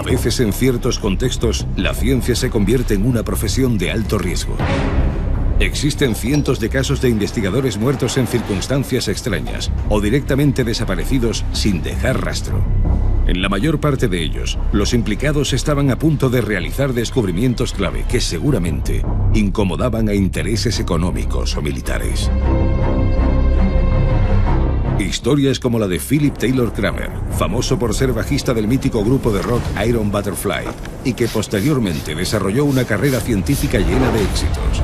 veces en ciertos contextos, la ciencia se convierte en una profesión de alto riesgo. Existen cientos de casos de investigadores muertos en circunstancias extrañas o directamente desaparecidos sin dejar rastro. En la mayor parte de ellos, los implicados estaban a punto de realizar descubrimientos clave que seguramente incomodaban a intereses económicos o militares. Historias como la de Philip Taylor Kramer, famoso por ser bajista del mítico grupo de rock Iron Butterfly, y que posteriormente desarrolló una carrera científica llena de éxitos.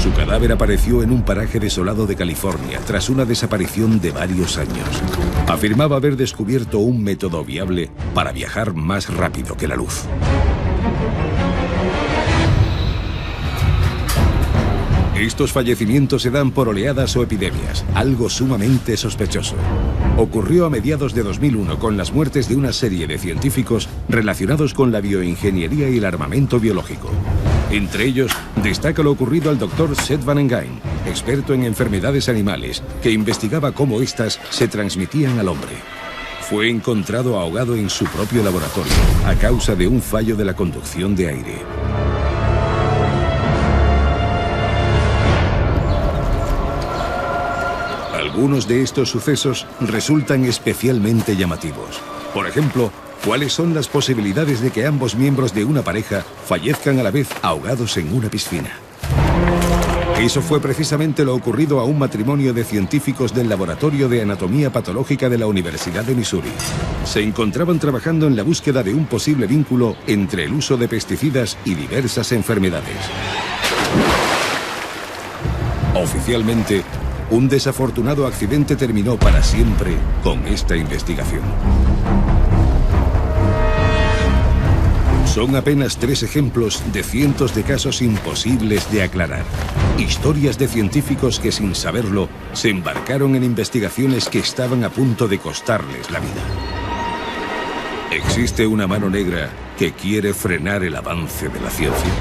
Su cadáver apareció en un paraje desolado de California tras una desaparición de varios años. Afirmaba haber descubierto un método viable para viajar más rápido que la luz. Estos fallecimientos se dan por oleadas o epidemias, algo sumamente sospechoso. Ocurrió a mediados de 2001 con las muertes de una serie de científicos relacionados con la bioingeniería y el armamento biológico. Entre ellos, destaca lo ocurrido al Dr. Seth Van Engein, experto en enfermedades animales, que investigaba cómo éstas se transmitían al hombre. Fue encontrado ahogado en su propio laboratorio a causa de un fallo de la conducción de aire. Algunos de estos sucesos resultan especialmente llamativos. Por ejemplo, ¿cuáles son las posibilidades de que ambos miembros de una pareja fallezcan a la vez ahogados en una piscina? Eso fue precisamente lo ocurrido a un matrimonio de científicos del Laboratorio de Anatomía Patológica de la Universidad de Missouri. Se encontraban trabajando en la búsqueda de un posible vínculo entre el uso de pesticidas y diversas enfermedades. Oficialmente, un desafortunado accidente terminó para siempre con esta investigación. Son apenas 3 ejemplos de cientos de casos imposibles de aclarar. Historias de científicos que, sin saberlo, se embarcaron en investigaciones que estaban a punto de costarles la vida. ¿Existe una mano negra que quiere frenar el avance de la ciencia?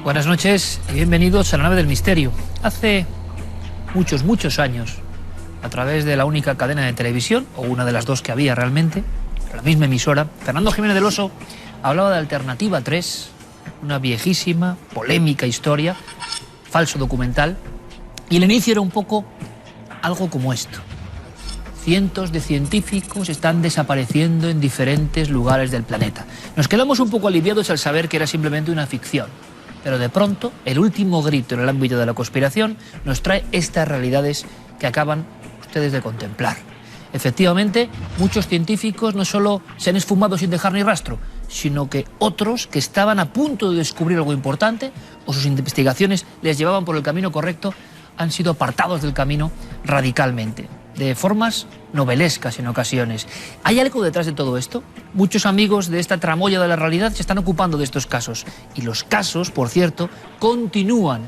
Buenas noches y bienvenidos a la nave del misterio. Hace muchos años, a través de la única cadena de televisión, o una de las dos que había realmente, la misma emisora, Fernando Jiménez del Oso hablaba de Alternativa 3, una viejísima, polémica historia, falso documental, y el inicio era un poco algo como esto. Cientos de científicos están desapareciendo en diferentes lugares del planeta. Nos quedamos un poco aliviados al saber que era simplemente una ficción. Pero de pronto, el último grito en el ámbito de la conspiración nos trae estas realidades que acaban ustedes de contemplar. Efectivamente, muchos científicos no solo se han esfumado sin dejar ni rastro, sino que otros que estaban a punto de descubrir algo importante o sus investigaciones les llevaban por el camino correcto han sido apartados del camino radicalmente, de formas novelescas en ocasiones. ¿Hay algo detrás de todo esto? Muchos amigos de esta tramoya de la realidad se están ocupando de estos casos. Y los casos, por cierto, continúan.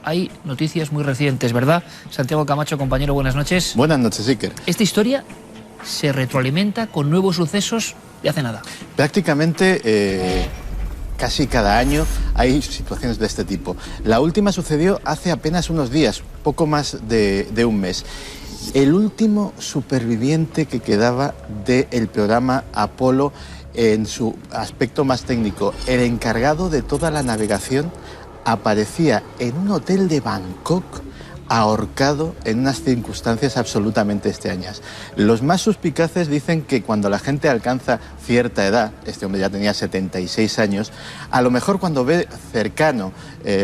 Hay noticias muy recientes, ¿verdad? Santiago Camacho, compañero, buenas noches. Buenas noches, Iker. Esta historia se retroalimenta con nuevos sucesos de hace nada. Prácticamente casi cada año hay situaciones de este tipo. La última sucedió hace apenas unos días, poco más de un mes. El último superviviente que quedaba del programa Apolo en su aspecto más técnico, el encargado de toda la navegación, aparecía en un hotel de Bangkok ahorcado en unas circunstancias absolutamente extrañas. Los más suspicaces dicen que cuando la gente alcanza cierta edad, este hombre ya tenía 76 años, a lo mejor cuando ve cercano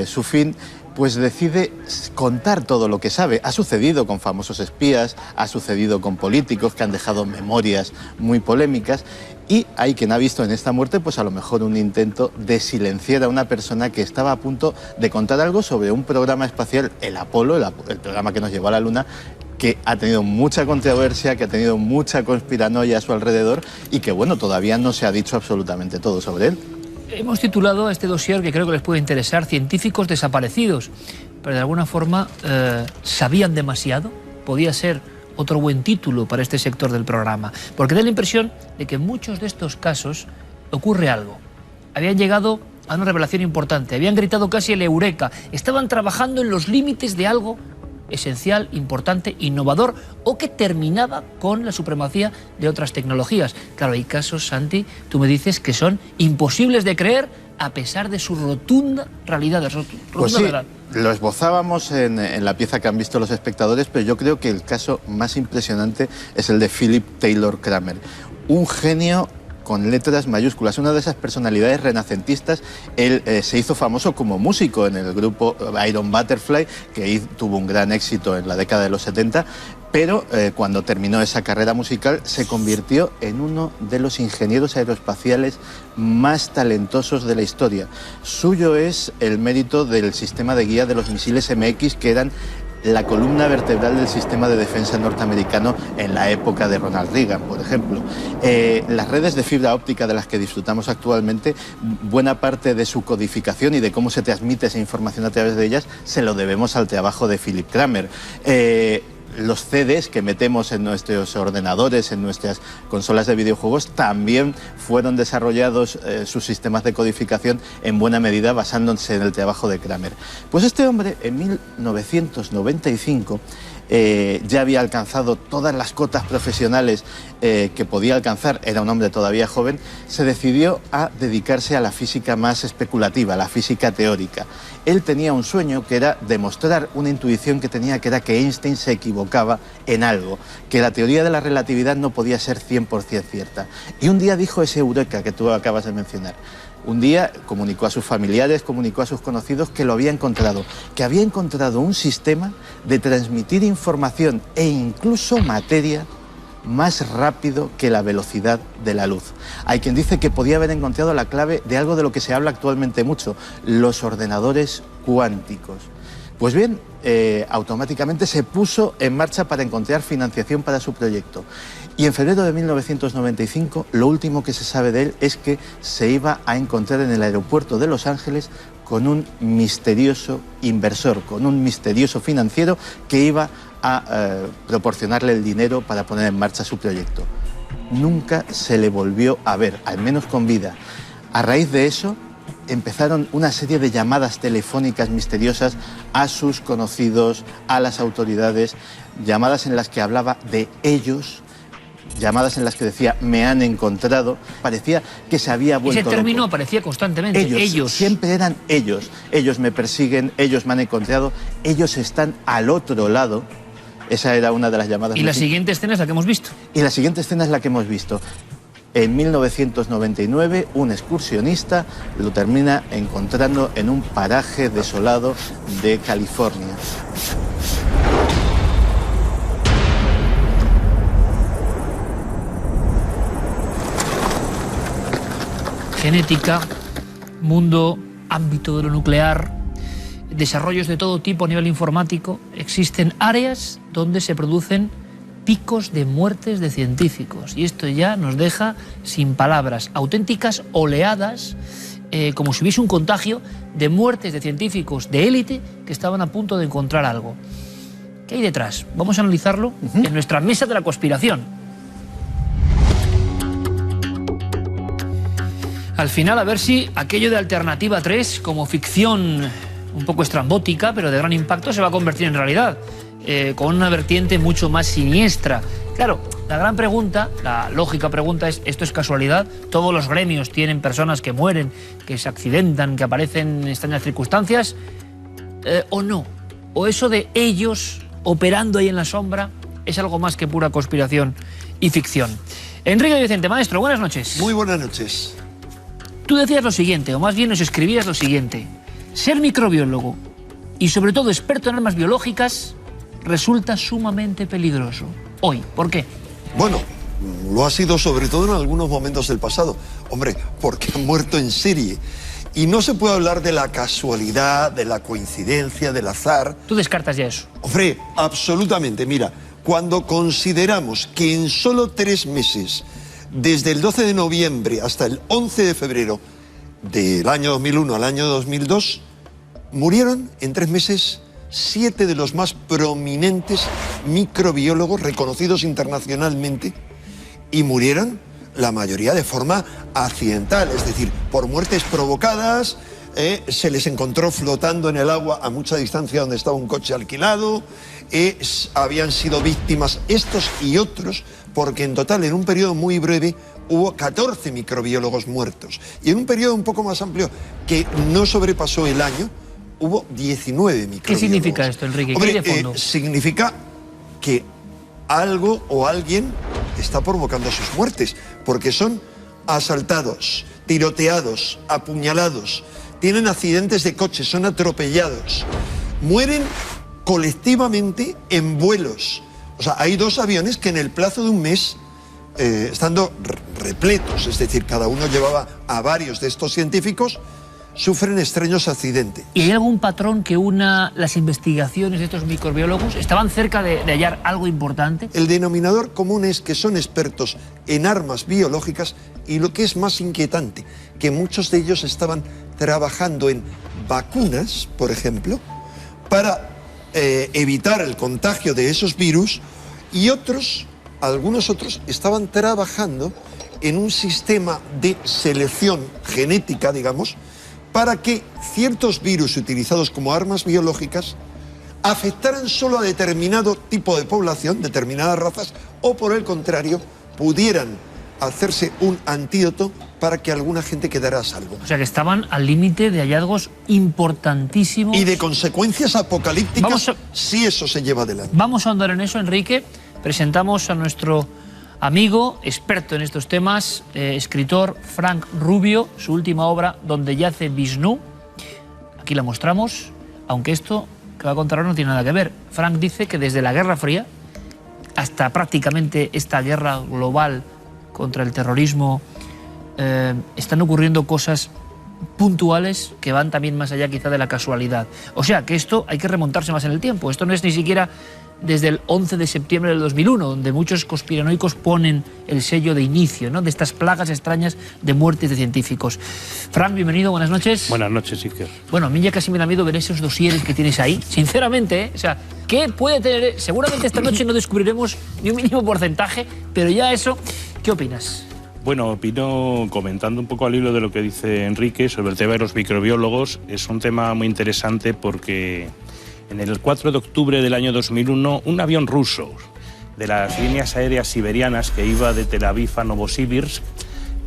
su fin, pues decide contar todo lo que sabe. Ha sucedido con famosos espías, ha sucedido con políticos que han dejado memorias muy polémicas, y hay quien ha visto en esta muerte pues a lo mejor un intento de silenciar a una persona que estaba a punto de contar algo sobre un programa espacial, el Apolo, el programa que nos llevó a la Luna, que ha tenido mucha controversia, que ha tenido mucha conspiranoia a su alrededor y que, bueno, todavía no se ha dicho absolutamente todo sobre él. Hemos titulado a este dossier, que creo que les puede interesar, Científicos desaparecidos, pero de alguna forma sabían demasiado. Podía ser otro buen título para este sector del programa, porque da la impresión de que en muchos de estos casos ocurre algo. Habían llegado a una revelación importante, habían gritado casi el eureka, estaban trabajando en los límites de algo esencial, importante, innovador, o que terminaba con la supremacía de otras tecnologías. Claro, hay casos, Santi, tú me dices que son imposibles de creer a pesar de su rotunda realidad. Pues sí, lo esbozábamos en la pieza que han visto los espectadores, pero yo creo que el caso más impresionante es el de Philip Taylor Kramer, un genio con letras mayúsculas, una de esas personalidades renacentistas. Él se hizo famoso como músico en el grupo Iron Butterfly, que tuvo un gran éxito en la década de los 70, pero cuando terminó esa carrera musical se convirtió en uno de los ingenieros aeroespaciales más talentosos de la historia. Suyo es el mérito del sistema de guía de los misiles MX, que eran la columna vertebral del sistema de defensa norteamericano en la época de Ronald Reagan, por ejemplo. Las redes de fibra óptica de las que disfrutamos actualmente, buena parte de su codificación y de cómo se transmite esa información a través de ellas, se lo debemos al trabajo de Philip Kramer. Los CDs que metemos en nuestros ordenadores, en nuestras consolas de videojuegos, también fueron desarrollados sus sistemas de codificación en buena medida basándose en el trabajo de Kramer. Pues este hombre en 1995 ya había alcanzado todas las cotas profesionales que podía alcanzar, era un hombre todavía joven, se decidió a dedicarse a la física más especulativa, la física teórica. Él tenía un sueño que era demostrar una intuición que tenía, que era que Einstein se equivocaba en algo, que la teoría de la relatividad no podía ser 100% cierta. Y un día dijo ese eureka que tú acabas de mencionar. Un día comunicó a sus familiares, comunicó a sus conocidos que lo había encontrado, que había encontrado un sistema de transmitir información e incluso materia más rápido que la velocidad de la luz. Hay quien dice que podía haber encontrado la clave de algo de lo que se habla actualmente mucho, los ordenadores cuánticos. Pues bien, automáticamente se puso en marcha para encontrar financiación para su proyecto. Y en febrero de 1995, lo último que se sabe de él es que se iba a encontrar en el aeropuerto de Los Ángeles con un misterioso inversor, con un misterioso financiero que iba a proporcionarle el dinero para poner en marcha su proyecto. Nunca se le volvió a ver, al menos con vida. A raíz de eso, empezaron una serie de llamadas telefónicas misteriosas a sus conocidos, a las autoridades, llamadas en las que hablaba de ellos, llamadas en las que decía, me han encontrado. Parecía que se había vuelto Ese término loco. aparecía constantemente, ellos. Siempre eran ellos. Ellos me persiguen, ellos me han encontrado, ellos están al otro lado. Esa era una de las llamadas. Y la siguiente escena es la que hemos visto. Y la siguiente escena es la que hemos visto. En 1999, un excursionista lo termina encontrando en un paraje desolado de California. Genética, mundo, ámbito de lo nuclear, desarrollos de todo tipo a nivel informático. Existen áreas donde se producen picos de muertes de científicos. Y esto ya nos deja sin palabras. Auténticas oleadas, como si hubiese un contagio de muertes de científicos de élite que estaban a punto de encontrar algo. ¿Qué hay detrás? Vamos a analizarlo en nuestra mesa de la conspiración. Al final, a ver si aquello de Alternativa 3, como ficción un poco estrambótica, pero de gran impacto, se va a convertir en realidad, con una vertiente mucho más siniestra. Claro, la gran pregunta, la lógica pregunta es, ¿esto es casualidad? ¿Todos los gremios tienen personas que mueren, que se accidentan, que aparecen en extrañas circunstancias? ¿O no? ¿O eso de ellos operando ahí en la sombra es algo más que pura conspiración y ficción? Enrique Vicente, maestro, buenas noches. Muy buenas noches. Tú decías lo siguiente, o más bien nos escribías lo siguiente: ser microbiólogo y sobre todo experto en armas biológicas resulta sumamente peligroso. Hoy, ¿por qué? Bueno, lo ha sido sobre todo en algunos momentos del pasado. Hombre, porque han muerto en serie. Y no se puede hablar de la casualidad, de la coincidencia, del azar. ¿Tú descartas ya eso? Hombre, absolutamente. Mira, cuando consideramos que en solo 3 meses, desde el 12 de noviembre hasta el 11 de febrero del año 2001 al año 2002, murieron en 3 meses 7 de los más prominentes microbiólogos reconocidos internacionalmente y murieron la mayoría de forma accidental, es decir, por muertes provocadas. Se les encontró flotando en el agua a mucha distancia donde estaba un coche alquilado. Habían sido víctimas estos y otros, porque en total, en un periodo muy breve, hubo 14 microbiólogos muertos. Y en un periodo un poco más amplio, que no sobrepasó el año, hubo 19 microbiólogos. ¿Qué significa esto, Enrique? Hombre, ¿Qué hay de fondo? Significa que algo o alguien está provocando sus muertes, porque son asaltados, tiroteados, apuñalados, tienen accidentes de coche, son atropellados, mueren colectivamente en vuelos. O sea, hay 2 aviones que en el plazo de un mes, estando repletos, es decir, cada uno llevaba a varios de estos científicos, sufren extraños accidentes. ¿Y hay algún patrón que una las investigaciones de estos microbiólogos? ¿Estaban cerca de hallar algo importante? El denominador común es que son expertos en armas biológicas y lo que es más inquietante, que muchos de ellos estaban trabajando en vacunas, por ejemplo, para evitar el contagio de esos virus, y algunos otros estaban trabajando en un sistema de selección genética, digamos, para que ciertos virus utilizados como armas biológicas afectaran solo a determinado tipo de población, determinadas razas, o por el contrario, pudieran hacerse un antídoto para que alguna gente quedara a salvo. O sea, que estaban al límite de hallazgos importantísimos. Y de consecuencias apocalípticas si eso se lleva adelante. Vamos a andar en eso, Enrique. Presentamos a nuestro amigo, experto en estos temas, escritor Frank Rubio, su última obra, Donde yace Vishnu. Aquí la mostramos, aunque esto que va a contar ahora no tiene nada que ver. Frank dice que desde la Guerra Fría hasta prácticamente esta guerra global contra el terrorismo, están ocurriendo cosas puntuales que van también más allá quizá de la casualidad. O sea, que esto hay que remontarse más en el tiempo. Esto no es ni siquiera desde el 11 de septiembre del 2001, donde muchos conspiranoicos ponen el sello de inicio, ¿no?, de estas plagas extrañas de muertes de científicos. Frank, bienvenido, buenas noches. Buenas noches, Iker. Bueno, a mí ya casi me da miedo ver esos dosieres que tienes ahí, sinceramente, ¿eh? O sea, ¿qué puede tener? Seguramente esta noche no descubriremos ni un mínimo porcentaje, pero ya eso, ¿qué opinas? Bueno, opino, comentando un poco al hilo de lo que dice Enrique sobre el tema de los microbiólogos, es un tema muy interesante porque en el 4 de octubre del año 2001, un avión ruso de las líneas aéreas siberianas que iba de Tel Aviv a Novosibirsk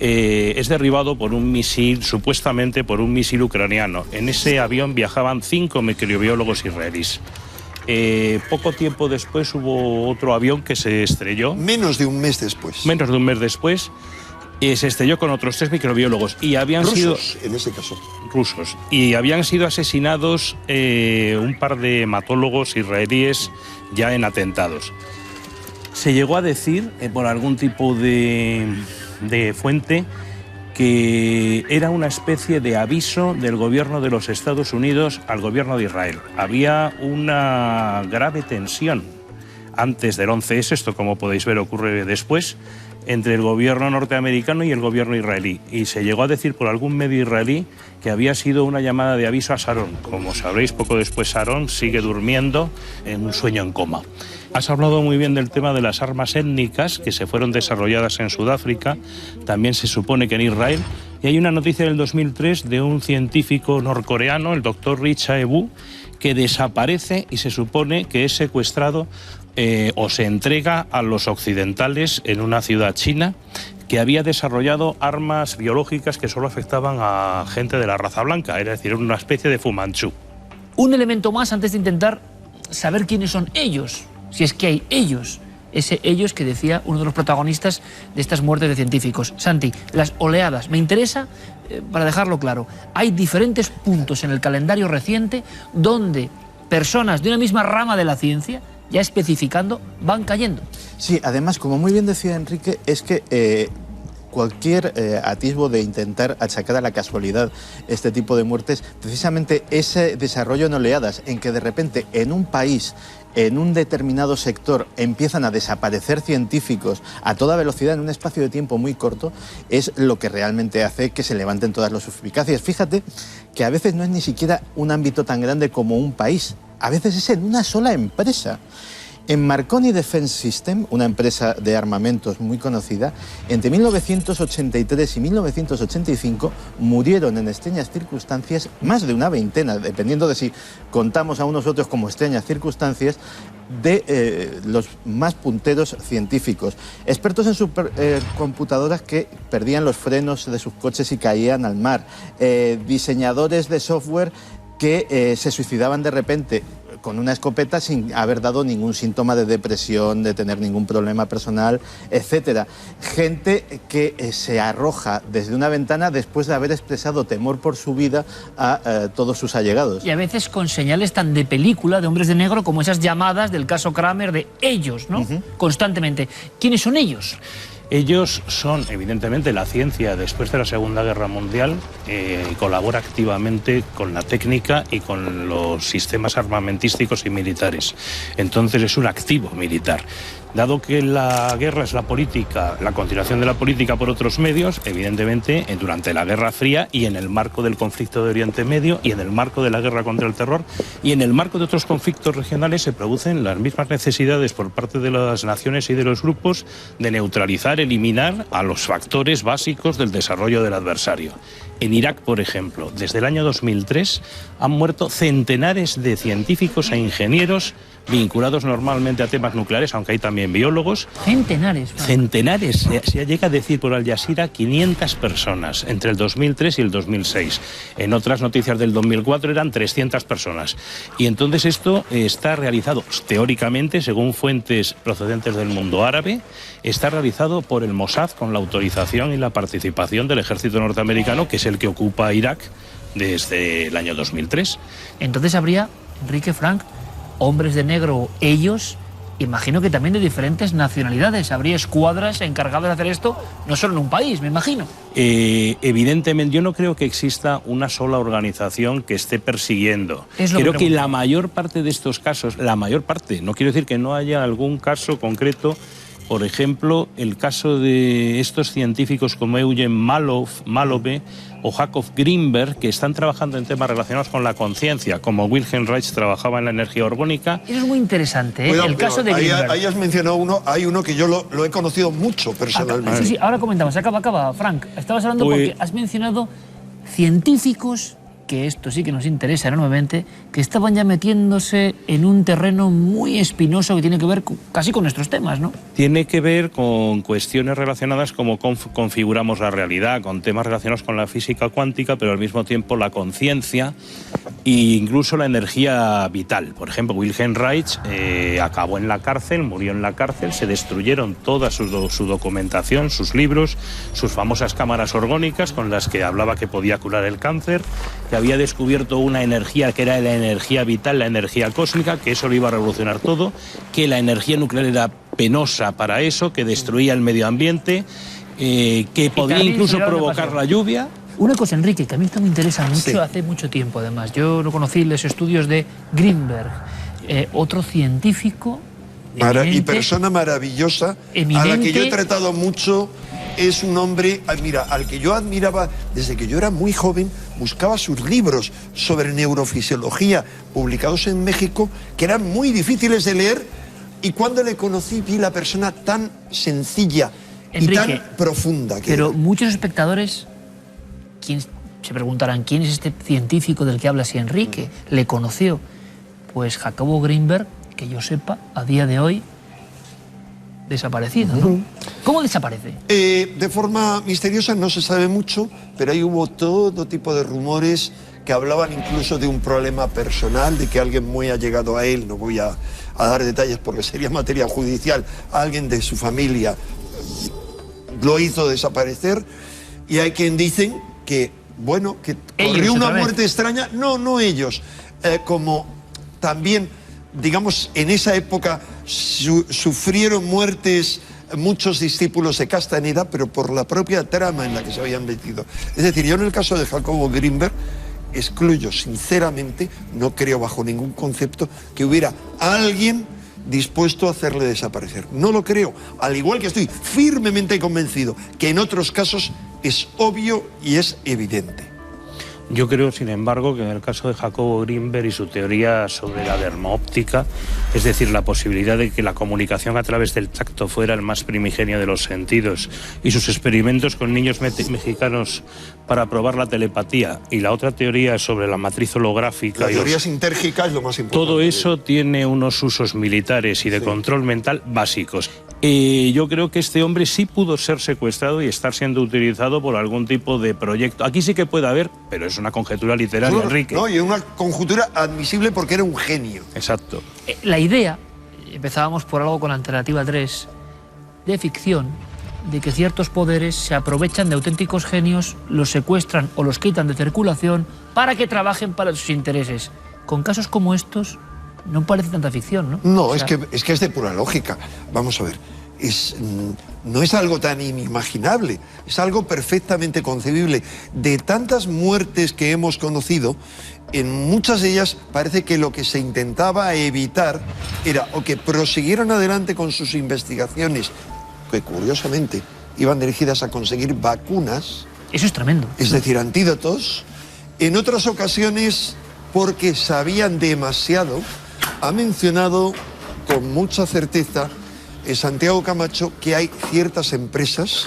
es derribado por un misil, supuestamente por un misil ucraniano. En ese avión viajaban 5 microbiólogos israelíes. Poco tiempo después hubo otro avión que se estrelló. Menos de un mes después. Menos de un mes después. Se estrelló con otros 3 microbiólogos y habían sido en ese caso rusos y habían sido asesinados un par de hematólogos israelíes ya en atentados. Se llegó a decir por algún tipo de fuente que era una especie de aviso del gobierno de los Estados Unidos al gobierno de Israel. Había una grave tensión antes del 11S, esto como podéis ver ocurre después, entre el gobierno norteamericano y el gobierno israelí. Y se llegó a decir por algún medio israelí que había sido una llamada de aviso a Sharon. Como sabréis, poco después Sharon sigue durmiendo en un sueño en coma. Has hablado muy bien del tema de las armas étnicas que se fueron desarrolladas en Sudáfrica, también se supone que en Israel. Y hay una noticia del 2003 de un científico norcoreano, el doctor Ri Chae-woo, que desaparece y se supone que es secuestrado o se entrega a los occidentales en una ciudad china que había desarrollado armas biológicas que solo afectaban a gente de la raza blanca, es decir, una especie de Fu Manchu. Un elemento más antes de intentar saber quiénes son ellos, si es que hay ellos, ese ellos que decía uno de los protagonistas de estas muertes de científicos. Santi, las oleadas, me interesa, para dejarlo claro, hay diferentes puntos en el calendario reciente donde personas de una misma rama de la ciencia, ya especificando, van cayendo. Sí, además, como muy bien decía Enrique, es que cualquier atisbo de intentar achacar a la casualidad este tipo de muertes, precisamente ese desarrollo en oleadas, en que de repente en un país, en un determinado sector, empiezan a desaparecer científicos a toda velocidad en un espacio de tiempo muy corto, es lo que realmente hace que se levanten todas las suspicacias. Fíjate que a veces no es ni siquiera un ámbito tan grande como un país, a veces es en una sola empresa. En Marconi Defense System, una empresa de armamentos muy conocida, entre 1983 y 1985 murieron en extrañas circunstancias más de una veintena, dependiendo de si contamos a unos otros como extrañas circunstancias, de los más punteros científicos. Expertos en supercomputadoras que perdían los frenos de sus coches y caían al mar. Diseñadores de software que se suicidaban de repente con una escopeta sin haber dado ningún síntoma de depresión, de tener ningún problema personal, etcétera. Gente que se arroja desde una ventana después de haber expresado temor por su vida a todos sus allegados. Y a veces con señales tan de película, de hombres de negro, como esas llamadas del caso Kramer de ellos, ¿no? Constantemente. ¿Quiénes son ellos? Ellos son, evidentemente, la ciencia después de la Segunda Guerra Mundial, colabora activamente con la técnica y con los sistemas armamentísticos y militares. Entonces es un activo militar. Dado que la guerra es la política, la continuación de la política por otros medios, evidentemente durante la Guerra Fría y en el marco del conflicto de Oriente Medio y en el marco de la guerra contra el terror y en el marco de otros conflictos regionales se producen las mismas necesidades por parte de las naciones y de los grupos de neutralizar, eliminar a los factores básicos del desarrollo del adversario. En Irak, por ejemplo, desde el año 2003 han muerto centenares de científicos e ingenieros vinculados normalmente a temas nucleares, aunque hay también biólogos. Centenares. Centenares. Se llega a decir por Al Jazeera 500 personas entre el 2003 y el 2006. En otras noticias del 2004 eran 300 personas. Y entonces esto está realizado teóricamente, según fuentes procedentes del mundo árabe, está realizado por el Mossad con la autorización y la participación del ejército norteamericano, que es el que ocupa Irak desde el año 2003. Entonces habría, Enrique, Frank, hombres de negro, ellos, imagino que también de diferentes nacionalidades. Habría escuadras encargadas de hacer esto, no solo en un país, me imagino. Evidentemente, yo no creo que exista una sola organización que esté persiguiendo. Creo que la mayor parte de estos casos, la mayor parte, no quiero decir que no haya algún caso concreto. Por ejemplo, el caso de estos científicos como Eugen Malove o Jakob Greenberg, que están trabajando en temas relacionados con la conciencia, como Wilhelm Reich trabajaba en la energía orgónica. Eso es muy interesante, ¿eh? Cuidado, el caso de Greenberg. Ahí has mencionado uno, hay uno que yo lo he conocido mucho personalmente. Sí, ahora comentamos, acaba, Frank. Estabas hablando porque has mencionado científicos, que esto sí que nos interesa enormemente, que estaban ya metiéndose en un terreno muy espinoso que tiene que ver casi con nuestros temas, ¿no? Tiene que ver con cuestiones relacionadas como configuramos la realidad, con temas relacionados con la física cuántica, pero al mismo tiempo la conciencia e incluso la energía vital. Por ejemplo, Wilhelm Reich acabó en la cárcel, murió en la cárcel, se destruyeron toda su documentación, sus libros, sus famosas cámaras orgónicas con las que hablaba que podía curar el cáncer, que había descubierto una energía que era la energía vital, la energía cósmica, que eso lo iba a revolucionar todo, que la energía nuclear era penosa para eso, que destruía el medio ambiente, que podía incluso provocar la lluvia. Una cosa, Enrique, que a mí esto me interesa mucho, hace mucho tiempo además. Yo no conocí los estudios de Greenberg, otro científico y persona maravillosa, a la que yo he tratado mucho. Es un hombre, mira, al que yo admiraba desde que yo era muy joven, buscaba sus libros sobre neurofisiología publicados en México, que eran muy difíciles de leer, y cuando le conocí vi la persona tan sencilla, Enrique, y tan profunda. Pero muchos espectadores se preguntarán, ¿quién es este científico del que habla si Enrique le conoció? Pues Jacobo Greenberg, que yo sepa, a día de hoy, desaparecido, ¿no? ¿Cómo desaparece? De forma misteriosa, no se sabe mucho, pero ahí hubo todo tipo de rumores que hablaban incluso de un problema personal, de que alguien muy allegado a él, no voy a dar detalles porque sería materia judicial, alguien de su familia lo hizo desaparecer, y hay quien dicen que, bueno, que corrió una muerte extraña, no ellos, como también, digamos, en esa época sufrieron muertes muchos discípulos de Castaneda, pero por la propia trama en la que se habían metido. Es decir, yo en el caso de Jacobo Grinberg excluyo sinceramente, no creo bajo ningún concepto que hubiera alguien dispuesto a hacerle desaparecer. No lo creo, al igual que estoy firmemente convencido que en otros casos es obvio y es evidente. Yo creo, sin embargo, que en el caso de Jacobo Grinberg y su teoría sobre la dermoóptica, es decir, la posibilidad de que la comunicación a través del tacto fuera el más primigenio de los sentidos, y sus experimentos con niños mexicanos para probar la telepatía, y la otra teoría sobre la matriz holográfica... La teoría sintérgica es lo más importante. Todo eso tiene unos usos militares y de control mental básicos. Yo creo que este hombre sí pudo ser secuestrado y estar siendo utilizado por algún tipo de proyecto. Aquí sí que puede haber, pero es una conjetura literaria, Enrique. No, y una conjetura admisible porque era un genio. Exacto. La idea, empezábamos por algo con la alternativa 3, de ficción, de que ciertos poderes se aprovechan de auténticos genios, los secuestran o los quitan de circulación para que trabajen para sus intereses. Con casos como estos no parece tanta ficción, ¿no? No, o sea, es que es de pura lógica. Vamos a ver, no es algo tan inimaginable, es algo perfectamente concebible. De tantas muertes que hemos conocido, en muchas de ellas parece que lo que se intentaba evitar era o que prosiguieran adelante con sus investigaciones, que curiosamente iban dirigidas a conseguir vacunas. Eso es tremendo. Es decir, antídotos. En otras ocasiones, porque sabían demasiado. Ha mencionado con mucha certeza Santiago Camacho que hay ciertas empresas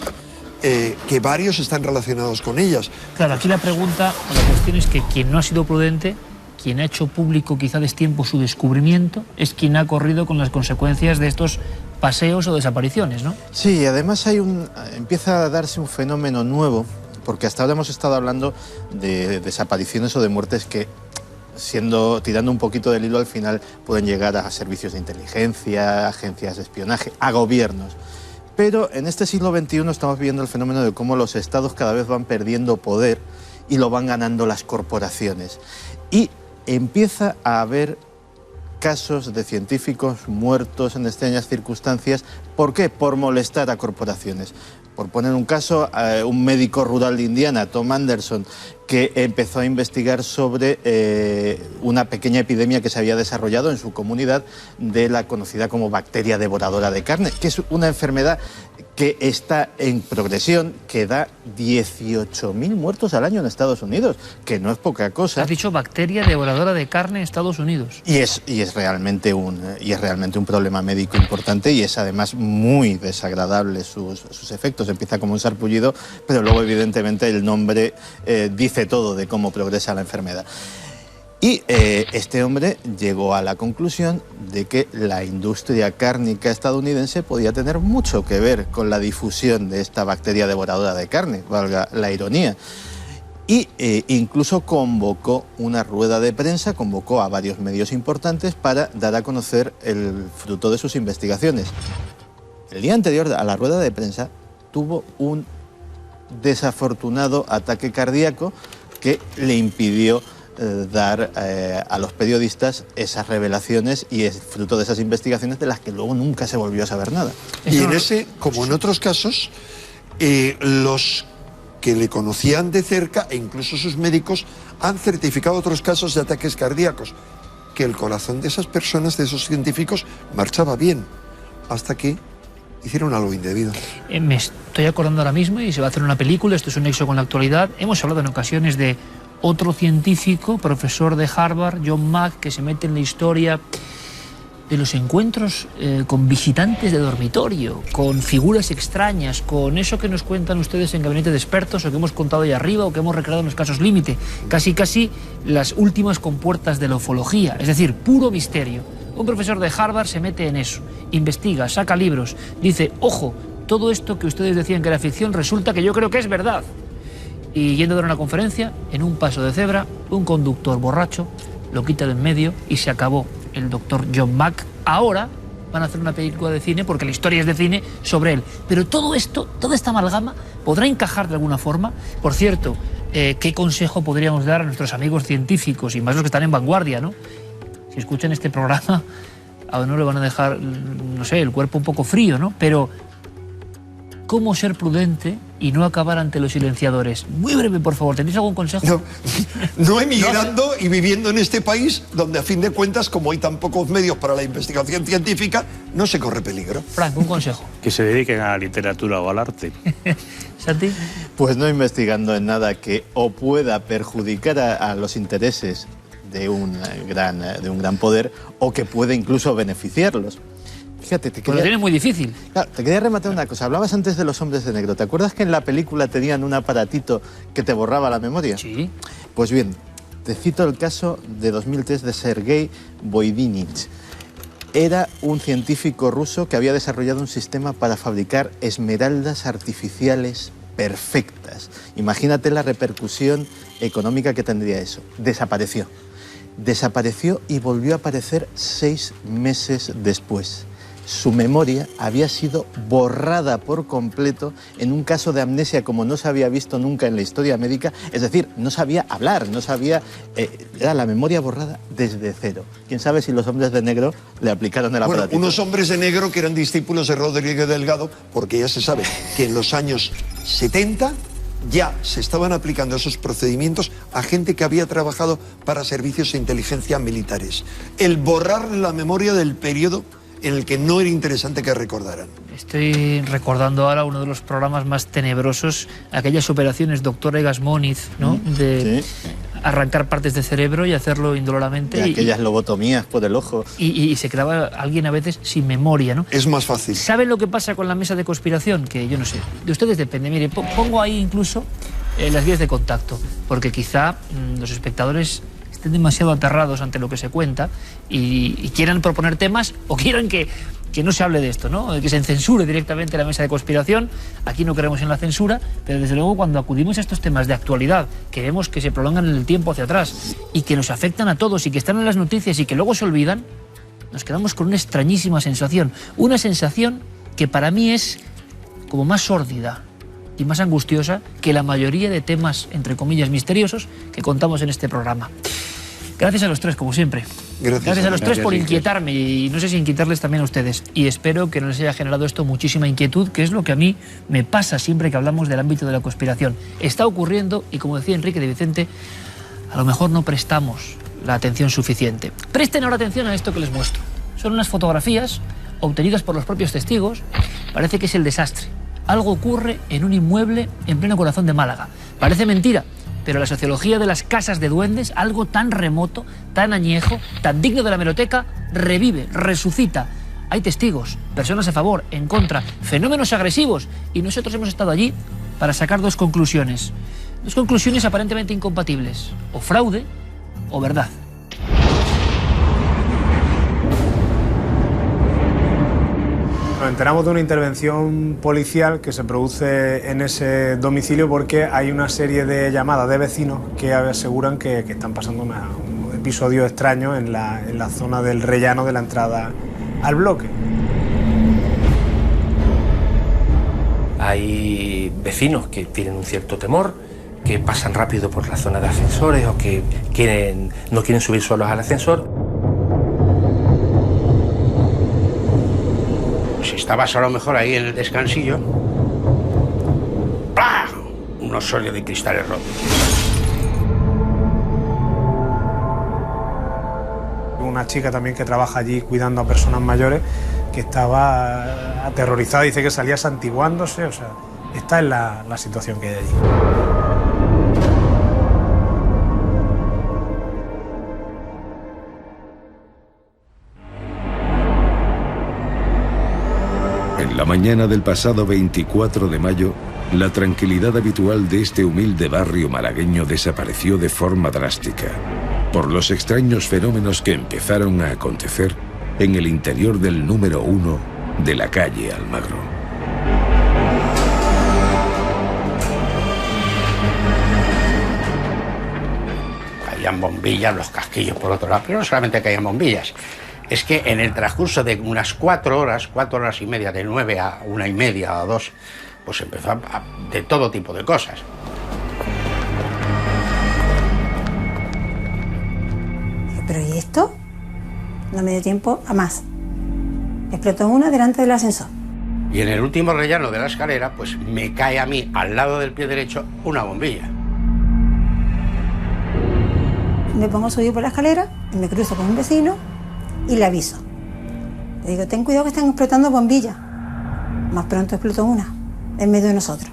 que varios están relacionados con ellas. Claro, aquí la pregunta, la cuestión es que quien no ha sido prudente, quien ha hecho público quizá destiempo su descubrimiento, es quien ha corrido con las consecuencias de estos paseos o desapariciones, ¿no? Sí, además empieza a darse un fenómeno nuevo, porque hasta ahora hemos estado hablando de desapariciones o de muertes que, tirando un poquito del hilo, al final pueden llegar a servicios de inteligencia, agencias de espionaje, a gobiernos. Pero en este siglo XXI estamos viendo el fenómeno de cómo los estados cada vez van perdiendo poder y lo van ganando las corporaciones. Y empieza a haber casos de científicos muertos en extrañas circunstancias. ¿Por qué? Por molestar a corporaciones. Por poner un caso, un médico rural de Indiana, Tom Anderson, que empezó a investigar sobre una pequeña epidemia que se había desarrollado en su comunidad de la conocida como bacteria devoradora de carne, que es una enfermedad que está en progresión, que da 18.000 muertos al año en Estados Unidos, que no es poca cosa. Has dicho bacteria devoradora de carne en Estados Unidos. Y es realmente un problema médico importante, y es además muy desagradable sus efectos. Empieza como un sarpullido, pero luego evidentemente el nombre dice todo de cómo progresa la enfermedad. Y este hombre llegó a la conclusión de que la industria cárnica estadounidense podía tener mucho que ver con la difusión de esta bacteria devoradora de carne, valga la ironía. Y incluso convocó una rueda de prensa, convocó a varios medios importantes para dar a conocer el fruto de sus investigaciones. El día anterior a la rueda de prensa tuvo un desafortunado ataque cardíaco que le impidió dar a los periodistas esas revelaciones y es fruto de esas investigaciones de las que luego nunca se volvió a saber nada. Y en ese, como en otros casos, los que le conocían de cerca e incluso sus médicos han certificado otros casos de ataques cardíacos, que el corazón de esas personas, de esos científicos, marchaba bien, hasta que hicieron algo indebido. Me estoy acordando ahora mismo, y se va a hacer una película, esto es un nexo con la actualidad. Hemos hablado en ocasiones de otro científico, profesor de Harvard, John Mack, que se mete en la historia de los encuentros con visitantes de dormitorio, con figuras extrañas, con eso que nos cuentan ustedes en Gabinete de Expertos, o que hemos contado ahí arriba, o que hemos recreado en los casos límite. Casi las últimas compuertas de la ufología, es decir, puro misterio. Un profesor de Harvard se mete en eso, investiga, saca libros, dice, ojo, todo esto que ustedes decían que era ficción, resulta que yo creo que es verdad. Y yendo a dar una conferencia, en un paso de cebra, un conductor borracho lo quita de en medio y se acabó el doctor John Mack. Ahora van a hacer una película de cine, porque la historia es de cine, sobre él. Pero todo esto, toda esta amalgama, ¿podrá encajar de alguna forma? Por cierto, ¿qué consejo podríamos dar a nuestros amigos científicos, y más los que están en vanguardia, ¿no? Si escuchan este programa, a uno le van a dejar, no sé, el cuerpo un poco frío, ¿no? Pero cómo ser prudente y no acabar ante los silenciadores. Muy breve, por favor. ¿Tenéis algún consejo? No emigrando y viviendo en este país donde, a fin de cuentas, como hay tan pocos medios para la investigación científica, no se corre peligro. Frank, un consejo. Que se dediquen a la literatura o al arte. ¿Santi? Pues no investigando en nada que o pueda perjudicar a los intereses de un gran poder o que pueda incluso beneficiarlos. Fíjate, Pues lo tienes muy difícil. Claro, te quería rematar una cosa. Hablabas antes de los hombres de negro. ¿Te acuerdas que en la película tenían un aparatito que te borraba la memoria? Sí. Pues bien, te cito el caso de 2003 de Sergei Voidinich. Era un científico ruso que había desarrollado un sistema para fabricar esmeraldas artificiales perfectas. Imagínate la repercusión económica que tendría eso. Desapareció. Desapareció y volvió a aparecer 6 meses después. Su memoria había sido borrada por completo en un caso de amnesia como no se había visto nunca en la historia médica. Es decir, no sabía hablar, no sabía... era la memoria borrada desde cero. ¿Quién sabe si los hombres de negro le aplicaron el aparatito? Bueno, unos hombres de negro que eran discípulos de Rodríguez Delgado, porque ya se sabe que en los años 70 ya se estaban aplicando esos procedimientos a gente que había trabajado para servicios de inteligencia militares. El borrar la memoria del periodo en el que no era interesante que recordaran. Estoy recordando ahora uno de los programas más tenebrosos, aquellas operaciones Dr. Egas Moniz, ¿no? De arrancar partes de cerebro y hacerlo indoloramente. De aquellas lobotomías por el ojo. Y se quedaba alguien a veces sin memoria, ¿no? Es más fácil. ¿Saben lo que pasa con la mesa de conspiración? Que yo no sé. De ustedes depende. Mire, pongo ahí incluso las vías de contacto, porque quizá los espectadores estén demasiado aterrados ante lo que se cuenta y quieran proponer temas o quieran que no se hable de esto, ¿no? Que se censure directamente la mesa de conspiración. Aquí no creemos en la censura, pero desde luego cuando acudimos a estos temas de actualidad, que vemos que se prolongan en el tiempo hacia atrás y que nos afectan a todos y que están en las noticias y que luego se olvidan, nos quedamos con una extrañísima sensación. Una sensación que para mí es como más sórdida y más angustiosa que la mayoría de temas, entre comillas, misteriosos que contamos en este programa. Gracias a los tres, como siempre. Gracias a los tres por inquietarme y no sé si inquietarles también a ustedes. Y espero que no les haya generado esto muchísima inquietud, que es lo que a mí me pasa siempre que hablamos del ámbito de la conspiración. Está ocurriendo y, como decía Enrique de Vicente, a lo mejor no prestamos la atención suficiente. Presten ahora atención a esto que les muestro. Son unas fotografías obtenidas por los propios testigos. Parece que es el desastre. Algo ocurre en un inmueble en pleno corazón de Málaga. Parece mentira, pero la sociología de las casas de duendes, algo tan remoto, tan añejo, tan digno de la hemeroteca, revive, resucita. Hay testigos, personas a favor, en contra, fenómenos agresivos, y nosotros hemos estado allí para sacar dos conclusiones. Dos conclusiones aparentemente incompatibles, o fraude o verdad. Nos enteramos de una intervención policial que se produce en ese domicilio porque hay una serie de llamadas de vecinos que aseguran que están pasando un episodio extraño en la zona del rellano de la entrada al bloque. Hay vecinos que tienen un cierto temor, que pasan rápido por la zona de ascensores o que no quieren subir solos al ascensor. Si estabas a lo mejor ahí en el descansillo, ¡plah! Unos sollos de cristales rotos. Una chica también que trabaja allí cuidando a personas mayores que estaba aterrorizada, dice que salía santiguándose, o sea, esta es la situación que hay allí. En la mañana del pasado 24 de mayo, la tranquilidad habitual de este humilde barrio malagueño desapareció de forma drástica por los extraños fenómenos que empezaron a acontecer en el interior del número 1 de la calle Almagro. Caían bombillas, los casquillos por otro lado, pero no solamente caían bombillas. Es que en el transcurso de unas 4 horas y media, de 9 a 1:30 o 2, pues empezó de todo tipo de cosas. ¿Pero y esto? No me dio tiempo a más. Explotó una delante del ascensor. Y en el último rellano de la escalera, pues me cae a mí, al lado del pie derecho, una bombilla. Me pongo a subir por la escalera y me cruzo con un vecino y le aviso. Le digo, ten cuidado que están explotando bombillas. Más pronto explotó una, en medio de nosotros.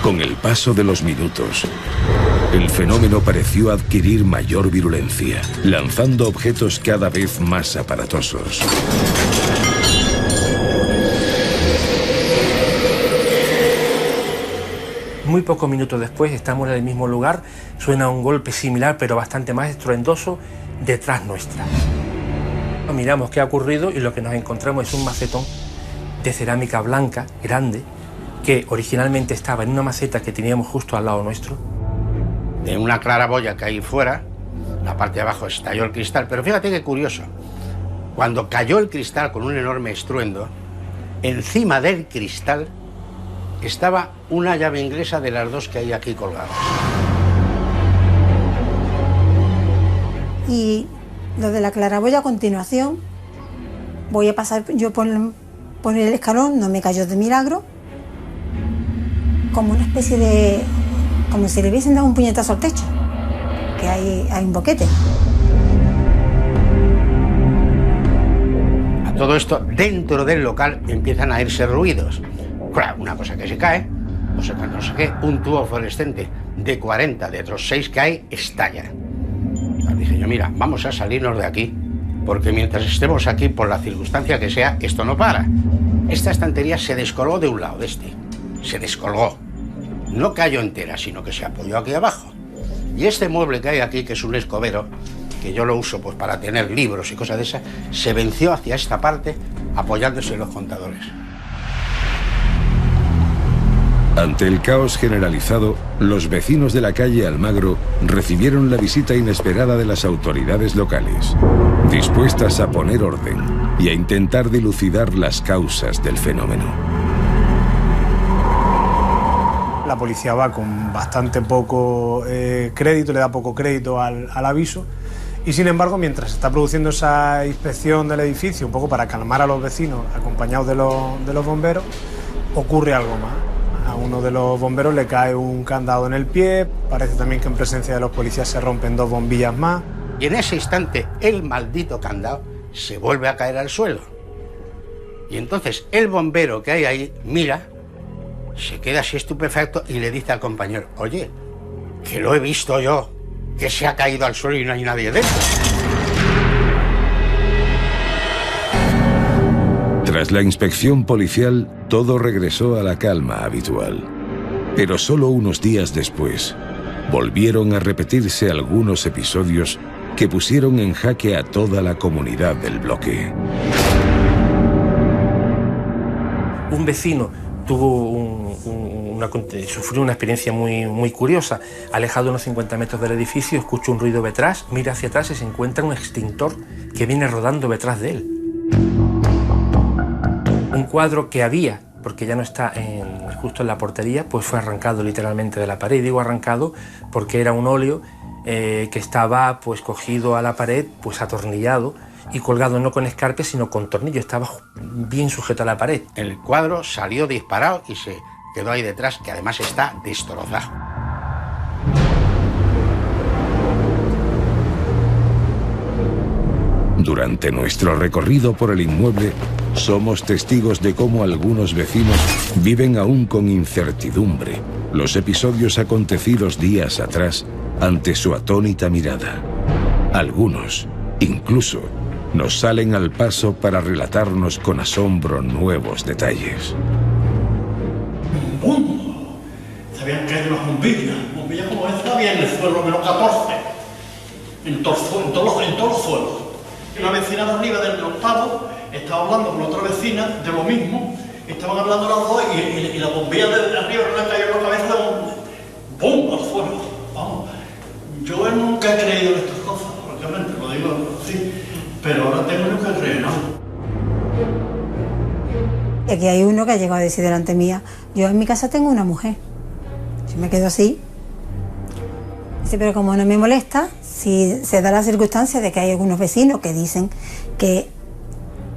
Con el paso de los minutos, el fenómeno pareció adquirir mayor virulencia, lanzando objetos cada vez más aparatosos. Muy pocos minutos después estamos en el mismo lugar, suena un golpe similar pero bastante más estruendoso detrás nuestra. Miramos qué ha ocurrido y lo que nos encontramos es un macetón de cerámica blanca, grande, que originalmente estaba en una maceta que teníamos justo al lado nuestro. De una claraboya que hay fuera, la parte de abajo estalló el cristal, pero fíjate qué curioso. Cuando cayó el cristal con un enorme estruendo, encima del cristal estaba una llave inglesa de las dos que hay aquí colgadas. Y lo de la claraboya a continuación, voy a pasar yo por el escalón, no me cayó de milagro, como una especie de... como si le hubiesen dado un puñetazo al techo, que hay un boquete. A todo esto, dentro del local empiezan a irse ruidos. Claro, una cosa que se cae, no sé cuánto, no sé qué, un tubo fluorescente de 40, de otros 6 que hay, estalla. Entonces dije yo, mira, vamos a salirnos de aquí, porque mientras estemos aquí, por la circunstancia que sea, esto no para. Esta estantería se descolgó de un lado, de este. Se descolgó. No cayó entera, sino que se apoyó aquí abajo. Y este mueble que hay aquí, que es un escobero, que yo lo uso pues para tener libros y cosas de esas, se venció hacia esta parte, apoyándose en los contadores. Ante el caos generalizado, los vecinos de la calle Almagro recibieron la visita inesperada de las autoridades locales, dispuestas a poner orden y a intentar dilucidar las causas del fenómeno. La policía va con bastante poco crédito, le da poco crédito al aviso, y sin embargo, mientras se está produciendo esa inspección del edificio, un poco para calmar a los vecinos, acompañados de los bomberos, ocurre algo más. A uno de los bomberos le cae un candado en el pie, parece también que en presencia de los policías se rompen 2 bombillas más. Y en ese instante, el maldito candado se vuelve a caer al suelo. Y entonces el bombero que hay ahí mira, se queda así estupefacto y le dice al compañero, oye, que lo he visto yo, que se ha caído al suelo y no hay nadie dentro. Tras la inspección policial, todo regresó a la calma habitual. Pero solo unos días después, volvieron a repetirse algunos episodios que pusieron en jaque a toda la comunidad del bloque. Un vecino sufrió una experiencia muy curiosa. Alejado unos 50 metros del edificio, escucha un ruido detrás, mira hacia atrás y se encuentra un extintor que viene rodando detrás de él. Un cuadro que había, porque ya no está justo en la portería, pues fue arrancado literalmente de la pared. Digo arrancado porque era un óleo que estaba pues cogido a la pared, pues atornillado y colgado no con escarpe sino con tornillo, estaba bien sujeto a la pared. El cuadro salió disparado y se quedó ahí detrás, que además está destrozado. Durante nuestro recorrido por el inmueble, somos testigos de cómo algunos vecinos viven aún con incertidumbre los episodios acontecidos días atrás ante su atónita mirada. Algunos, incluso, nos salen al paso para relatarnos con asombro nuevos detalles. ¡Bum! Se habían caído las bombillas como esta había en el suelo, menos 14, en todos los suelos. Una vecina de arriba del octavo estaba hablando con otra vecina de lo mismo, estaban hablando las dos y la bombilla de arriba no le cayó en la cabeza, ¡pum! Al suelo. Vamos, yo nunca he creído en estas cosas, obviamente, lo digo así, pero ahora tengo que creer, ¿no? Y aquí hay uno que ha llegado a decir delante mía, yo en mi casa tengo una mujer. Yo me quedo así. Dice, pero como no me molesta, Si se da la circunstancia de que hay algunos vecinos que dicen que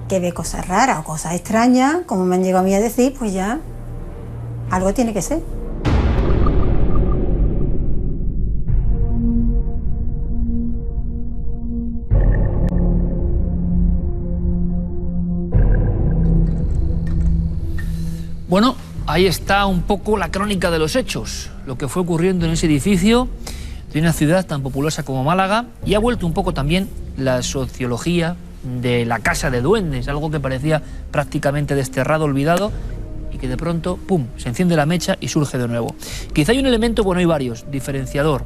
ve cosas raras o cosas extrañas, como me han llegado a mí a decir, pues ya algo tiene que ser. Bueno, ahí está un poco la crónica de los hechos, lo que fue ocurriendo en ese edificio de una ciudad tan populosa como Málaga, y ha vuelto un poco también la sociología de la casa de duendes, algo que parecía prácticamente desterrado, olvidado, y que de pronto, ¡pum!, se enciende la mecha y surge de nuevo. Quizá hay un elemento, bueno, hay varios, diferenciador,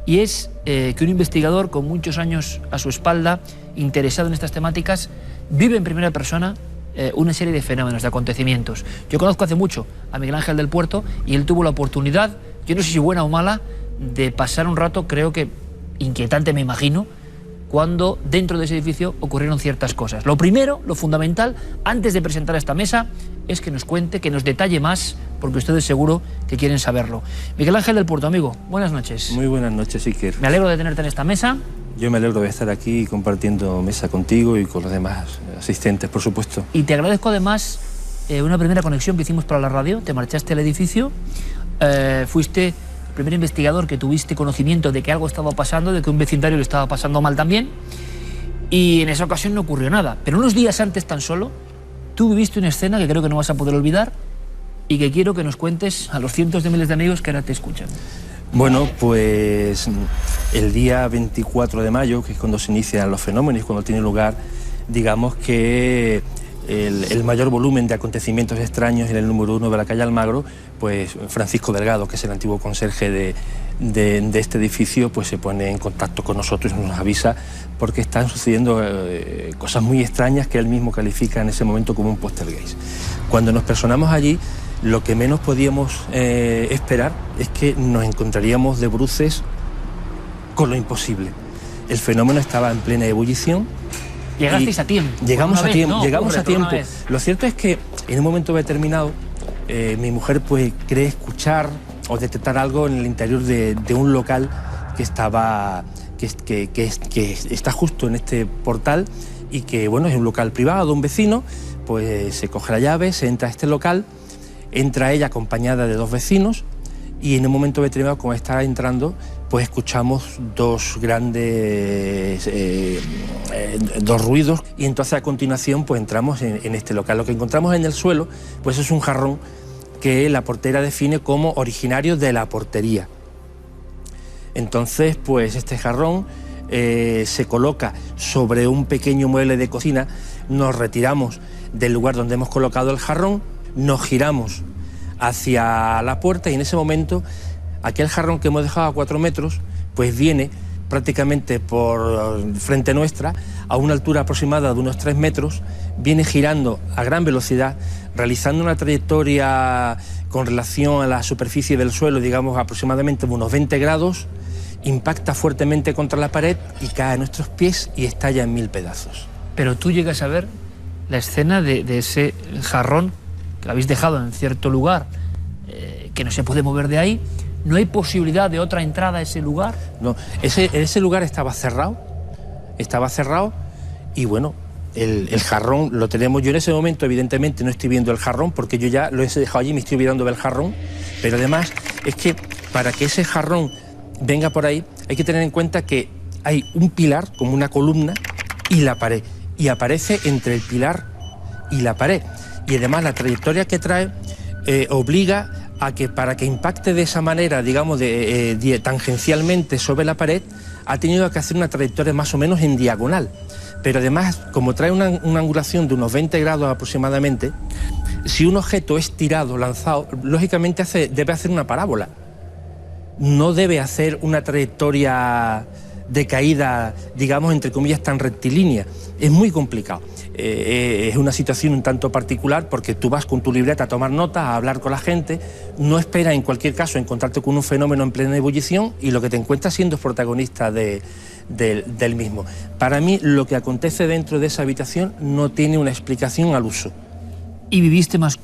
y es que un investigador con muchos años a su espalda, interesado en estas temáticas, vive en primera persona una serie de fenómenos, de acontecimientos. Yo conozco hace mucho a Miguel Ángel del Puerto y él tuvo la oportunidad, yo no sé si buena o mala, de pasar un rato, creo que inquietante, me imagino, cuando dentro de ese edificio ocurrieron ciertas cosas. Lo primero, lo fundamental, antes de presentar esta mesa, es que nos cuente, que nos detalle más, porque ustedes seguro que quieren saberlo. Miguel Ángel del Puerto, amigo, buenas noches. Muy buenas noches, Iker. Me alegro de tenerte en esta mesa. Yo me alegro de estar aquí compartiendo mesa contigo y con los demás asistentes, por supuesto. Y te agradezco además una primera conexión que hicimos para la radio. Te marchaste al edificio, fuiste el primer investigador que tuviste conocimiento de que algo estaba pasando, de que un vecindario le estaba pasando mal también, y en esa ocasión no ocurrió nada. Pero unos días antes tan solo, tú viviste una escena que creo que no vas a poder olvidar y que quiero que nos cuentes a los cientos de miles de amigos que ahora te escuchan. Bueno, pues el día 24 de mayo, que es cuando se inician los fenómenos, cuando tiene lugar, digamos que el mayor volumen de acontecimientos extraños en el número 1 de la calle Almagro, pues Francisco Delgado, que es el antiguo conserje de este edificio, pues se pone en contacto con nosotros y nos avisa porque están sucediendo cosas muy extrañas que él mismo califica en ese momento como un poltergeist. Cuando nos personamos allí, lo que menos podíamos esperar es que nos encontraríamos de bruces con lo imposible. El fenómeno estaba en plena ebullición. Llegasteis a tiempo. Llegamos a tiempo. Lo cierto es que en un momento determinado mi mujer pues cree escuchar o detectar algo en el interior de un local que estaba que está justo en este portal y que bueno, es un local privado de un vecino. Pues se coge la llave, se entra a este local. Entra ella acompañada de dos vecinos y en un momento determinado, como está entrando, pues escuchamos dos grandes dos ruidos y entonces a continuación pues entramos en este local. Lo que encontramos en el suelo pues es un jarrón que la portera define como originario de la portería. Entonces pues este jarrón se coloca sobre un pequeño mueble de cocina, nos retiramos del lugar donde hemos colocado el jarrón, nos giramos hacia la puerta y en ese momento aquel jarrón que hemos dejado a 4 metros pues viene prácticamente por frente nuestra a una altura aproximada de unos 3 metros, viene girando a gran velocidad, realizando una trayectoria con relación a la superficie del suelo, digamos aproximadamente unos 20 grados, impacta fuertemente contra la pared y cae a nuestros pies y estalla en 1000 pedazos. Pero tú llegas a ver la escena de ese jarrón que lo habéis dejado en cierto lugar, que no se puede mover de ahí. ¿No hay posibilidad de otra entrada a ese lugar? No, ese lugar estaba cerrado y bueno, el jarrón lo tenemos. Yo en ese momento evidentemente no estoy viendo el jarrón porque yo ya lo he dejado allí y me estoy olvidando del jarrón, pero además es que para que ese jarrón venga por ahí hay que tener en cuenta que hay un pilar como una columna y la pared, y aparece entre el pilar y la pared. Y además la trayectoria que trae obliga a que para que impacte de esa manera, digamos, tangencialmente sobre la pared, ha tenido que hacer una trayectoria más o menos en diagonal. Pero además, como trae una angulación de unos 20 grados aproximadamente, si un objeto es tirado, lanzado, lógicamente debe hacer una parábola. No debe hacer una trayectoria de caída, digamos, entre comillas, tan rectilínea. Es muy complicado. Es una situación un tanto particular porque tú vas con tu libreta a tomar notas, a hablar con la gente, no esperas en cualquier caso encontrarte con un fenómeno en plena ebullición y lo que te encuentras siendo es protagonista del mismo. Para mí, lo que acontece dentro de esa habitación no tiene una explicación al uso. ¿Y viviste más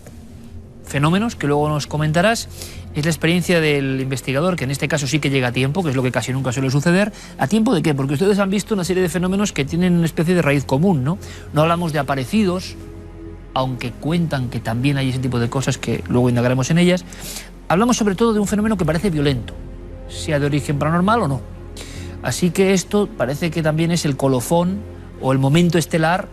fenómenos que luego nos comentarás. Es la experiencia del investigador, que en este caso sí que llega a tiempo, que es lo que casi nunca suele suceder. ¿A tiempo de qué? Porque ustedes han visto una serie de fenómenos que tienen una especie de raíz común, ¿no? No hablamos de aparecidos, aunque cuentan que también hay ese tipo de cosas que luego indagaremos en ellas. Hablamos sobre todo de un fenómeno que parece violento, sea de origen paranormal o no. Así que esto parece que también es el colofón o el momento estelar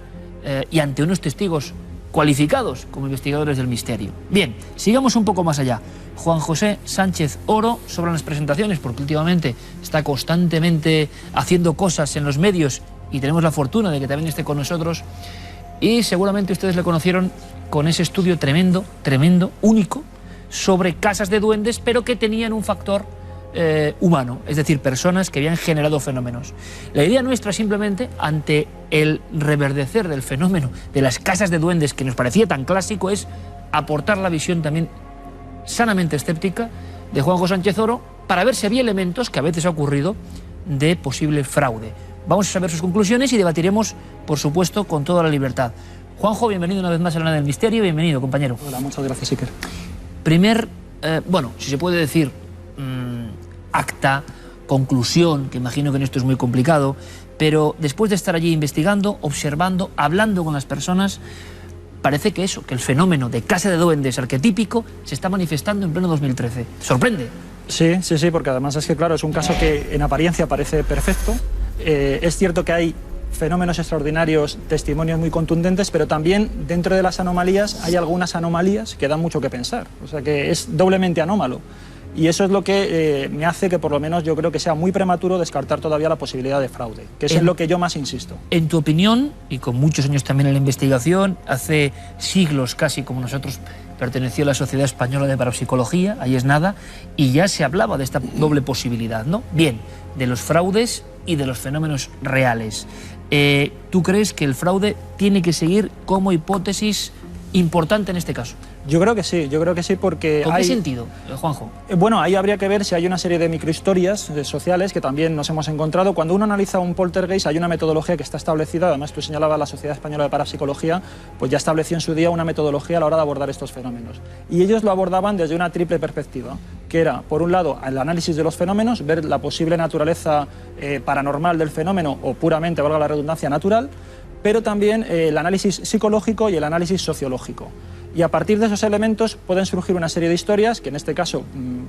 y ante unos testigos cualificados como investigadores del misterio. Bien, sigamos un poco más allá. Juan José Sánchez Oro, sobran las presentaciones porque últimamente está constantemente haciendo cosas en los medios y tenemos la fortuna de que también esté con nosotros, y seguramente ustedes le conocieron con ese estudio tremendo, único, sobre casas de duendes, pero que tenían un factor humano, es decir, personas que habían generado fenómenos. La idea nuestra simplemente, ante el reverdecer del fenómeno de las casas de duendes que nos parecía tan clásico, es aportar la visión también sanamente escéptica de Juanjo Sánchez Oro para ver si había elementos, que a veces ha ocurrido, de posible fraude. Vamos a saber sus conclusiones y debatiremos, por supuesto, con toda la libertad. Juanjo, bienvenido una vez más a la Nave del Misterio. Bienvenido, compañero. Hola, muchas gracias, Iker. Primer, bueno, si se puede decir, acta, conclusión, que imagino que en esto es muy complicado, pero después de estar allí investigando, observando, hablando con las personas, parece que eso, que el fenómeno de casa de duendes arquetípico se está manifestando en pleno 2013. ¿Sorprende? Sí, porque además es que, claro, es un caso que en apariencia parece perfecto. Es cierto que hay fenómenos extraordinarios, testimonios muy contundentes, pero también dentro de las anomalías hay algunas anomalías que dan mucho que pensar. O sea que es doblemente anómalo. Y eso es lo que me hace que por lo menos yo creo que sea muy prematuro descartar todavía la posibilidad de fraude, que es en lo que yo más insisto. En tu opinión, y con muchos años también en la investigación, hace siglos casi como nosotros perteneció a la Sociedad Española de Parapsicología, ahí es nada, y ya se hablaba de esta doble posibilidad, ¿no? Bien, de los fraudes y de los fenómenos reales. ¿Tú crees que el fraude tiene que seguir como hipótesis importante en este caso? Yo creo que sí, porque ¿Con qué sentido, Juanjo? Bueno, ahí habría que ver si hay una serie de microhistorias sociales que también nos hemos encontrado. Cuando uno analiza un poltergeist hay una metodología que está establecida, además tú señalabas la Sociedad Española de Parapsicología, pues ya estableció en su día una metodología a la hora de abordar estos fenómenos. Y ellos lo abordaban desde una triple perspectiva, que era, por un lado, el análisis de los fenómenos, ver la posible naturaleza paranormal del fenómeno o puramente, valga la redundancia, natural, pero también el análisis psicológico y el análisis sociológico. Y a partir de esos elementos pueden surgir una serie de historias que en este caso,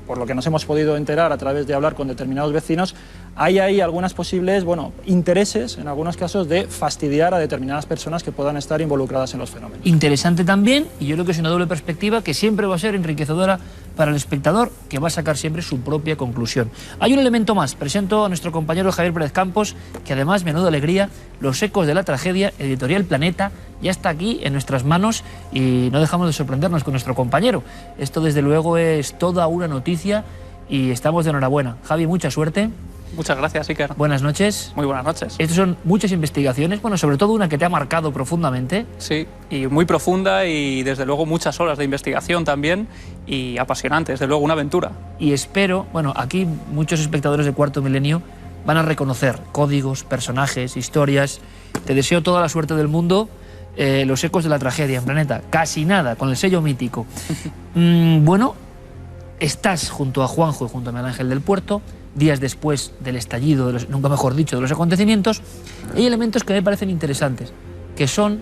por lo que nos hemos podido enterar a través de hablar con determinados vecinos, hay ahí algunas posibles, intereses, en algunos casos, de fastidiar a determinadas personas que puedan estar involucradas en los fenómenos. Interesante también, y yo creo que es una doble perspectiva que siempre va a ser enriquecedora para el espectador, que va a sacar siempre su propia conclusión. Hay un elemento más. Presento a nuestro compañero Javier Pérez Campos, que además, menuda alegría, Los ecos de la tragedia, Editorial Planeta, ya está aquí en nuestras manos y no dejamos de sorprendernos con nuestro compañero. Esto desde luego es toda una noticia y estamos de enhorabuena. Javi, mucha suerte. Muchas gracias, Iker. Buenas noches. Muy buenas noches. Estas son muchas investigaciones, sobre todo una que te ha marcado profundamente. Sí, y muy profunda y desde luego muchas horas de investigación también y apasionante, desde luego una aventura. Y espero, aquí muchos espectadores de Cuarto Milenio van a reconocer códigos, personajes, historias. Te deseo toda la suerte del mundo. Los ecos de la tragedia en Planeta, casi nada, con el sello mítico. Estás junto a Juanjo y junto a Miguel Ángel del Puerto, días después del estallido, nunca mejor dicho, de los acontecimientos. Hay elementos que me parecen interesantes, que son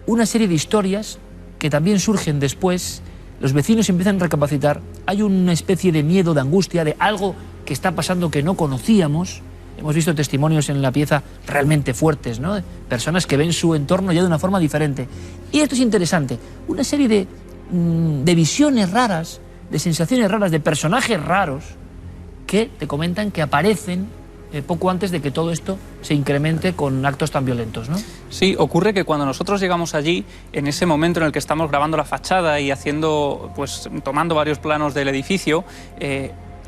una serie de historias que también surgen después. Los vecinos empiezan a recapacitar, hay una especie de miedo, de angustia, de algo que está pasando que no conocíamos. Hemos visto testimonios en la pieza realmente fuertes, ¿no? De personas que ven su entorno ya de una forma diferente. Y esto es interesante, una serie de visiones raras, de sensaciones raras, de personajes raros que te comentan que aparecen poco antes de que todo esto se incremente con actos tan violentos, ¿no? Sí, ocurre que cuando nosotros llegamos allí, en ese momento en el que estamos grabando la fachada y tomando varios planos del edificio,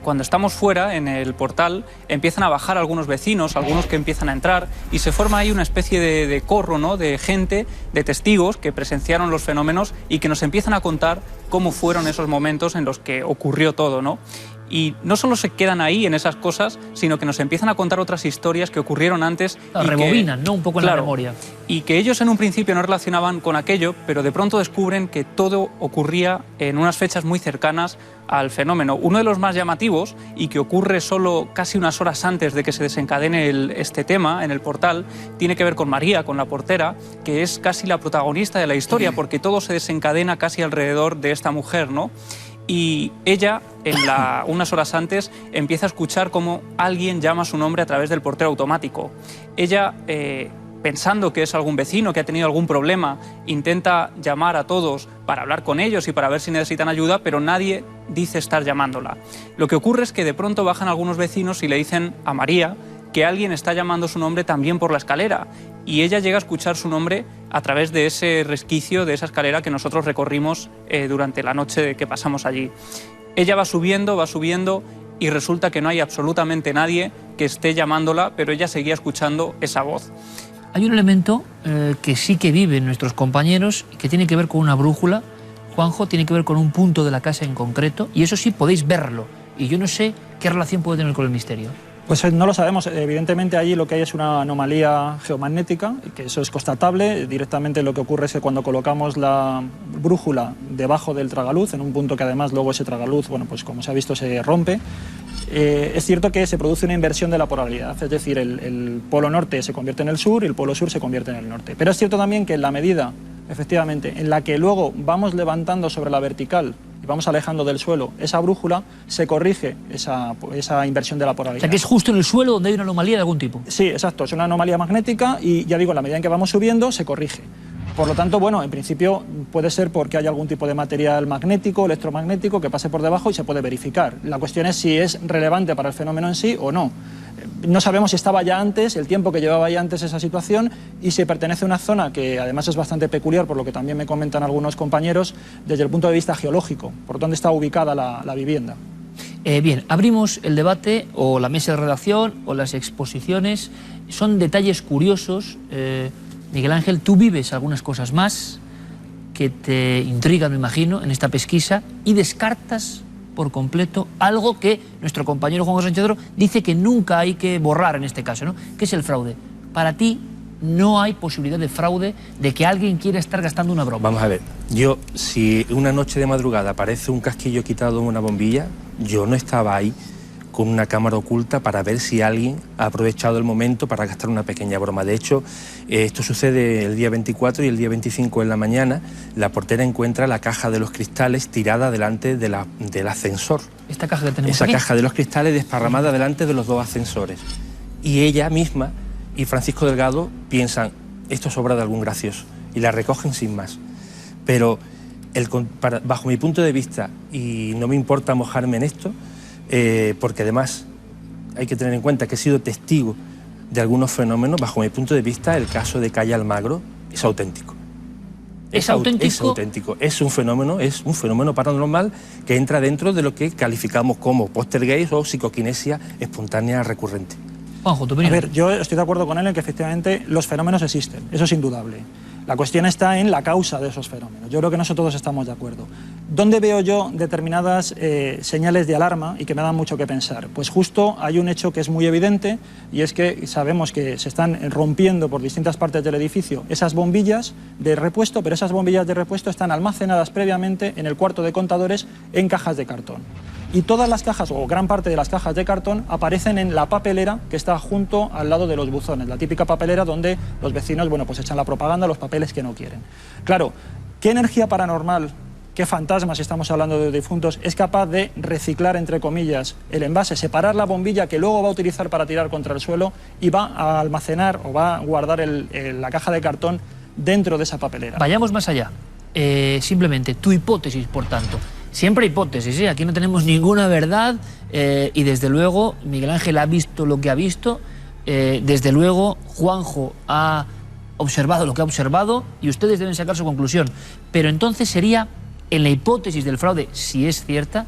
cuando estamos fuera, en el portal, empiezan a bajar algunos vecinos, algunos que empiezan a entrar, y se forma ahí una especie de corro, ¿no?, de gente, de testigos que presenciaron los fenómenos y que nos empiezan a contar cómo fueron esos momentos en los que ocurrió todo, ¿no? Y no solo se quedan ahí en esas cosas, sino que nos empiezan a contar otras historias que ocurrieron antes. Rebobinan, ¿no? Un poco en la memoria. Y que ellos en un principio no relacionaban con aquello, pero de pronto descubren que todo ocurría en unas fechas muy cercanas al fenómeno. Uno de los más llamativos, y que ocurre solo casi unas horas antes de que se desencadene este tema en el portal, tiene que ver con María, con la portera, que es casi la protagonista de la historia, porque todo se desencadena casi alrededor de esta mujer, ¿no? Y ella, unas horas antes, empieza a escuchar cómo alguien llama su nombre a través del portero automático. Ella, pensando que es algún vecino que ha tenido algún problema, intenta llamar a todos para hablar con ellos y para ver si necesitan ayuda, pero nadie dice estar llamándola. Lo que ocurre es que de pronto bajan algunos vecinos y le dicen a María que alguien está llamando su nombre también por la escalera, y ella llega a escuchar su nombre a través de ese resquicio de esa escalera que nosotros recorrimos durante la noche que pasamos allí. Ella va subiendo y resulta que no hay absolutamente nadie que esté llamándola, pero ella seguía escuchando esa voz. Hay un elemento que sí que viven nuestros compañeros, que tiene que ver con una brújula, Juanjo, tiene que ver con un punto de la casa en concreto, y eso sí podéis verlo, y yo no sé qué relación puede tener con el misterio. Pues no lo sabemos. Evidentemente allí lo que hay es una anomalía geomagnética, que eso es constatable. Directamente lo que ocurre es que cuando colocamos la brújula debajo del tragaluz, en un punto que además luego ese tragaluz, bueno, pues como se ha visto, se rompe, es cierto que se produce una inversión de la polaridad, es decir, el polo norte se convierte en el sur y el polo sur se convierte en el norte. Pero es cierto también que en la medida, efectivamente, en la que luego vamos levantando sobre la vertical y vamos alejando del suelo esa brújula, se corrige esa inversión de la polaridad. O sea, que es justo en el suelo donde hay una anomalía de algún tipo. Sí, exacto, es una anomalía magnética y ya digo, en la medida en que vamos subiendo, se corrige. Por lo tanto, bueno, en principio puede ser porque hay algún tipo de material magnético, electromagnético, que pase por debajo y se puede verificar. La cuestión es si es relevante para el fenómeno en sí o no. No sabemos si estaba ya antes, el tiempo que llevaba ya antes esa situación, y si pertenece a una zona que además es bastante peculiar, por lo que también me comentan algunos compañeros, desde el punto de vista geológico, por dónde está ubicada la vivienda. Bien, abrimos el debate, o la mesa de redacción, o las exposiciones. Son detalles curiosos. Miguel Ángel, tú vives algunas cosas más que te intrigan, me imagino, en esta pesquisa, y descartas por completo algo que nuestro compañero Juan José Sánchez dice que nunca hay que borrar en este caso, ¿no? Que es el fraude. Para ti no hay posibilidad de fraude, de que alguien quiera estar gastando una broma. Vamos a ver, yo, si una noche de madrugada aparece un casquillo quitado en una bombilla, yo no estaba ahí con una cámara oculta para ver si alguien ha aprovechado el momento para gastar una pequeña broma. De hecho, esto sucede el día 24 y el día 25 en la mañana, la portera encuentra la caja de los cristales tirada delante del ascensor. ¿Esta caja que tenemos Esa aquí? caja de los cristales desparramada delante de los dos ascensores. Y ella misma y Francisco Delgado piensan, esto es obra de algún gracioso, y la recogen sin más. Pero bajo mi punto de vista, y no me importa mojarme en esto, porque además hay que tener en cuenta que he sido testigo de algunos fenómenos, bajo mi punto de vista el caso de Calle Almagro es auténtico. ¿Es auténtico? Es auténtico, es un fenómeno paranormal que entra dentro de lo que calificamos como poltergeist o psicoquinesia espontánea recurrente. Juanjo, A ver, yo estoy de acuerdo con él en que efectivamente los fenómenos existen, eso es indudable. La cuestión está en la causa de esos fenómenos. Yo creo que nosotros todos estamos de acuerdo. ¿Dónde veo yo determinadas señales de alarma y que me dan mucho que pensar? Pues justo hay un hecho que es muy evidente, y es que sabemos que se están rompiendo por distintas partes del edificio esas bombillas de repuesto, pero esas bombillas de repuesto están almacenadas previamente en el cuarto de contadores en cajas de cartón. Y todas las cajas, o gran parte de las cajas de cartón, aparecen en la papelera que está junto al lado de los buzones, la típica papelera donde los vecinos, bueno, pues echan la propaganda, los papeles que no quieren. Claro, ¿qué energía paranormal, qué fantasmas, si estamos hablando de difuntos, es capaz de reciclar, entre comillas, el envase, separar la bombilla que luego va a utilizar para tirar contra el suelo y va a almacenar o va a guardar la caja de cartón dentro de esa papelera? Vayamos más allá. Simplemente, tu hipótesis, por tanto. Siempre hipótesis, ¿eh? Aquí no tenemos ninguna verdad y desde luego Miguel Ángel ha visto lo que ha visto, desde luego Juanjo ha observado lo que ha observado y ustedes deben sacar su conclusión. Pero entonces sería, en la hipótesis del fraude, si es cierta,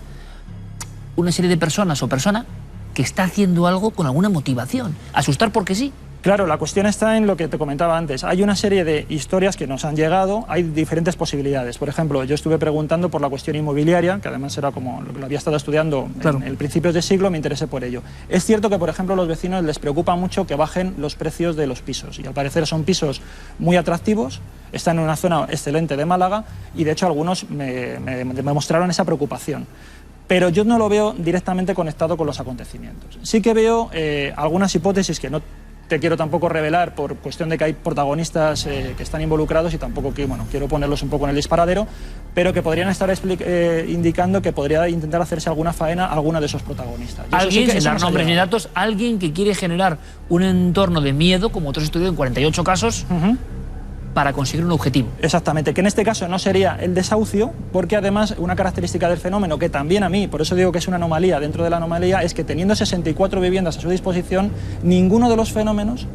una serie de personas o persona que está haciendo algo con alguna motivación. Asustar porque sí. Claro, la cuestión está en lo que te comentaba antes. Hay una serie de historias que nos han llegado, hay diferentes posibilidades. Por ejemplo, yo estuve preguntando por la cuestión inmobiliaria, que además era como lo que lo había estado estudiando en el principios de siglo, me interesé por ello. Es cierto que, por ejemplo, a los vecinos les preocupa mucho que bajen los precios de los pisos, y al parecer son pisos muy atractivos, están en una zona excelente de Málaga, y de hecho algunos me mostraron esa preocupación. Pero yo no lo veo directamente conectado con los acontecimientos. Sí que veo algunas hipótesis que no te quiero tampoco revelar por cuestión de que hay protagonistas que están involucrados y tampoco quiero ponerlos un poco en el disparadero, pero que podrían estar indicando que podría intentar hacerse alguna faena a alguno de esos protagonistas. Alguien, sin dar nombres ni datos, alguien que quiere generar un entorno de miedo, como otros estudios en 48 casos, para conseguir un objetivo. Exactamente, que en este caso no sería el desahucio, porque además una característica del fenómeno, que también a mí, por eso digo que es una anomalía dentro de la anomalía, es que teniendo 64 viviendas a su disposición, ninguno de los fenómenos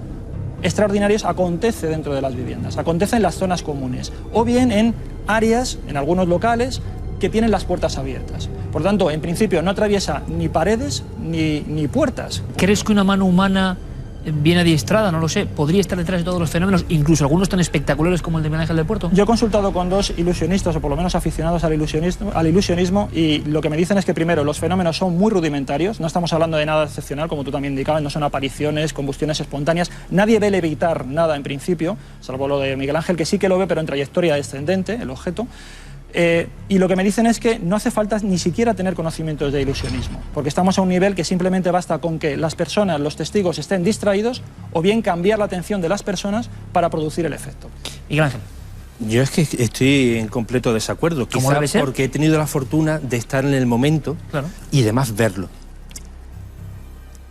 extraordinarios acontece dentro de las viviendas, acontece en las zonas comunes, o bien en áreas, en algunos locales, que tienen las puertas abiertas. Por tanto, en principio no atraviesa ni paredes ni puertas. ¿Crees que una mano humana bien adiestrada, no lo sé, podría estar detrás de todos los fenómenos, incluso algunos tan espectaculares como el de Miguel Ángel del Puerto? Yo he consultado con dos ilusionistas, o por lo menos aficionados al ilusionismo, y lo que me dicen es que, primero, los fenómenos son muy rudimentarios, no estamos hablando de nada excepcional, como tú también indicabas, no son apariciones, combustiones espontáneas, nadie ve levitar nada en principio, salvo lo de Miguel Ángel, que sí que lo ve, pero en trayectoria descendente, el objeto. Y lo que me dicen es que no hace falta ni siquiera tener conocimientos de ilusionismo, porque estamos a un nivel que simplemente basta con que las personas, los testigos, estén distraídos, o bien cambiar la atención de las personas para producir el efecto. Miguel Ángel. Yo es que estoy en completo desacuerdo, quizás porque he tenido la fortuna de estar en el momento y además verlo.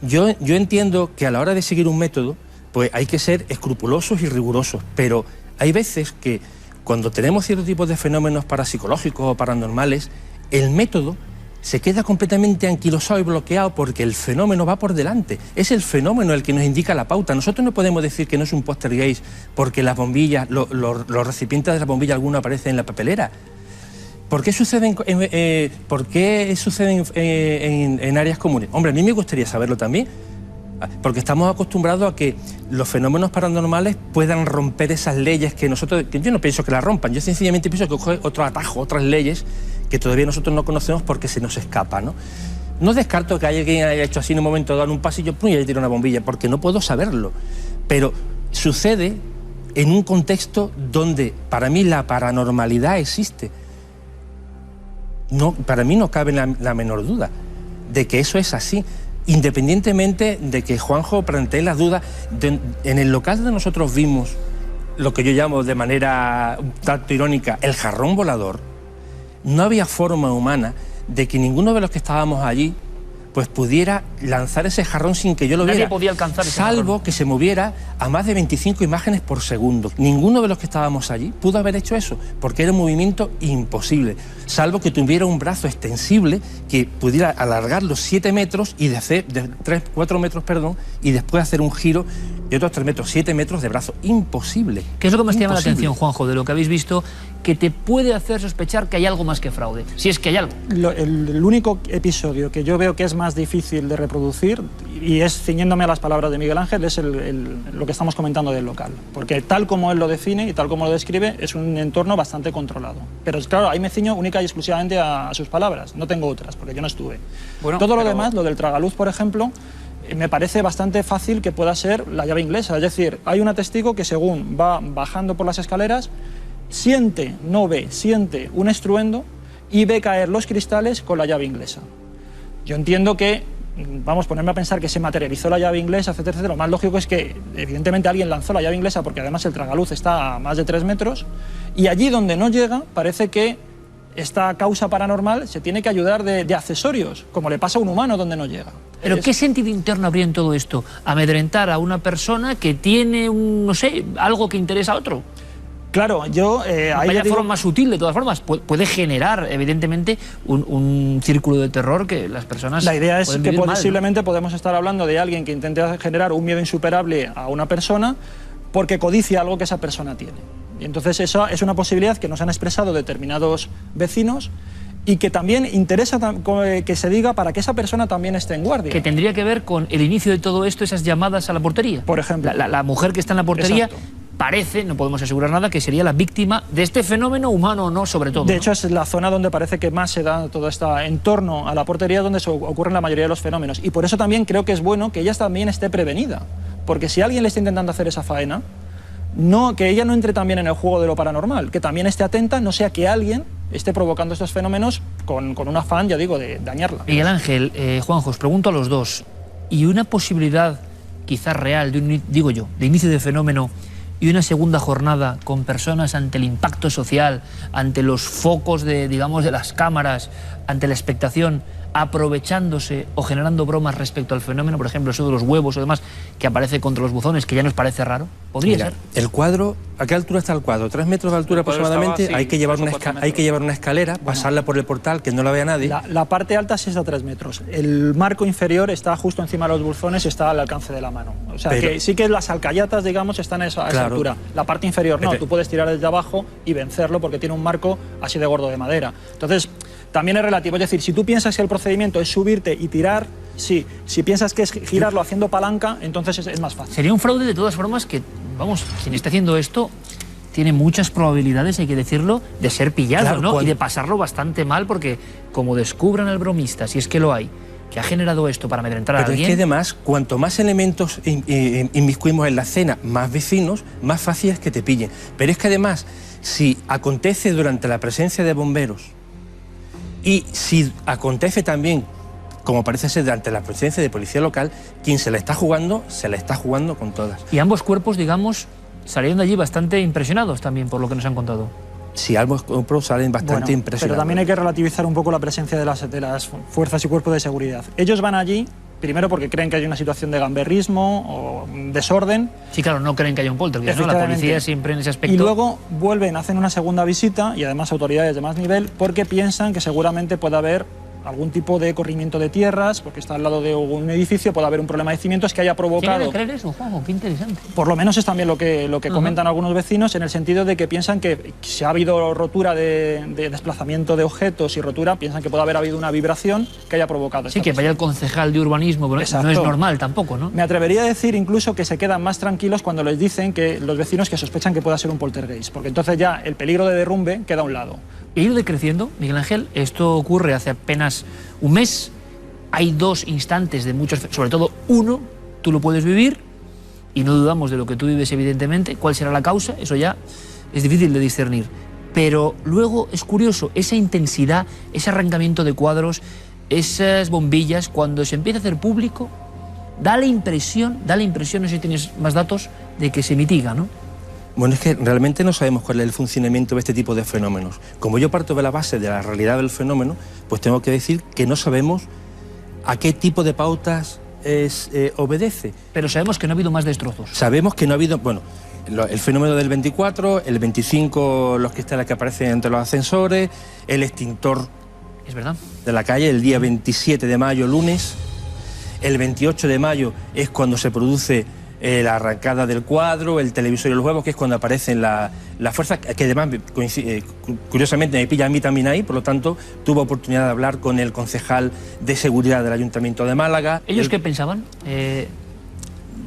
Yo entiendo que a la hora de seguir un método, pues hay que ser escrupulosos y rigurosos, pero hay veces que cuando tenemos ciertos tipos de fenómenos parapsicológicos o paranormales, el método se queda completamente anquilosado y bloqueado porque el fenómeno va por delante. Es el fenómeno el que nos indica la pauta. Nosotros no podemos decir que no es un poltergeist porque las bombillas, los recipientes de las bombillas algunos aparecen en la papelera. ¿Por qué suceden en áreas comunes? Hombre, a mí me gustaría saberlo también, porque estamos acostumbrados a que los fenómenos paranormales puedan romper esas leyes que yo no pienso que las rompan, yo sencillamente pienso que coge otro atajo, otras leyes que todavía nosotros no conocemos porque se nos escapa, ¿no? No descarto que alguien haya hecho así en un momento dado en un pasillo y haya tirado una bombilla, porque no puedo saberlo, pero sucede en un contexto donde para mí la paranormalidad existe. No, para mí no cabe la menor duda de que eso es así. Independientemente de que Juanjo plantee las dudas, en el local donde nosotros vimos lo que yo llamo de manera un tanto irónica el jarrón volador, no había forma humana de que ninguno de los que estábamos allí pues pudiera lanzar ese jarrón sin que yo lo viera. Nadie podía alcanzar ese jarrón. Salvo que se moviera a más de 25 imágenes por segundo. Ninguno de los que estábamos allí pudo haber hecho eso, porque era un movimiento imposible, salvo que tuviera un brazo extensible que pudiera alargar los 7 metros y de hacer 4 metros, y después hacer un giro de otros 3 metros, 7 metros de brazo. Imposible. ¿Qué es lo que más te llama la atención, Juanjo, de lo que habéis visto, que te puede hacer sospechar que hay algo más que fraude? Si es que hay algo. El único episodio que yo veo que es más difícil de reproducir, y es ciñéndome a las palabras de Miguel Ángel, es lo que estamos comentando del local. Porque tal como él lo define y tal como lo describe, es un entorno bastante controlado. Pero claro, ahí me ciño única y exclusivamente a sus palabras, no tengo otras, porque yo no estuve. Todo lo demás, lo del tragaluz, por ejemplo, me parece bastante fácil que pueda ser la llave inglesa. Es decir, hay una testigo que según va bajando por las escaleras, siente un estruendo y ve caer los cristales con la llave inglesa. Yo entiendo que, ponerme a pensar que se materializó la llave inglesa, etcétera, etcétera. Lo más lógico es que, evidentemente, alguien lanzó la llave inglesa porque además el tragaluz está a más de 3 metros y allí donde no llega, parece que esta causa paranormal se tiene que ayudar de accesorios, como le pasa a un humano donde no llega. ¿Pero qué sentido interno habría en todo esto? Amedrentar a una persona que tiene, algo que interesa a otro. Claro, yo... Vaya forma más sutil, de todas formas, puede generar, evidentemente, un círculo de terror que las personas... La idea es que posiblemente ¿no? podemos estar hablando de alguien que intente generar un miedo insuperable a una persona porque codicia algo que esa persona tiene. Y entonces esa es una posibilidad que nos han expresado determinados vecinos y que también interesa que se diga para que esa persona también esté en guardia. Que tendría que ver con el inicio de todo esto, esas llamadas a la portería. Por ejemplo. La mujer que está en la portería... Exacto. Parece, no podemos asegurar nada, que sería la víctima de este fenómeno humano o no, sobre todo. De hecho, es la zona donde parece que más se da todo este entorno a la portería, donde se ocurren la mayoría de los fenómenos. Y por eso también creo que es bueno que ella también esté prevenida. Porque si alguien le está intentando hacer esa faena, que ella no entre también en el juego de lo paranormal, que también esté atenta, no sea que alguien esté provocando estos fenómenos con un afán, ya digo, de dañarla. Miguel Ángel, Juanjo, os pregunto a los dos, ¿y una posibilidad quizás real, de inicio de fenómeno y una segunda jornada con personas ante el impacto social, ante los focos de las cámaras, ante la expectación, aprovechándose o generando bromas respecto al fenómeno, por ejemplo, eso de los huevos o demás, que aparece contra los buzones, que ya nos parece raro? ¿Podría ser? El cuadro, ¿a qué altura está el cuadro? 3 metros de altura aproximadamente, hay que llevar una escalera, pasarla por el portal, que no la vea nadie. La parte alta sí está a 3 metros. El marco inferior está justo encima de los buzones, está al alcance de la mano. O sea, que sí que las alcayatas, digamos, están a esa altura. La parte inferior no, tú puedes tirar desde abajo y vencerlo porque tiene un marco así de gordo de madera. Entonces, también es relativo. Es decir, si tú piensas que el procedimiento es subirte y tirar, sí. Si piensas que es girarlo haciendo palanca, entonces es más fácil. Sería un fraude de todas formas que, vamos, quien esté haciendo esto tiene muchas probabilidades, hay que decirlo, de ser pillado, ¿no? Y de pasarlo bastante mal porque, como descubran al bromista, si es que lo hay, que ha generado esto para amedrentar a alguien... Pero es que además, cuanto más elementos inmiscuimos en la escena, más vecinos, más fácil es que te pillen. Pero es que además, si acontece durante la presencia de bomberos y si acontece también, como parece ser, durante la presencia de policía local, quien se la está jugando con todas. Y ambos cuerpos, digamos, salieron de allí bastante impresionados también por lo que nos han contado. Sí, ambos cuerpos salen bastante impresionados. Pero también hay que relativizar un poco la presencia de las fuerzas y cuerpos de seguridad. Ellos van allí, primero porque creen que hay una situación de gamberrismo o desorden. Sí, claro, no creen que haya un poltergeist, ¿no? La policía siempre en ese aspecto... Y luego vuelven, hacen una segunda visita, y además autoridades de más nivel, porque piensan que seguramente puede haber algún tipo de corrimiento de tierras, porque está al lado de un edificio, puede haber un problema de cimientos que haya provocado... ¿Quieren creer eso, Juanjo? Qué interesante. Por lo menos es también lo que comentan algunos vecinos, en el sentido de que piensan que si ha habido rotura de desplazamiento de objetos y rotura, piensan que puede haber habido una vibración que haya provocado. Sí, que vaya el concejal de urbanismo, pero no es normal tampoco, ¿no? Me atrevería a decir incluso que se quedan más tranquilos cuando les dicen que los vecinos que sospechan que pueda ser un poltergeist, porque entonces ya el peligro de derrumbe queda a un lado. Ha ido decreciendo, Miguel Ángel, esto ocurre hace apenas un mes, hay 2 instantes de muchos, sobre todo uno, tú lo puedes vivir, y no dudamos de lo que tú vives evidentemente, cuál será la causa, eso ya es difícil de discernir, pero luego es curioso, esa intensidad, ese arrancamiento de cuadros, esas bombillas, cuando se empieza a hacer público, da la impresión, no sé si tienes más datos, de que se mitiga, ¿no? Bueno, es que realmente no sabemos cuál es el funcionamiento de este tipo de fenómenos. Como yo parto de la base de la realidad del fenómeno, pues tengo que decir que no sabemos a qué tipo de pautas obedece. Pero sabemos que no ha habido más destrozos. Sabemos que no ha habido... Bueno, el fenómeno del 24, el 25, los cristales que aparecen entre los ascensores, el extintor... Es verdad. De la calle, el día 27 de mayo, lunes. El 28 de mayo es cuando se produce... la arrancada del cuadro, el televisor y los huevos, que es cuando aparecen las fuerzas, que además, curiosamente, me pilla a mí también ahí, por lo tanto, tuve oportunidad de hablar con el concejal de seguridad del Ayuntamiento de Málaga. ¿Ellos qué pensaban?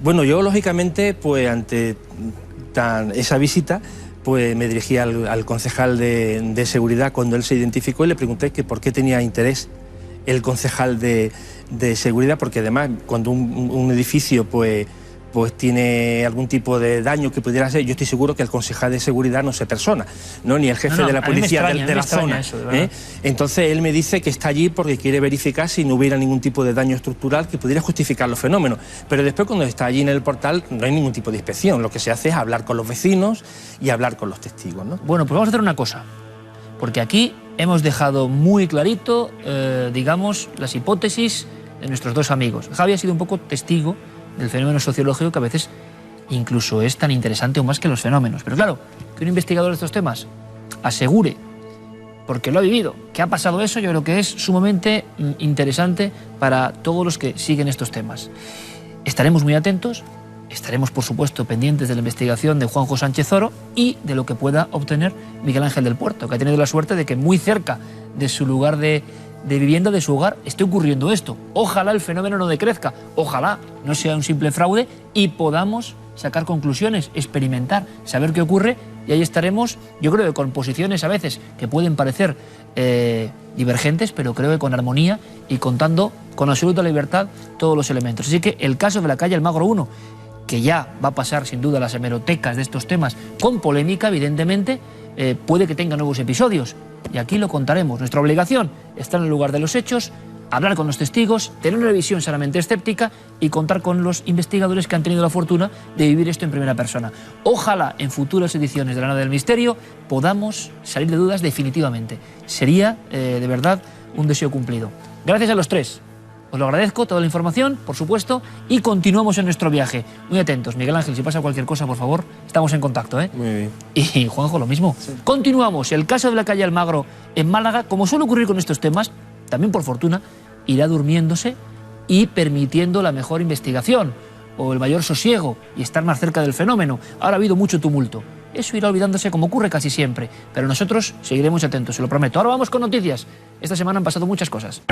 Bueno, yo, lógicamente, pues ante esa visita, pues me dirigí al concejal de seguridad cuando él se identificó y le pregunté que por qué tenía interés el concejal de seguridad, porque además, cuando un edificio, pues tiene algún tipo de daño que pudiera ser, yo estoy seguro que el concejal de seguridad no se persona, ¿no? Ni el jefe de la policía de la zona. Eso, Entonces él me dice que está allí porque quiere verificar si no hubiera ningún tipo de daño estructural que pudiera justificar los fenómenos. Pero después, cuando está allí en el portal, no hay ningún tipo de inspección. Lo que se hace es hablar con los vecinos y hablar con los testigos, ¿no? Bueno, pues vamos a hacer una cosa, porque aquí hemos dejado muy clarito, digamos, las hipótesis de nuestros 2 amigos. Javi ha sido un poco testigo del fenómeno sociológico, que a veces incluso es tan interesante o más que los fenómenos. Pero claro, que un investigador de estos temas asegure, porque lo ha vivido, que ha pasado eso, yo creo que es sumamente interesante para todos los que siguen estos temas. Estaremos muy atentos, Estaremos, por supuesto, pendientes de la investigación de Juanjo Sánchez Oro y de lo que pueda obtener Miguel Ángel del Puerto, que ha tenido la suerte de que muy cerca de su lugar de vivienda, de su hogar, esté ocurriendo esto. Ojalá el fenómeno no decrezca, ojalá no sea un simple fraude y podamos sacar conclusiones, experimentar, saber qué ocurre, y ahí estaremos, yo creo que con posiciones a veces que pueden parecer divergentes, pero creo que con armonía y contando con absoluta libertad todos los elementos. Así que el caso de la calle Almagro 1, que ya va a pasar sin duda a las hemerotecas de estos temas con polémica, evidentemente, puede que tenga nuevos episodios, y aquí lo contaremos. Nuestra obligación está en el lugar de los hechos, hablar con los testigos, tener una visión sanamente escéptica y contar con los investigadores que han tenido la fortuna de vivir esto en primera persona. Ojalá en futuras ediciones de La Nave del Misterio podamos salir de dudas definitivamente. Sería, de verdad, un deseo cumplido. Gracias a los tres. Os lo agradezco, toda la información, por supuesto, y continuamos en nuestro viaje. Muy atentos. Miguel Ángel, si pasa cualquier cosa, por favor, estamos en contacto, ¿eh? Muy bien. Y Juanjo, lo mismo. Sí. Continuamos. El caso de la calle Almagro en Málaga, como suele ocurrir con estos temas, también por fortuna, irá durmiéndose y permitiendo la mejor investigación o el mayor sosiego y estar más cerca del fenómeno. Ahora ha habido mucho tumulto. Eso irá olvidándose como ocurre casi siempre, pero nosotros seguiremos atentos, se lo prometo. Ahora vamos con noticias. Esta semana han pasado muchas cosas.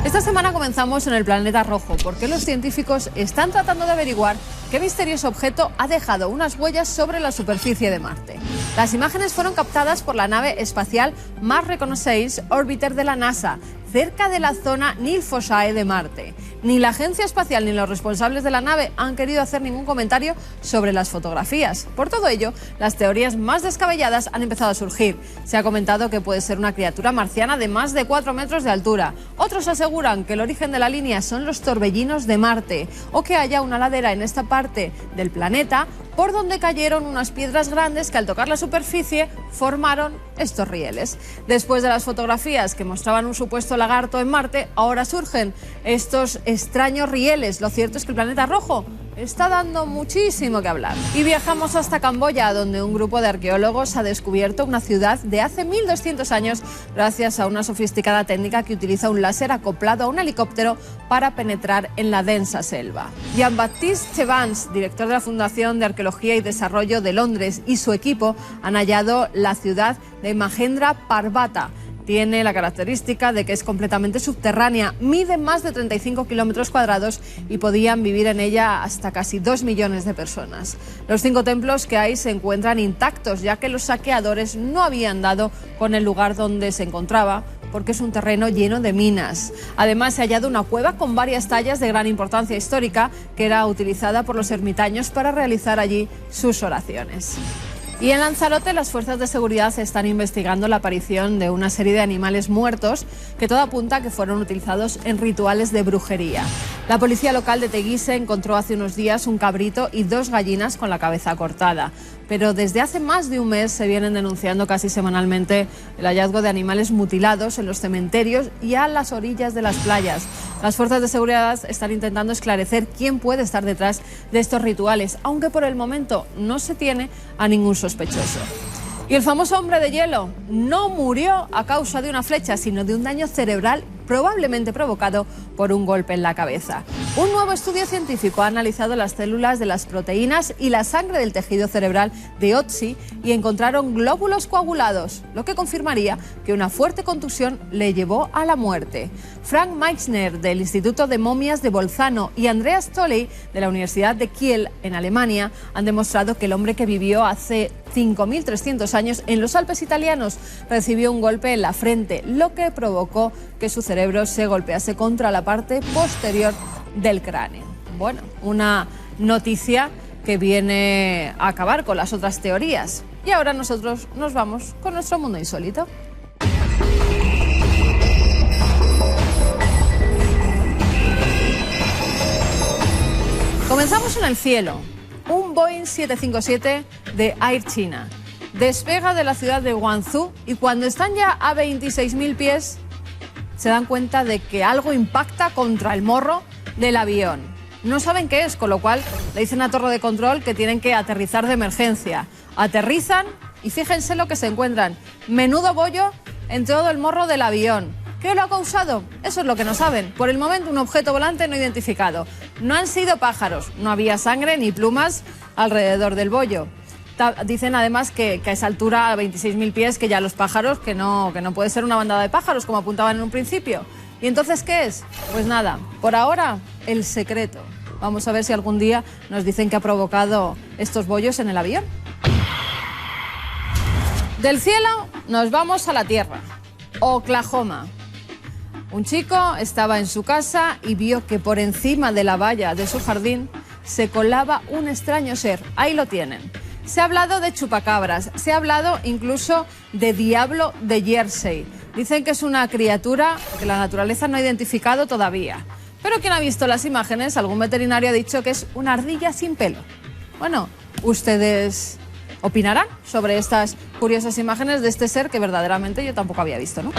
Esta semana comenzamos en el planeta rojo, porque los científicos están tratando de averiguar qué misterioso objeto ha dejado unas huellas sobre la superficie de Marte. Las imágenes fueron captadas por la nave espacial Mars Reconnaissance Orbiter de la NASA, cerca de la zona Nilphosae de Marte. Ni la agencia espacial ni los responsables de la nave han querido hacer ningún comentario sobre las fotografías. Por todo ello, las teorías más descabelladas han empezado a surgir. Se ha comentado que puede ser una criatura marciana de más de 4 metros de altura. Otros aseguran que el origen de la línea son los torbellinos de Marte, o que haya una ladera en esta parte del planeta por donde cayeron unas piedras grandes que al tocar la superficie formaron estos rieles. Después de las fotografías que mostraban un supuesto lagarto en Marte, ahora surgen estos extraños rieles. Lo cierto es que el planeta rojo está dando muchísimo que hablar. Y viajamos hasta Camboya, donde un grupo de arqueólogos ha descubierto una ciudad de hace 1200 años gracias a una sofisticada técnica que utiliza un láser acoplado a un helicóptero para penetrar en la densa selva. Jean-Baptiste Chevans, director de la Fundación de Arqueología y Desarrollo de Londres, y su equipo han hallado la ciudad de Mahendra Parvata. Tiene la característica de que es completamente subterránea, mide más de 35 kilómetros cuadrados y podían vivir en ella hasta casi 2 millones de personas. Los 5 templos que hay se encuentran intactos, ya que los saqueadores no habían dado con el lugar donde se encontraba, porque es un terreno lleno de minas. Además, se ha hallado una cueva con varias tallas de gran importancia histórica que era utilizada por los ermitaños para realizar allí sus oraciones. Y en Lanzarote, las fuerzas de seguridad están investigando la aparición de una serie de animales muertos que todo apunta a que fueron utilizados en rituales de brujería. La policía local de Teguise encontró hace unos días un cabrito y 2 gallinas con la cabeza cortada. Pero desde hace más de un mes se vienen denunciando casi semanalmente el hallazgo de animales mutilados en los cementerios y a las orillas de las playas. Las fuerzas de seguridad están intentando esclarecer quién puede estar detrás de estos rituales, aunque por el momento no se tiene a ningún sospechoso. Y el famoso hombre de hielo no murió a causa de una flecha, sino de un daño cerebral probablemente provocado por un golpe en la cabeza. Un nuevo estudio científico ha analizado las células de las proteínas y la sangre del tejido cerebral de Otzi y encontraron glóbulos coagulados, lo que confirmaría que una fuerte contusión le llevó a la muerte. Frank Meixner, del Instituto de Momias de Bolzano, y Andreas Tolley, de la Universidad de Kiel, en Alemania, han demostrado que el hombre que vivió hace 5.300 años en los Alpes italianos recibió un golpe en la frente, lo que provocó que su cerebro se golpease contra la parte posterior del cráneo. Bueno, una noticia que viene a acabar con las otras teorías. Y ahora nosotros nos vamos con nuestro mundo insólito. Comenzamos en el cielo. Un Boeing 757 de Air China despega de la ciudad de Guangzhou y cuando están ya a 26.000 pies se dan cuenta de que algo impacta contra el morro del avión. No saben qué es, con lo cual le dicen a torre de control que tienen que aterrizar de emergencia. Aterrizan y fíjense lo que se encuentran. Menudo bollo en todo el morro del avión. ¿Qué lo ha causado? Eso es lo que no saben. Por el momento, un objeto volante no identificado. No han sido pájaros, no había sangre ni plumas alrededor del bollo. Dicen además que a esa altura, a 26.000 pies, que ya los pájaros, que no puede ser una bandada de pájaros, como apuntaban en un principio. ¿Y entonces qué es? Pues nada, por ahora, el secreto. Vamos a ver si algún día nos dicen que ha provocado estos bollos en el avión. Del cielo nos vamos a la tierra. Oklahoma. Un chico estaba en su casa y vio que por encima de la valla de su jardín se colaba un extraño ser. Ahí lo tienen. Se ha hablado de chupacabras, se ha hablado incluso de diablo de Jersey. Dicen que es una criatura que la naturaleza no ha identificado todavía. Pero quien ha visto las imágenes, algún veterinario ha dicho que es una ardilla sin pelo. Bueno, ustedes opinarán sobre estas curiosas imágenes de este ser que verdaderamente yo tampoco había visto, ¿no?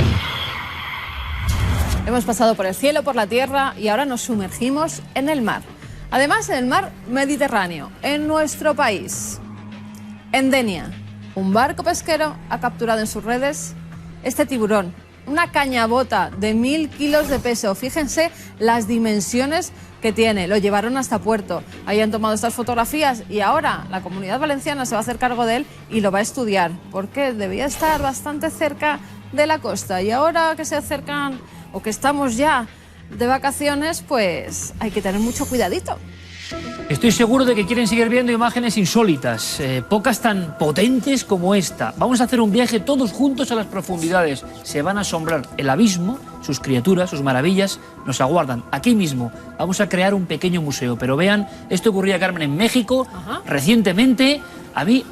Hemos pasado por el cielo, por la tierra y ahora nos sumergimos en el mar. Además, en el mar Mediterráneo, en nuestro país. En Denia, un barco pesquero ha capturado en sus redes este tiburón, una cañabota de 1000 kilos de peso. Fíjense las dimensiones que tiene. Lo llevaron hasta puerto. Ahí han tomado estas fotografías y ahora la Comunidad Valenciana se va a hacer cargo de él y lo va a estudiar, porque debía estar bastante cerca de la costa. Y ahora que se acercan o que estamos ya de vacaciones, pues hay que tener mucho cuidadito. Estoy seguro de que quieren seguir viendo imágenes insólitas, pocas tan potentes como esta. Vamos a hacer un viaje todos juntos a las profundidades. Se van a asombrar. El abismo, sus criaturas, sus maravillas, nos aguardan aquí mismo. Vamos a crear un pequeño museo. Pero vean, esto ocurría, Carmen, en México, recientemente. A mí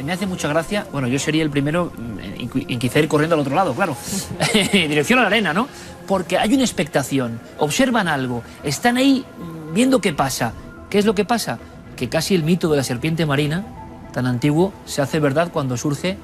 me hace mucha gracia. Bueno, yo sería el primero en quizá ir corriendo al otro lado, claro. En dirección a la arena, ¿no? Porque hay una expectación, observan algo, están ahí viendo qué pasa. ¿Qué es lo que pasa? Que casi el mito de la serpiente marina, tan antiguo, se hace verdad cuando surge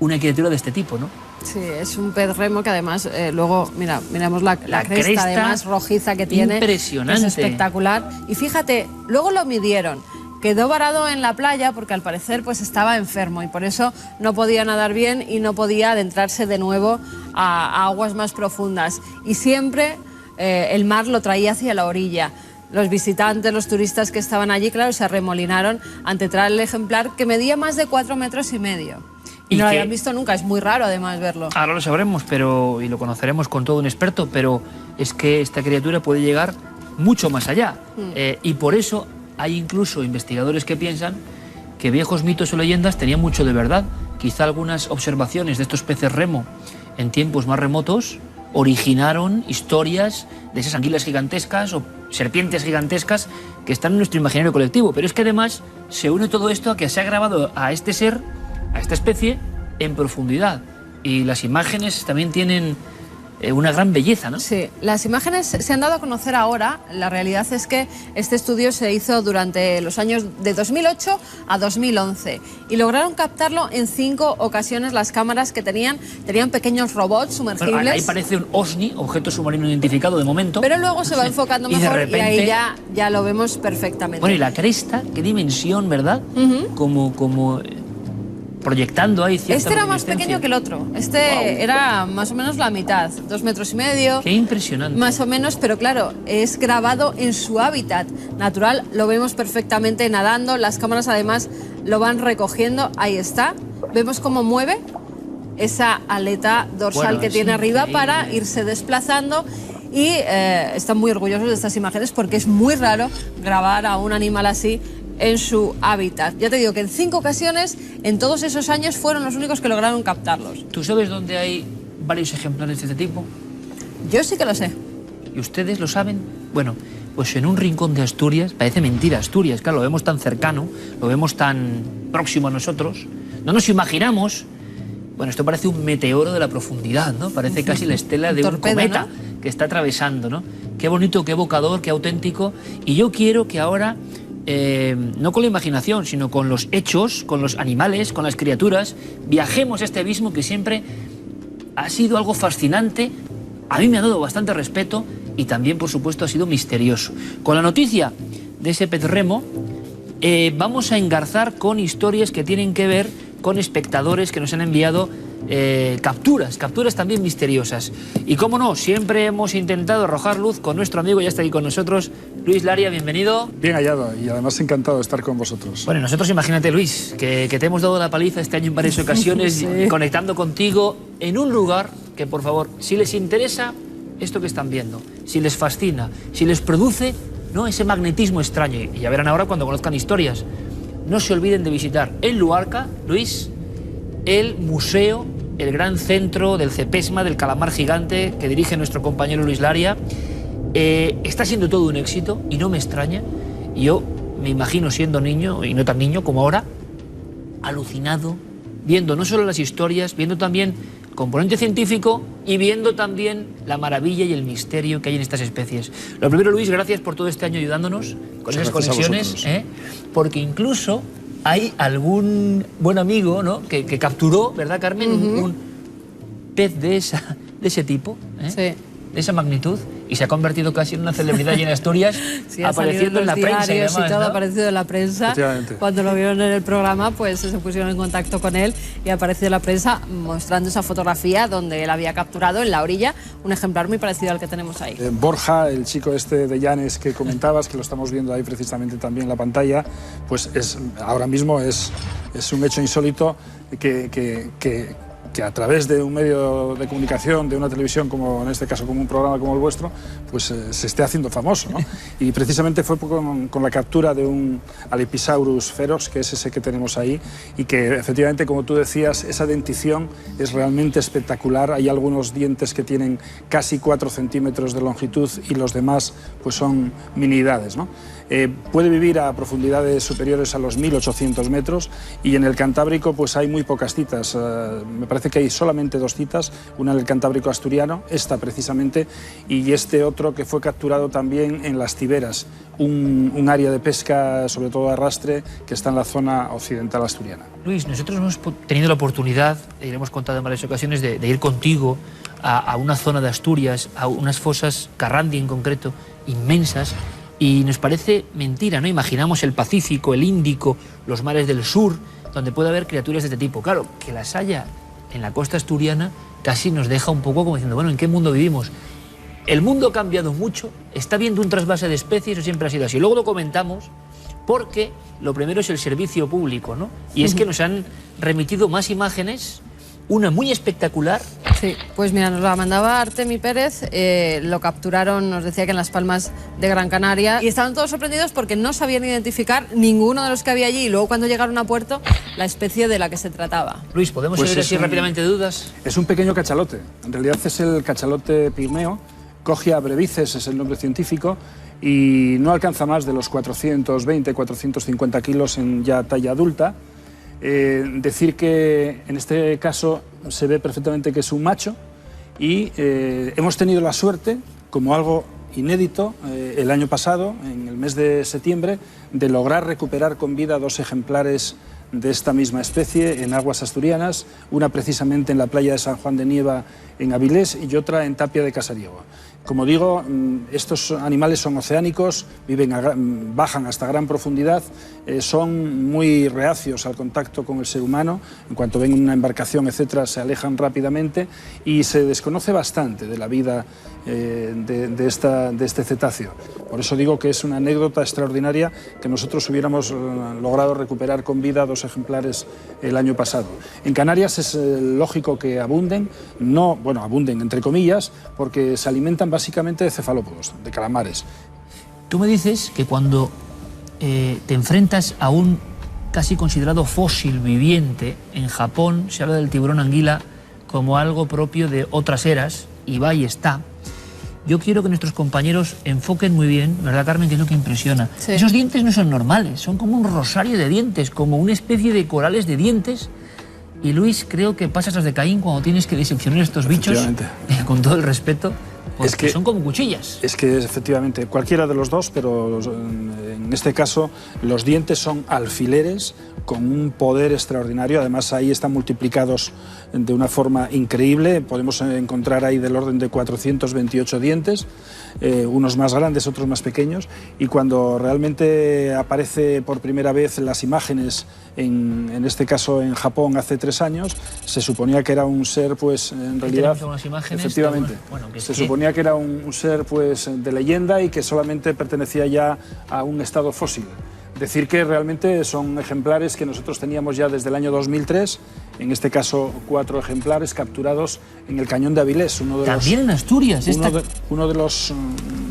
una criatura de este tipo, ¿no? Sí, es un pez remo que además, luego, miramos la cresta además rojiza que tiene. Impresionante. Es espectacular. Y fíjate, luego lo midieron. Quedó varado en la playa porque al parecer pues estaba enfermo y por eso no podía nadar bien y no podía adentrarse de nuevo a aguas más profundas. Y siempre el mar lo traía hacia la orilla. Los visitantes, los turistas que estaban allí, claro, se arremolinaron ante traer el ejemplar que medía más de 4,5 metros. Y no lo habían visto nunca, es muy raro además verlo. Ahora lo sabremos, y lo conoceremos con todo un experto, pero es que esta criatura puede llegar mucho más allá. Y por eso hay incluso investigadores que piensan que viejos mitos o leyendas tenían mucho de verdad. Quizá algunas observaciones de estos peces remo en tiempos más remotos originaron historias de esas anguilas gigantescas o serpientes gigantescas que están en nuestro imaginario colectivo. Pero es que además se une todo esto a que se ha grabado a este ser, a esta especie, en profundidad. Y las imágenes también tienen una gran belleza, ¿no? Sí, las imágenes se han dado a conocer ahora. La realidad es que este estudio se hizo durante los años de 2008 a 2011 y lograron captarlo en 5 ocasiones. Las cámaras que tenían pequeños robots sumergibles. Bueno, ahí parece un OSNI, objeto submarino identificado de momento. Pero luego se va enfocando mejor y, repente, y ahí ya lo vemos perfectamente. Bueno, y la cresta, qué dimensión, ¿verdad? Como proyectando ahí cierta Este era más pequeño que el otro. Este era más o menos la mitad, 2,5 metros. Qué impresionante. Más o menos, pero claro, es grabado en su hábitat natural. Lo vemos perfectamente nadando. Las cámaras además lo van recogiendo. Ahí está. Vemos cómo mueve esa aleta dorsal que tiene arriba para irse desplazando. Y están muy orgullosos de estas imágenes porque es muy raro grabar a un animal así en su hábitat. Ya te digo que en 5 ocasiones, en todos esos años, fueron los únicos que lograron captarlos. ¿Tú sabes dónde hay varios ejemplares de este tipo? Yo sí que lo sé. ¿Y ustedes lo saben? Bueno, pues en un rincón de Asturias, parece mentira Asturias, claro, lo vemos tan cercano, lo vemos tan próximo a nosotros, no nos imaginamos. Bueno, esto parece un meteoro de la profundidad, ¿no? Parece casi la estela de un cometa, ¿no?, que está atravesando, ¿no? Qué bonito, qué evocador, qué auténtico. Y yo quiero que ahora, no con la imaginación, sino con los hechos, con los animales, con las criaturas, viajemos a este abismo que siempre ha sido algo fascinante. A mí me ha dado bastante respeto y también, por supuesto, ha sido misterioso. Con la noticia de ese pez remo, vamos a engarzar con historias que tienen que ver con espectadores que nos han enviado capturas también misteriosas. Y cómo no, siempre hemos intentado arrojar luz con nuestro amigo, ya está aquí con nosotros, Luis Laria, bienvenido. Bien hallado y además encantado de estar con vosotros. Bueno, nosotros imagínate, Luis, que te hemos dado la paliza este año en varias ocasiones, sí, conectando contigo en un lugar que, por favor, si les interesa esto que están viendo, si les fascina, si les produce, ¿no?, ese magnetismo extraño, y ya verán ahora cuando conozcan historias, no se olviden de visitar en Luarca, Luis, el museo, el gran centro del Cepesma, del calamar gigante que dirige nuestro compañero Luis Laria. Está siendo todo un éxito y no me extraña. Y yo me imagino siendo niño, y no tan niño como ahora, alucinado, viendo no solo las historias, viendo también componente científico y viendo también la maravilla y el misterio que hay en estas especies. Lo primero, Luis, gracias por todo este año ayudándonos con esas conexiones, porque incluso hay algún buen amigo, ¿no?, que capturó, ¿verdad, Carmen? Un pez de ese tipo, sí, de esa magnitud, y se ha convertido casi en una celebridad y en Asturias, sí, apareciendo en la prensa y demás, y todo, ¿no?, ha aparecido en la prensa. Cuando lo vieron en el programa, pues se pusieron en contacto con él y ha aparecido en la prensa mostrando esa fotografía donde él había capturado en la orilla un ejemplar muy parecido al que tenemos ahí. Borja, el chico este de Llanes que comentabas, que lo estamos viendo ahí precisamente también en la pantalla, pues ahora mismo es un hecho insólito que a través de un medio de comunicación, de una televisión, como en este caso como un programa como el vuestro, pues se esté haciendo famoso, ¿no? Y precisamente fue con la captura de un Alepisaurus ferox, que es ese que tenemos ahí, y que efectivamente, como tú decías, esa dentición es realmente espectacular. Hay algunos dientes que tienen casi 4 centímetros de longitud y los demás pues son minidades, ¿no? Puede vivir a profundidades superiores a los 1800 metros y en el Cantábrico pues hay muy pocas citas. Me parece que hay solamente 2 citas, una en el Cantábrico asturiano, esta precisamente, y este otro que fue capturado también en las Tiberas, un área de pesca, sobre todo de arrastre, que está en la zona occidental asturiana. Luis, nosotros hemos tenido la oportunidad, y le hemos contado en varias ocasiones, de ir contigo a una zona de Asturias, a unas fosas, Carrandi en concreto, inmensas, y nos parece mentira, ¿no? Imaginamos el Pacífico, el Índico, los mares del sur, donde puede haber criaturas de este tipo. Claro, que las haya en la costa asturiana casi nos deja un poco como diciendo, bueno, ¿en qué mundo vivimos? El mundo ha cambiado mucho, está viendo un trasvase de especies, eso siempre ha sido así. Luego lo comentamos porque lo primero es el servicio público, ¿no? Y es que nos han remitido más imágenes, una muy espectacular. Sí, pues mira, nos la mandaba Artemi Pérez, lo capturaron, nos decía que en Las Palmas de Gran Canaria, y estaban todos sorprendidos porque no sabían identificar ninguno de los que había allí, y luego cuando llegaron a puerto, la especie de la que se trataba. Luis, ¿podemos saber así rápidamente dudas? Es un pequeño cachalote, en realidad es el cachalote pigmeo, Cogia brevices es el nombre científico, y no alcanza más de los 420, 450 kilos en ya talla adulta. Decir que en este caso se ve perfectamente que es un macho y hemos tenido la suerte, como algo inédito, el año pasado, en el mes de septiembre, de lograr recuperar con vida 2 ejemplares de esta misma especie en aguas asturianas, una precisamente en la playa de San Juan de Nieva en Avilés y otra en Tapia de Casariego. Como digo, estos animales son oceánicos, bajan hasta gran profundidad, son muy reacios al contacto con el ser humano, en cuanto ven una embarcación, etcétera, se alejan rápidamente y se desconoce bastante de la vida de este cetáceo. Por eso digo que es una anécdota extraordinaria que nosotros hubiéramos logrado recuperar con vida 2 ejemplares el año pasado. En Canarias es lógico que abunden, abunden entre comillas, porque se alimentan básicamente de cefalópodos, de calamares. Tú me dices que cuando te enfrentas a un casi considerado fósil viviente, en Japón se habla del tiburón anguila como algo propio de otras eras, y va y está. Yo quiero que nuestros compañeros enfoquen muy bien, ¿verdad, Carmen?, que es lo que impresiona. Sí. Esos dientes no son normales, son como un rosario de dientes, como una especie de corales de dientes. Y Luis, creo que pasas las de Caín cuando tienes que diseccionar estos bichos, con todo el respeto, porque es que son como cuchillas. Es que efectivamente, cualquiera de los dos, pero en este caso los dientes son alfileres con un poder extraordinario. Además, ahí están multiplicados de una forma increíble. Podemos encontrar ahí del orden de 428 dientes, unos más grandes, otros más pequeños. Y cuando realmente aparece por primera vez las imágenes, en este caso en Japón hace 3 años, se suponía que era un ser, pues en realidad, efectivamente, se suponía que era un ser, pues, de leyenda y que solamente pertenecía ya a un estado fósil. Decir que realmente son ejemplares que nosotros teníamos ya desde el año 2003, en este caso 4 ejemplares capturados en el Cañón de Avilés, también en Asturias. Uno de los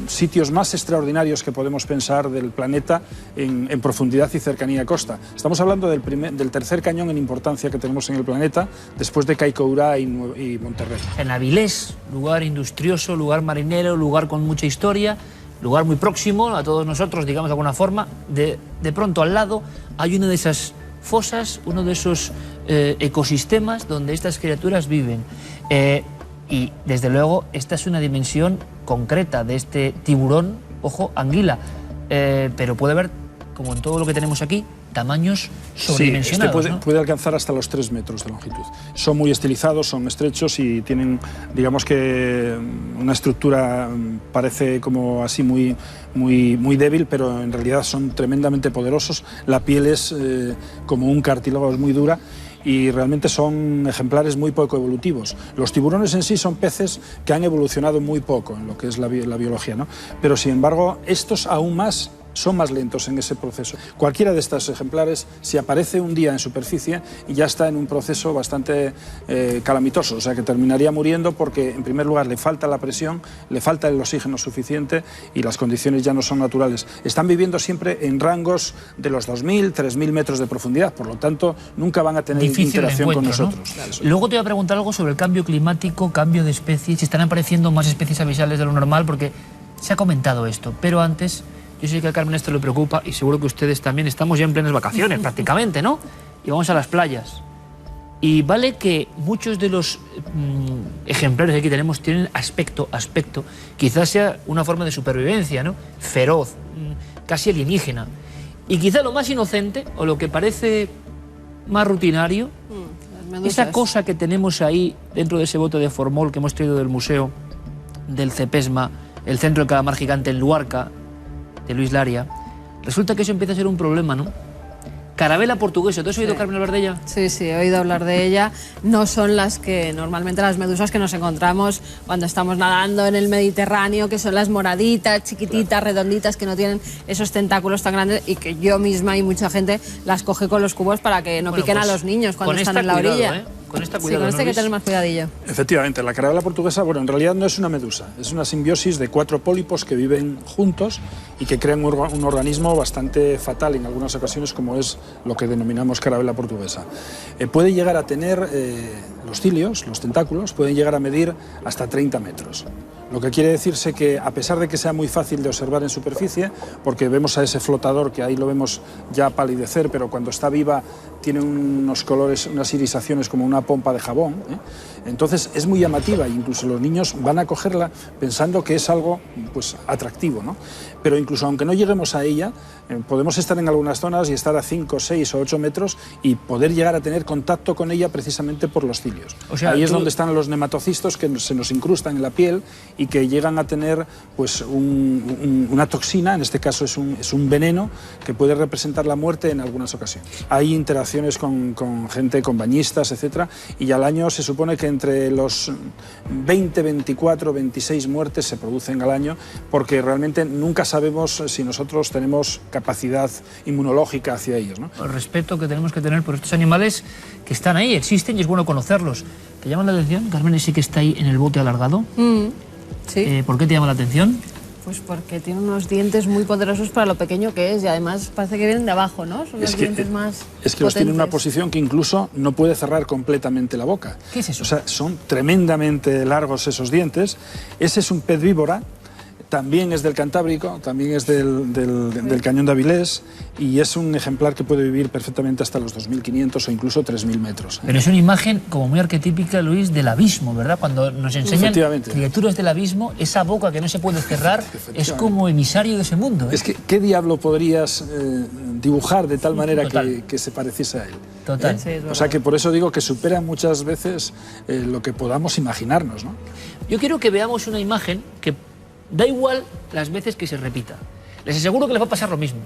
sitios más extraordinarios que podemos pensar del planeta en profundidad y cercanía a costa. Estamos hablando del tercer cañón en importancia que tenemos en el planeta, después de Kaikoura y Monterrey. En Avilés, lugar industrioso, lugar marinero, lugar con mucha historia, lugar muy próximo a todos nosotros, digamos de alguna forma. De pronto al lado hay una de esas fosas, uno de esos ecosistemas donde estas criaturas viven. Y desde luego esta es una dimensión concreta de este tiburón, ojo, anguila. Pero puede haber, como en todo lo que tenemos aquí, tamaños sobredimensionados. Sí, puede alcanzar hasta los 3 metros de longitud. Son muy estilizados, son estrechos y tienen, digamos que, una estructura, parece como así muy débil, pero en realidad son tremendamente poderosos. La piel es como un cartílago, es muy dura. Y realmente son ejemplares muy poco evolutivos. Los tiburones en sí son peces que han evolucionado muy poco en lo que es la biología, ¿no? Pero sin embargo, estos aún más son más lentos en ese proceso. Cualquiera de estos ejemplares, si aparece un día en superficie, ya está en un proceso bastante calamitoso, o sea que terminaría muriendo porque, en primer lugar, le falta la presión, le falta el oxígeno suficiente y las condiciones ya no son naturales. Están viviendo siempre en rangos de los 2.000, 3.000 metros de profundidad, por lo tanto, nunca van a tener interacción con nosotros. ¿No? Luego te voy a preguntar algo sobre el cambio climático, cambio de especies, si están apareciendo más especies avisales de lo normal, porque se ha comentado esto, pero antes... Yo sé que a Carmen esto le preocupa y seguro que ustedes también. Estamos ya en plenas vacaciones prácticamente, ¿no? Y vamos a las playas. Y vale que muchos de los ejemplares que aquí tenemos tienen aspecto, quizás sea una forma de supervivencia, ¿no? Feroz, casi alienígena. Y quizá lo más inocente, o lo que parece más rutinario, esa cosa que tenemos ahí dentro de ese bote de formol que hemos traído del museo, del CEPESMA, el Centro de Calamar Gigante en Luarca, de Luis Laria, resulta que eso empieza a ser un problema, ¿no? Carabela portuguesa, ¿tú has oído, Carmen, hablar de ella? Sí, he oído hablar de ella. No son las que normalmente las medusas que nos encontramos cuando estamos nadando en el Mediterráneo, que son las moraditas, chiquititas, redonditas, que no tienen esos tentáculos tan grandes y que yo misma y mucha gente las coge con los cubos para que no piquen a los niños cuando están en la orilla. Con esta cuidado, con esta hay que tener más cuidadillo. Efectivamente, la carabela portuguesa, bueno, en realidad no es una medusa, es una simbiosis de 4 pólipos que viven juntos y que crean un organismo bastante fatal en algunas ocasiones, como es lo que denominamos carabela portuguesa. Puede llegar a tener los cilios, los tentáculos, pueden llegar a medir hasta 30 metros. Lo que quiere decirse que, a pesar de que sea muy fácil de observar en superficie, porque vemos a ese flotador que ahí lo vemos ya palidecer, pero cuando está viva tiene unos colores, unas irisaciones como una pompa de jabón, entonces es muy llamativa e incluso los niños van a cogerla pensando que es algo, pues, atractivo, ¿no? Pero incluso aunque no lleguemos a ella, podemos estar en algunas zonas y estar a 5, 6 o 8 metros y poder llegar a tener contacto con ella precisamente por los cilios. O sea, ahí es donde están los nematocistos que se nos incrustan en la piel y que llegan a tener, pues, una toxina, en este caso es un veneno que puede representar la muerte en algunas ocasiones. Hay interacciones con gente, con bañistas, etcétera, y al año se supone que entre los 20, 24, 26 muertes se producen al año, porque realmente nunca sabemos si nosotros tenemos capacidad inmunológica hacia ellos, ¿no? El respeto que tenemos que tener por estos animales que están ahí, existen y es bueno conocerlos. ¿Te llama la atención, Carmen, ese que está ahí en el bote alargado? Sí. ¿Por qué te llama la atención? Pues porque tiene unos dientes muy poderosos para lo pequeño que es y además parece que vienen de abajo, ¿no? Son los dientes más Es que los tiene en una posición que incluso no puede cerrar completamente la boca. ¿Qué es eso? O sea, son tremendamente largos esos dientes. Ese es un pez víbora. también es del Cantábrico, también es del Cañón de Avilés, y es un ejemplar que puede vivir perfectamente hasta los 2.500 o incluso 3.000 metros. Pero es una imagen como muy arquetípica, Luis, del abismo, ¿verdad? Cuando nos enseñan criaturas del abismo, esa boca que no se puede cerrar es como emisario de ese mundo, ¿eh? Es que, ¿qué diablo podrías dibujar de tal manera que se pareciese a él? Total. Sí, o sea que por eso digo que supera muchas veces lo que podamos imaginarnos, ¿no? Yo quiero que veamos una imagen que da igual las veces que se repita. Les aseguro que les va a pasar lo mismo.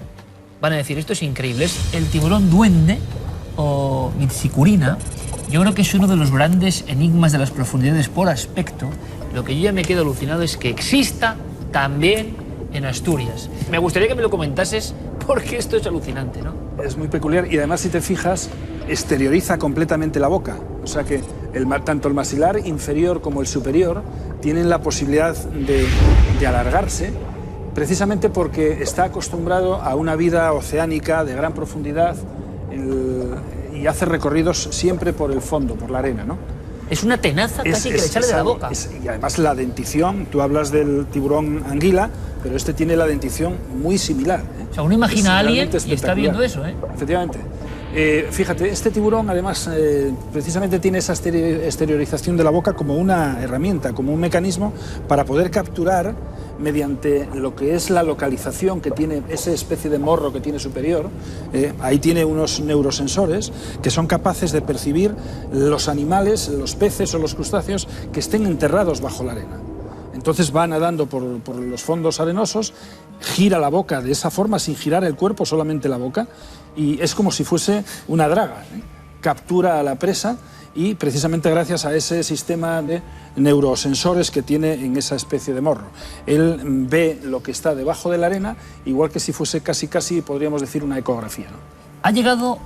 Van a decir, esto es increíble. Es el tiburón duende o Mitsicurina. Yo creo que es uno de los grandes enigmas de las profundidades por aspecto. Lo que yo ya me quedo alucinado es que exista también en Asturias. Me gustaría que me lo comentases porque esto es alucinante, ¿no? Es muy peculiar y además, si te fijas, exterioriza completamente la boca. O sea que tanto el maxilar inferior como el superior tienen la posibilidad de alargarse, precisamente porque está acostumbrado a una vida oceánica de gran profundidad y hace recorridos siempre por el fondo, por la arena, ¿no? Es una tenaza casi que le sale de la boca. Y además la dentición, tú hablas del tiburón anguila, pero este tiene la dentición muy similar, ¿eh? O sea, uno imagina a alguien y está viendo eso, ¿eh? Efectivamente. Fíjate, este tiburón además precisamente tiene esa exteriorización de la boca como una herramienta, como un mecanismo para poder capturar mediante lo que es la localización que tiene esa especie de morro que tiene superior. Ahí tiene unos neurosensores que son capaces de percibir los animales, los peces o los crustáceos que estén enterrados bajo la arena. Entonces va nadando por los fondos arenosos, gira la boca de esa forma, sin girar el cuerpo, solamente la boca, y es como si fuese una draga, ¿eh? Captura a la presa y precisamente gracias a ese sistema de neurosensores que tiene en esa especie de morro. Él ve lo que está debajo de la arena, igual que si fuese casi, podríamos decir, una ecografía, ¿no? Ha llegado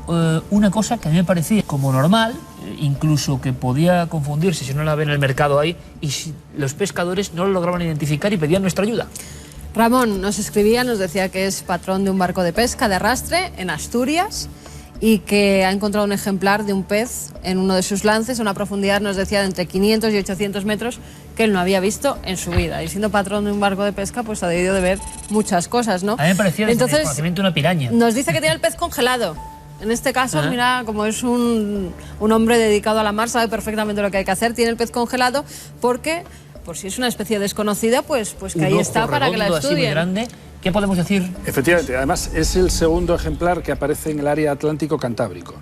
una cosa que a mí me parecía como normal, incluso que podía confundirse si no la ven en el mercado ahí, y si los pescadores no lo lograban identificar y pedían nuestra ayuda. Ramón nos escribía, nos decía que es patrón de un barco de pesca de arrastre en Asturias y que ha encontrado un ejemplar de un pez en uno de sus lances a una profundidad, nos decía, de entre 500 y 800 metros, que él no había visto en su vida. Y siendo patrón de un barco de pesca, pues ha debido de ver muchas cosas, ¿no? A mí me parecía desconocimiento una piraña. Nos dice que tiene el pez congelado. En este caso, mira, como es un hombre dedicado a la mar, sabe perfectamente lo que hay que hacer. Tiene el pez congelado porque, por si es una especie desconocida, pues que ahí está para que la estudien. Así muy grande. ¿Qué podemos decir? Efectivamente, además es el segundo ejemplar que aparece en el área Atlántico-Cantábrico.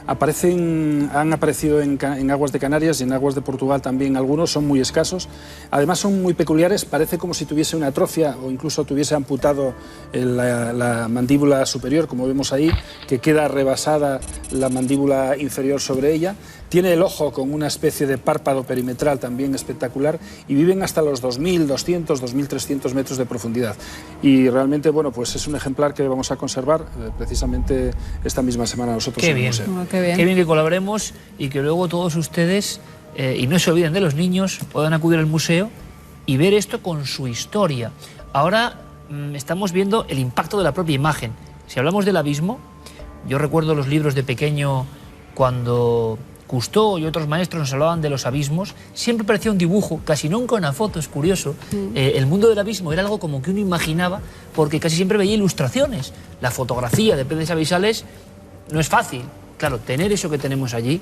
Han aparecido en aguas de Canarias y en aguas de Portugal también algunos, son muy escasos. Además son muy peculiares, parece como si tuviese una atrofia o incluso tuviese amputado la mandíbula superior, como vemos ahí, que queda rebasada la mandíbula inferior sobre ella. Tiene el ojo con una especie de párpado perimetral también espectacular y viven hasta los 2.200, 2.300 metros de profundidad. Y realmente, bueno, pues es un ejemplar que vamos a conservar precisamente esta misma semana nosotros en el museo. Qué bien. Qué bien que colaboremos y que luego todos ustedes, y no se olviden de los niños, puedan acudir al museo y ver esto con su historia. Ahora estamos viendo el impacto de la propia imagen. Si hablamos del abismo, yo recuerdo los libros de pequeño cuando Cousteau y otros maestros nos hablaban de los abismos, siempre parecía un dibujo, casi nunca una foto, es curioso. El mundo del abismo era algo como que uno imaginaba, porque casi siempre veía ilustraciones. La fotografía de peces abisales no es fácil. Claro, tener eso que tenemos allí,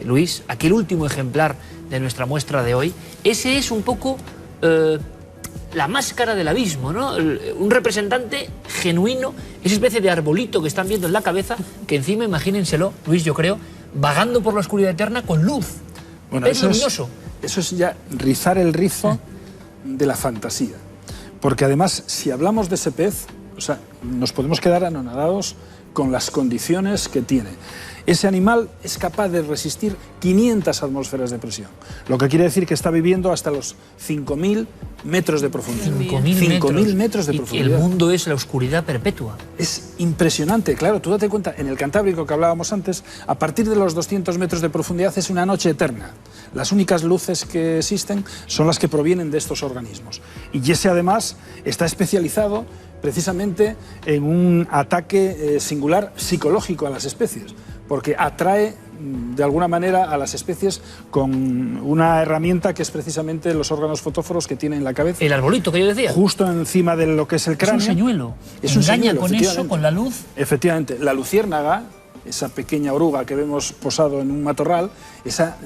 Luis, aquel último ejemplar de nuestra muestra de hoy, ese es un poco la máscara del abismo, ¿no? Un representante genuino, esa especie de arbolito que están viendo en la cabeza, que encima, imagínenselo, Luis, yo creo, vagando por la oscuridad eterna con luz. Bueno, es luminoso. Eso es ya rizar el rizo de la fantasía. Porque además, si hablamos de ese pez, o sea, nos podemos quedar anonadados con las condiciones que tiene. Ese animal es capaz de resistir 500 atmósferas de presión, lo que quiere decir que está viviendo hasta los 5.000 metros de profundidad. 5.000 metros de profundidad. Y el mundo es la oscuridad perpetua. Es impresionante, claro, tú date cuenta, en el Cantábrico que hablábamos antes, a partir de los 200 metros de profundidad es una noche eterna. Las únicas luces que existen son las que provienen de estos organismos. Y ese además está especializado precisamente en un ataque singular psicológico a las especies, porque atrae de alguna manera a las especies con una herramienta que es precisamente los órganos fotóforos que tiene en la cabeza. El arbolito que yo decía. Justo encima de lo que es el cráneo. Es un señuelo. Es un Engaña señuelo, con eso, con la luz. Efectivamente. La luciérnaga, esa pequeña oruga que vemos posado en un matorral, esa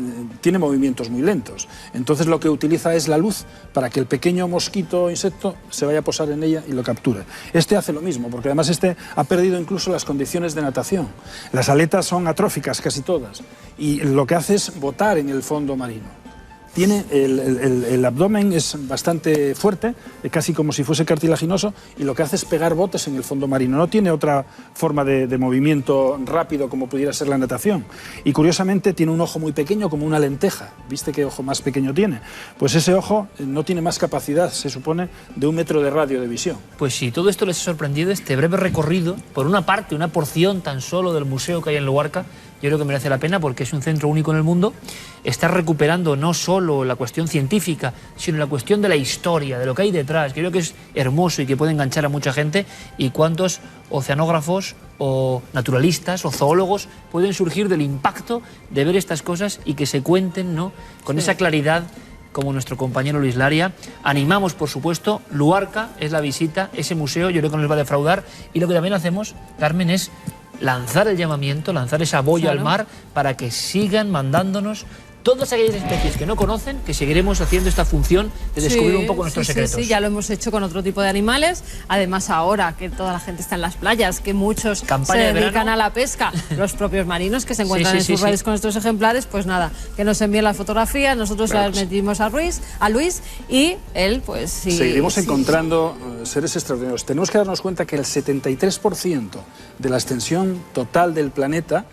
tiene movimientos muy lentos. Entonces lo que utiliza es la luz para que el pequeño mosquito o insecto se vaya a posar en ella y lo capture. Este hace lo mismo, porque además este ha perdido incluso las condiciones de natación. Las aletas son atróficas casi todas y lo que hace es botar en el fondo marino. Tiene el abdomen es bastante fuerte, casi como si fuese cartilaginoso, y lo que hace es pegar botes en el fondo marino. No tiene otra forma de movimiento rápido como pudiera ser la natación. Y curiosamente tiene un ojo muy pequeño, como una lenteja. ¿Viste qué ojo más pequeño tiene? Pues ese ojo no tiene más capacidad, se supone, de 1 metro de radio de visión. Pues si todo esto les ha sorprendido, este breve recorrido, por una parte, una porción tan solo del museo que hay en Luarca, yo creo que merece la pena porque es un centro único en el mundo. Está recuperando no solo la cuestión científica, sino la cuestión de la historia, de lo que hay detrás. Creo que es hermoso y que puede enganchar a mucha gente. Y cuántos oceanógrafos o naturalistas o zoólogos pueden surgir del impacto de ver estas cosas y que se cuenten, ¿no?, con esa claridad, como nuestro compañero Luis Laria. Animamos, por supuesto, Luarca es la visita, ese museo, yo creo que no les va a defraudar. Y lo que también hacemos, Carmen, es lanzar el llamamiento, lanzar esa boya al mar para que sigan mandándonos todas aquellas especies que no conocen, que seguiremos haciendo esta función de descubrir un poco nuestros secretos. Sí, ya lo hemos hecho con otro tipo de animales. Además, ahora que toda la gente está en las playas, que muchos se dedican a la pesca, los propios marinos que se encuentran en sus redes con estos ejemplares, pues nada, que nos envíen las fotografías, nosotros las metimos a Luis y él, pues sí. Seguiremos encontrando seres extraordinarios. Tenemos que darnos cuenta que el 73% de la extensión total del planeta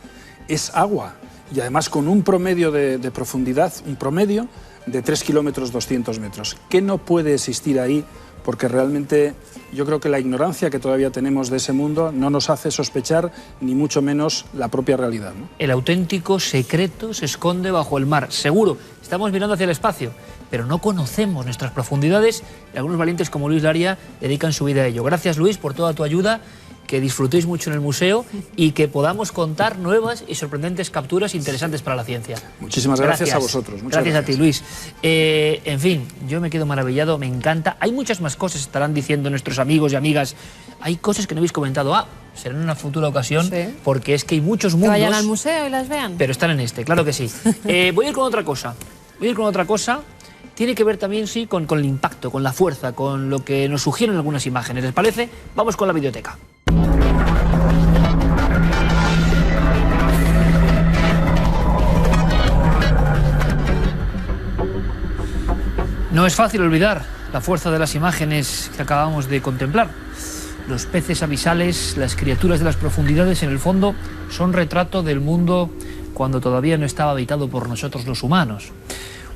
es agua. Y además con un promedio de profundidad, un promedio de 3 kilómetros 200 metros. ¿Qué no puede existir ahí? Porque realmente yo creo que la ignorancia que todavía tenemos de ese mundo no nos hace sospechar ni mucho menos la propia realidad, ¿no? El auténtico secreto se esconde bajo el mar. Seguro, estamos mirando hacia el espacio, pero no conocemos nuestras profundidades y algunos valientes como Luis Laria dedican su vida a ello. Gracias, Luis, por toda tu ayuda. Que disfrutéis mucho en el museo y que podamos contar nuevas y sorprendentes capturas interesantes para la ciencia. Muchísimas gracias a vosotros. Gracias a ti, Luis. En fin, yo me quedo maravillado, me encanta. Hay muchas más cosas, estarán diciendo nuestros amigos y amigas. Hay cosas que no habéis comentado. Será en una futura ocasión, porque es que hay muchos mundos. Que vayan al museo y las vean. Pero están en este, claro que sí. Voy a ir con otra cosa. Tiene que ver también, sí, con el impacto, con la fuerza, con lo que nos sugieren algunas imágenes. ¿Les parece? Vamos con la videoteca. No es fácil olvidar la fuerza de las imágenes que acabamos de contemplar. Los peces abisales, las criaturas de las profundidades, en el fondo, son retrato del mundo cuando todavía no estaba habitado por nosotros los humanos.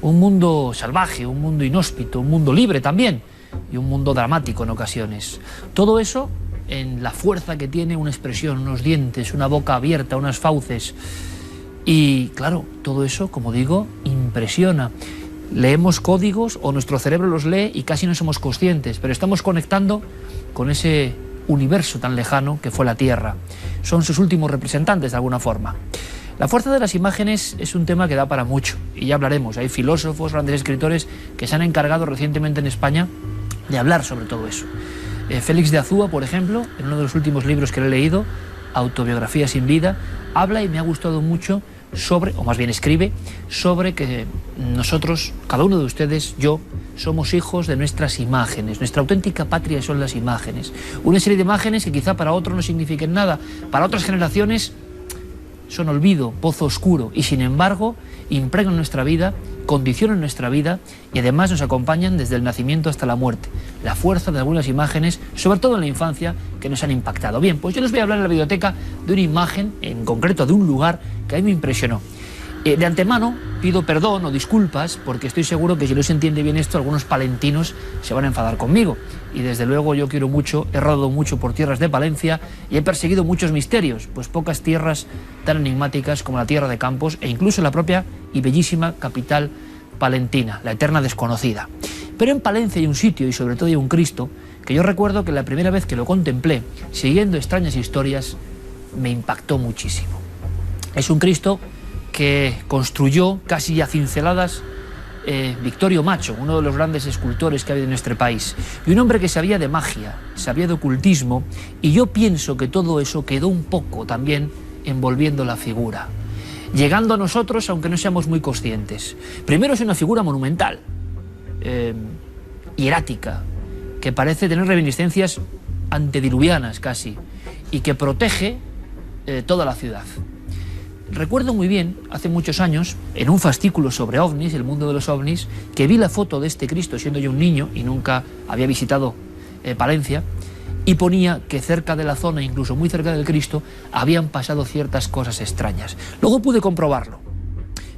Un mundo salvaje, un mundo inhóspito, un mundo libre también, y un mundo dramático en ocasiones. Todo eso en la fuerza que tiene una expresión, unos dientes, una boca abierta, unas fauces. Y claro, todo eso, como digo, impresiona. Leemos códigos o nuestro cerebro los lee y casi no somos conscientes, pero estamos conectando con ese universo tan lejano que fue la Tierra. Son sus últimos representantes de alguna forma. La fuerza de las imágenes es un tema que da para mucho y ya hablaremos. Hay filósofos, grandes escritores que se han encargado recientemente en España de hablar sobre todo eso. Félix de Azúa, por ejemplo, en uno de los últimos libros que le he leído, Autobiografía sin vida, habla y me ha gustado mucho sobre, o más bien escribe, sobre que nosotros, cada uno de ustedes, yo, somos hijos de nuestras imágenes. Nuestra auténtica patria son las imágenes. Una serie de imágenes que quizá para otros no signifiquen nada, para otras generaciones son olvido, pozo oscuro, y sin embargo impregnan nuestra vida, condicionan nuestra vida y además nos acompañan desde el nacimiento hasta la muerte. La fuerza de algunas imágenes, sobre todo en la infancia, que nos han impactado. Bien, pues yo les voy a hablar en la biblioteca de una imagen, en concreto de un lugar que a mí me impresionó. De antemano pido perdón o disculpas porque estoy seguro que si no se entiende bien esto, algunos palentinos se van a enfadar conmigo. Y desde luego yo quiero mucho, he rodado mucho por tierras de Palencia y he perseguido muchos misterios, pues pocas tierras tan enigmáticas como la tierra de Campos e incluso la propia y bellísima capital palentina, la eterna desconocida. Pero en Palencia hay un sitio y sobre todo hay un Cristo que yo recuerdo que la primera vez que lo contemplé, siguiendo extrañas historias, me impactó muchísimo. Es un Cristo que construyó casi a cinceladas Victorio Macho, uno de los grandes escultores que ha habido en nuestro país, y un hombre que sabía de magia, sabía de ocultismo, y yo pienso que todo eso quedó un poco también envolviendo la figura, llegando a nosotros aunque no seamos muy conscientes. Primero es una figura monumental, hierática, que parece tener reminiscencias antediluvianas casi, y que protege toda la ciudad. Recuerdo muy bien, hace muchos años, en un fascículo sobre ovnis, el mundo de los ovnis, que vi la foto de este Cristo siendo yo un niño y nunca había visitado Palencia, y ponía que cerca de la zona, incluso muy cerca del Cristo, habían pasado ciertas cosas extrañas. Luego pude comprobarlo,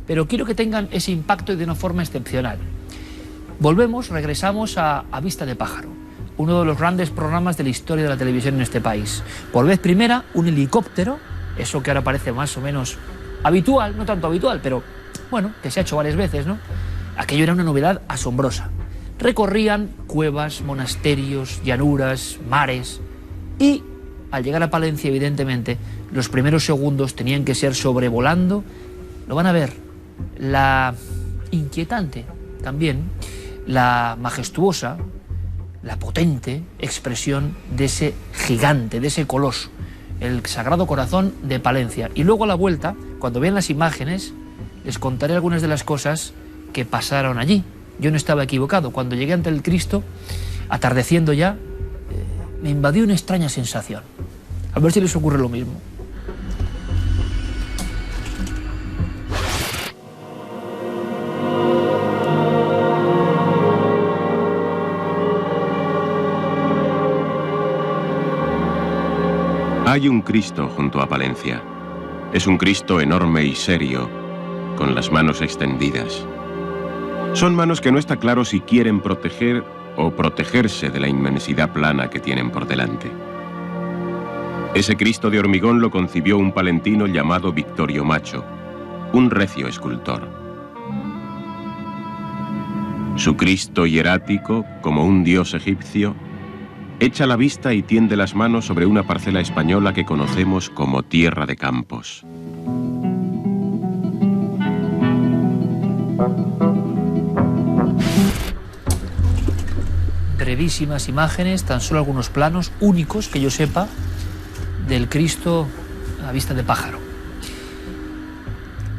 pero quiero que tengan ese impacto y de una forma excepcional. Regresamos a Vista de Pájaro, uno de los grandes programas de la historia de la televisión en este país. Por vez primera, un helicóptero, eso que ahora parece más o menos habitual, no tanto habitual, pero bueno, que se ha hecho varias veces, ¿no? Aquello era una novedad asombrosa. Recorrían cuevas, monasterios, llanuras, mares, y al llegar a Palencia, evidentemente, los primeros segundos tenían que ser sobrevolando, lo van a ver, la inquietante también, la majestuosa, la potente expresión de ese gigante, de ese coloso, el Sagrado Corazón de Palencia. Y luego a la vuelta, cuando vean las imágenes, les contaré algunas de las cosas que pasaron allí. Yo no estaba equivocado. Cuando llegué ante el Cristo, atardeciendo ya, me invadió una extraña sensación. A ver si les ocurre lo mismo. Hay un Cristo junto a Palencia. Es un Cristo enorme y serio, con las manos extendidas. Son manos que no está claro si quieren proteger o protegerse de la inmensidad plana que tienen por delante. Ese Cristo de hormigón lo concibió un palentino llamado Victorio Macho, un recio escultor. Su Cristo hierático, como un dios egipcio, echa la vista y tiende las manos sobre una parcela española que conocemos como Tierra de Campos. Brevísimas imágenes, tan solo algunos planos únicos, que yo sepa, del Cristo a Vista de Pájaro.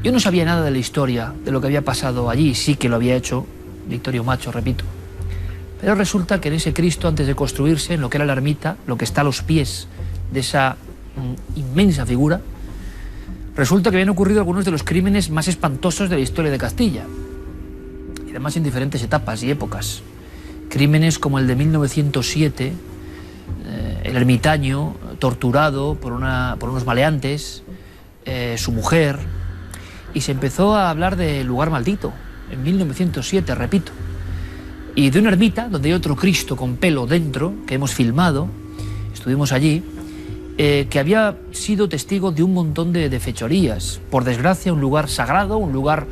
Yo no sabía nada de la historia, de lo que había pasado allí, sí que lo había hecho Victorio Macho, repito. Pero resulta que en ese Cristo, antes de construirse, en lo que era la ermita, lo que está a los pies de esa inmensa figura, resulta que habían ocurrido algunos de los crímenes más espantosos de la historia de Castilla, y además en diferentes etapas y épocas. Crímenes como el de 1907, el ermitaño torturado por unos maleantes, su mujer, y se empezó a hablar del lugar maldito, en 1907, repito, y de una ermita donde hay otro Cristo con pelo dentro, que hemos filmado, estuvimos allí, que había sido testigo de un montón de fechorías. Por desgracia, un lugar sagrado, un lugar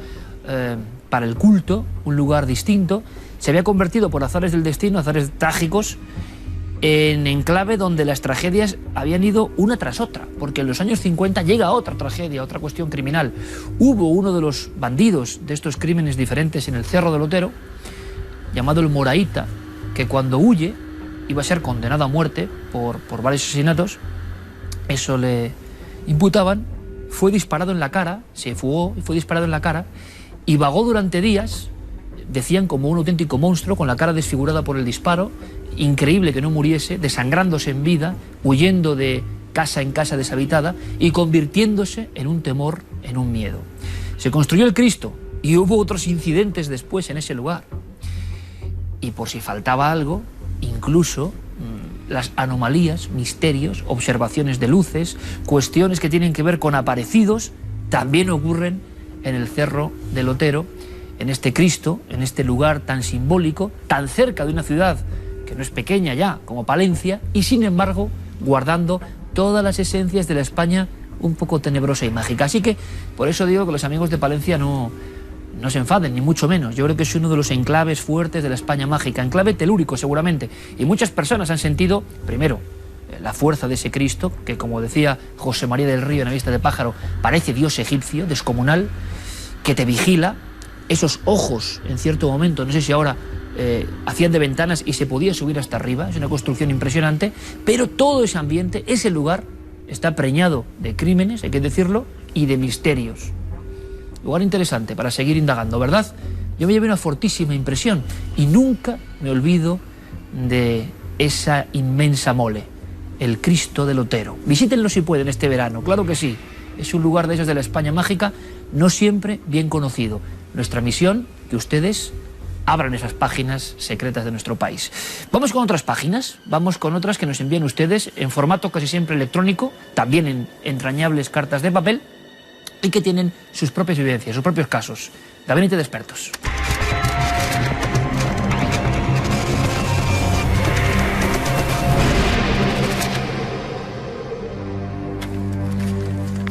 para el culto, un lugar distinto, se había convertido por azares del destino, azares trágicos, en enclave donde las tragedias habían ido una tras otra, porque en los años 50 llega otra tragedia, otra cuestión criminal. Hubo uno de los bandidos de estos crímenes diferentes en el Cerro del Otero, llamado el Moraíta, que cuando huye iba a ser condenado a muerte por varios asesinatos, eso le imputaban, fue disparado en la cara, se fugó y fue disparado en la cara, y vagó durante días, decían como un auténtico monstruo, con la cara desfigurada por el disparo, increíble que no muriese, desangrándose en vida, huyendo de casa en casa deshabitada y convirtiéndose en un temor, en un miedo. Se construyó el Cristo y hubo otros incidentes después en ese lugar. Y por si faltaba algo, incluso las anomalías, misterios, observaciones de luces, cuestiones que tienen que ver con aparecidos, también ocurren en el Cerro del Otero, en este Cristo, en este lugar tan simbólico, tan cerca de una ciudad que no es pequeña ya, como Palencia, y sin embargo guardando todas las esencias de la España un poco tenebrosa y mágica. Así que por eso digo que los amigos de Palencia no se enfaden, ni mucho menos. Yo creo que es uno de los enclaves fuertes de la España mágica, enclave telúrico seguramente, y muchas personas han sentido, primero, la fuerza de ese Cristo, que como decía José María del Río en La vista de pájaro, parece Dios egipcio, descomunal, que te vigila, esos ojos en cierto momento, no sé si ahora hacían de ventanas y se podía subir hasta arriba, es una construcción impresionante, pero todo ese ambiente, ese lugar, está preñado de crímenes, hay que decirlo, y de misterios. Lugar interesante para seguir indagando, ¿verdad? Yo me llevé una fortísima impresión y nunca me olvido de esa inmensa mole, el Cristo del Otero. Visítenlo si pueden este verano, claro que sí. Es un lugar de esos de la España mágica, no siempre bien conocido. Nuestra misión, que ustedes abran esas páginas secretas de nuestro país. Vamos con otras páginas, vamos con otras que nos envían ustedes en formato casi siempre electrónico, también en entrañables cartas de papel, y que tienen sus propias vivencias, sus propios casos. Gabinete de expertos.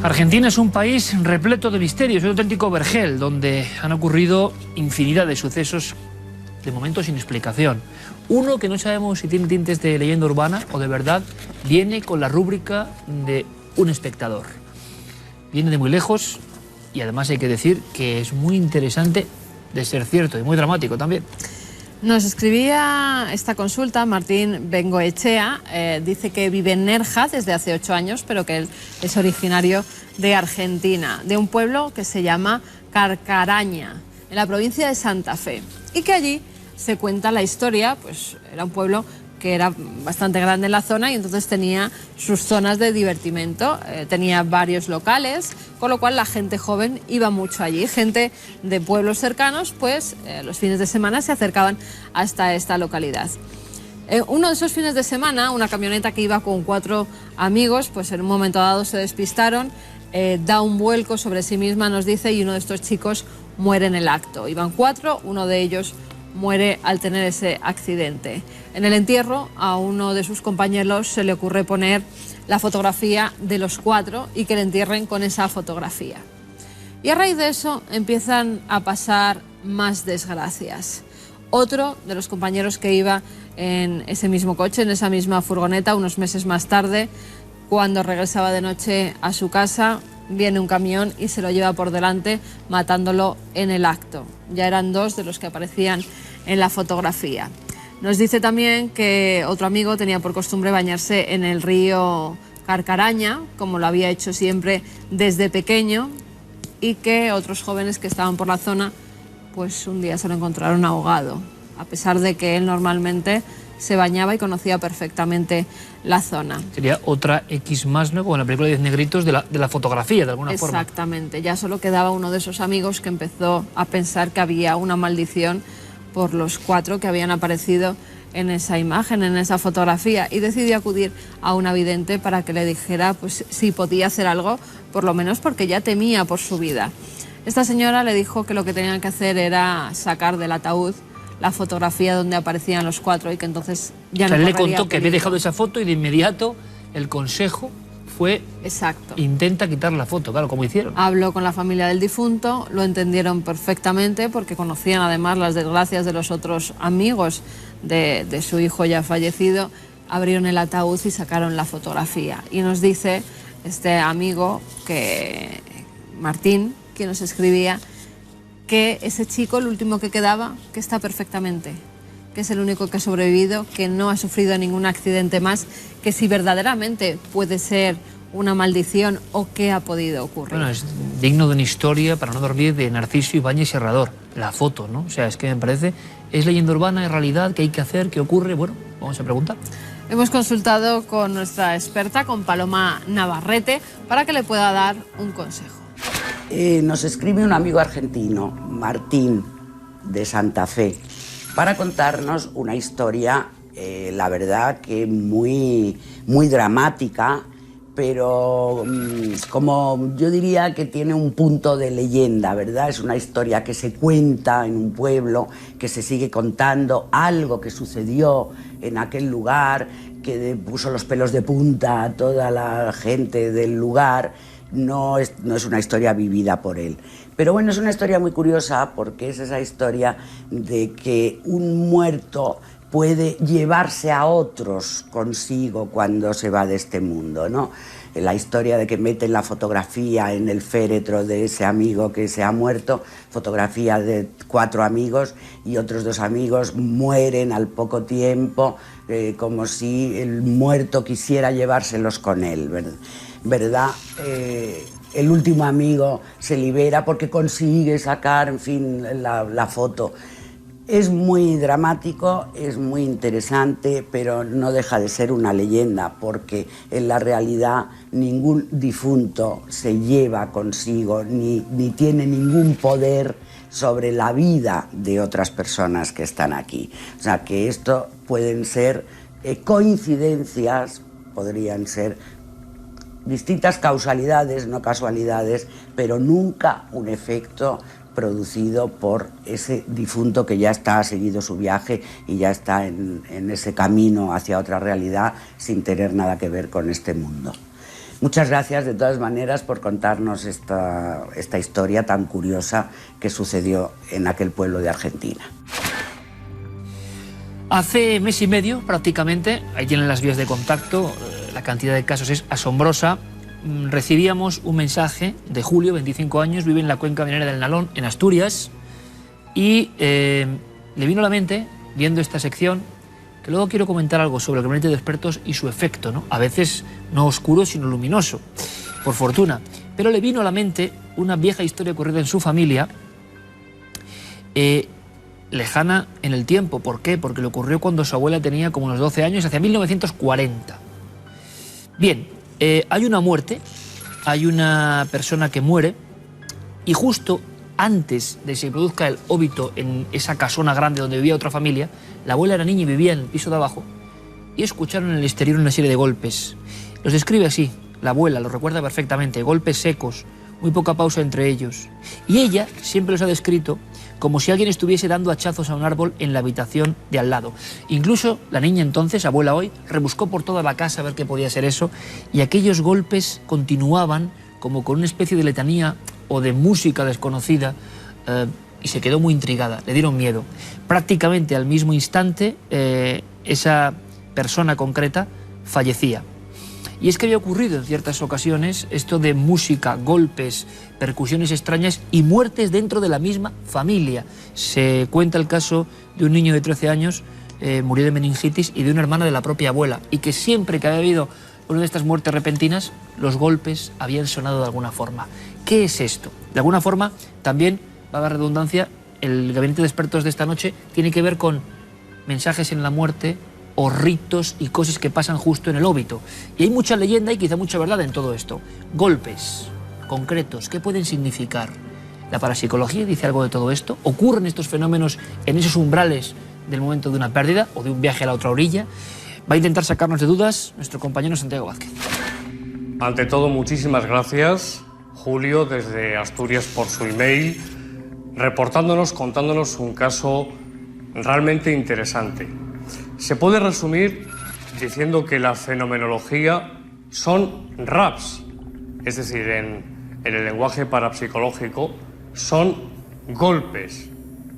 Argentina es un país repleto de misterios, un auténtico vergel, donde han ocurrido infinidad de sucesos, de momento sin explicación. Uno que no sabemos si tiene tintes de leyenda urbana o de verdad, viene con la rúbrica de un espectador. Viene de muy lejos y además hay que decir que es muy interesante de ser cierto y muy dramático también. Nos escribía esta consulta Martín Bengoechea, dice que vive en Nerja desde hace 8 años, pero que él es originario de Argentina, de un pueblo que se llama Carcaraña, en la provincia de Santa Fe, y que allí se cuenta la historia, pues era un pueblo que era bastante grande en la zona y entonces tenía sus zonas de divertimento, tenía varios locales, con lo cual la gente joven iba mucho allí, gente de pueblos cercanos, pues los fines de semana se acercaban hasta esta localidad. Uno de esos fines de semana, una camioneta que iba con 4 amigos, pues en un momento dado se despistaron, da un vuelco sobre sí misma, nos dice, y uno de estos chicos muere en el acto. Iban 4, uno de ellos muere al tener ese accidente. En el entierro a uno de sus compañeros se le ocurre poner la fotografía de los 4 y que le entierren con esa fotografía. Y a raíz de eso empiezan a pasar más desgracias. Otro de los compañeros que iba en ese mismo coche, en esa misma furgoneta, unos meses más tarde, cuando regresaba de noche a su casa, viene un camión y se lo lleva por delante, matándolo en el acto. Ya eran 2 de los que aparecían en la fotografía. Nos dice también que otro amigo tenía por costumbre bañarse en el río Carcaraña, como lo había hecho siempre desde pequeño, y que otros jóvenes que estaban por la zona, pues un día se lo encontraron ahogado, a pesar de que él normalmente se bañaba y conocía perfectamente la zona. Sería otra X más, ¿no? Como en la película de 10 negritos de la fotografía, de alguna forma. Exactamente, ya solo quedaba uno de esos amigos que empezó a pensar que había una maldición por los 4 que habían aparecido en esa imagen, en esa fotografía, y decidió acudir a una vidente para que le dijera pues si podía hacer algo, por lo menos porque ya temía por su vida. Esta señora le dijo que lo que tenían que hacer era sacar del ataúd la fotografía donde aparecían los 4 y que entonces ya no correría le contó que había peligro. dejado esa foto y de inmediato el consejo fue... Exacto. Intenta quitar la foto, claro, como hicieron. Habló con la familia del difunto, lo entendieron perfectamente porque conocían además las desgracias de los otros amigos de su hijo ya fallecido. Abrieron el ataúd y sacaron la fotografía. Y nos dice este amigo, que Martín, quien nos escribía, que ese chico, el último que quedaba, que está perfectamente, que es el único que ha sobrevivido, que no ha sufrido ningún accidente más, que si verdaderamente puede ser una maldición o qué ha podido ocurrir. Bueno, es digno de una historia para no dormir de Narciso Ibáñez Serrador. La foto, ¿no? O sea, es que me parece, es leyenda urbana, es realidad, ¿qué hay que hacer? ¿Qué ocurre? Bueno, vamos a preguntar. Hemos consultado con nuestra experta, con Paloma Navarrete, para que le pueda dar un consejo. Nos escribe un amigo argentino, Martín, de Santa Fe, para contarnos una historia, la verdad que muy dramática, pero como yo diría que tiene un punto de leyenda, ¿verdad? Es una historia que se cuenta en un pueblo, que se sigue contando, algo que sucedió en aquel lugar, que puso los pelos de punta a toda la gente del lugar. No es una historia vivida por él. Pero bueno, es una historia muy curiosa porque es esa historia de que un muerto puede llevarse a otros consigo cuando se va de este mundo, ¿no? La historia de que meten la fotografía en el féretro de ese amigo que se ha muerto, fotografía de 4 amigos, y otros 2 amigos mueren al poco tiempo, como si el muerto quisiera llevárselos con él, ¿verdad? El último amigo se libera porque consigue sacar, en fin, la foto. Es muy dramático, es muy interesante, pero no deja de ser una leyenda, porque en la realidad ningún difunto se lleva consigo ni tiene ningún poder sobre la vida de otras personas que están aquí. O sea, que esto pueden ser coincidencias, podrían ser distintas causalidades, no casualidades, pero nunca un efecto producido por ese difunto que ya está, ha seguido su viaje y ya está en ese camino hacia otra realidad sin tener nada que ver con este mundo. Muchas gracias de todas maneras por contarnos esta historia tan curiosa que sucedió en aquel pueblo de Argentina. Hace mes y medio prácticamente, ahí tienen las vías de contacto, la cantidad de casos es asombrosa. Recibíamos un mensaje de Julio, 25 años, vive en la cuenca minera del Nalón, en Asturias, y le vino a la mente, viendo esta sección, que luego quiero comentar algo sobre el gabinete de expertos y su efecto, ¿no? A veces no oscuro, sino luminoso, por fortuna. Pero le vino a la mente una vieja historia ocurrida en su familia, lejana en el tiempo. ¿Por qué? Porque le ocurrió cuando su abuela tenía como unos 12 años, hacia 1940. Bien, hay una muerte, hay una persona que muere, y justo antes de que se produzca el óbito en esa casona grande donde vivía otra familia, la abuela era niña y vivía en el piso de abajo, y escucharon en el exterior una serie de golpes. Los describe así, la abuela lo recuerda perfectamente, golpes secos, muy poca pausa entre ellos. Y ella siempre los ha descrito como si alguien estuviese dando hachazos a un árbol en la habitación de al lado. Incluso la niña entonces, abuela hoy, rebuscó por toda la casa a ver qué podía ser eso, y aquellos golpes continuaban como con una especie de letanía o de música desconocida, y se quedó muy intrigada, le dieron miedo. Prácticamente al mismo instante, esa persona concreta fallecía. Y es que había ocurrido en ciertas ocasiones esto de música, golpes, percusiones extrañas y muertes dentro de la misma familia. Se cuenta el caso de un niño de 13 años, murió de meningitis, y de una hermana de la propia abuela, y que siempre que había habido una de estas muertes repentinas, los golpes habían sonado de alguna forma. ¿Qué es esto? De alguna forma, también, valga la redundancia, el gabinete de expertos de esta noche tiene que ver con mensajes en la muerte, o ritos y cosas que pasan justo en el óbito. Y hay mucha leyenda y quizá mucha verdad en todo esto. Golpes concretos, ¿qué pueden significar? ¿La parapsicología dice algo de todo esto? ¿Ocurren estos fenómenos en esos umbrales del momento de una pérdida o de un viaje a la otra orilla? Va a intentar sacarnos de dudas nuestro compañero Santiago Vázquez. Ante todo, muchísimas gracias, Julio, desde Asturias, por su email, reportándonos, contándonos un caso realmente interesante. Se puede resumir diciendo que la fenomenología son raps, es decir, en el lenguaje parapsicológico son golpes.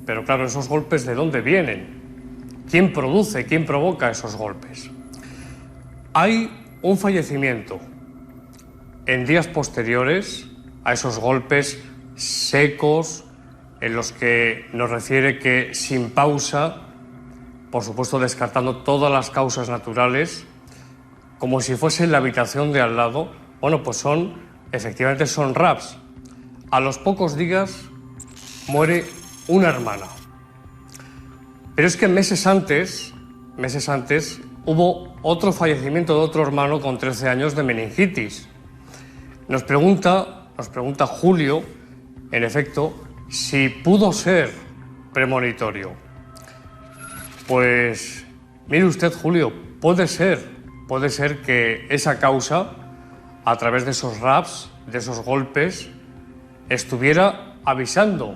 Pero claro, esos golpes, ¿de dónde vienen? ¿Quién produce, quién provoca esos golpes? Hay un fallecimiento en días posteriores a esos golpes secos, en los que nos refiere que sin pausa, por supuesto descartando todas las causas naturales, como si fuese en la habitación de al lado, bueno, pues efectivamente son raps. A los pocos días muere una hermana. Pero es que meses antes, hubo otro fallecimiento de otro hermano con 13 años de meningitis. Nos pregunta Julio, en efecto, si pudo ser premonitorio. Pues mire usted, Julio, puede ser que esa causa, a través de esos raps, de esos golpes, estuviera avisando.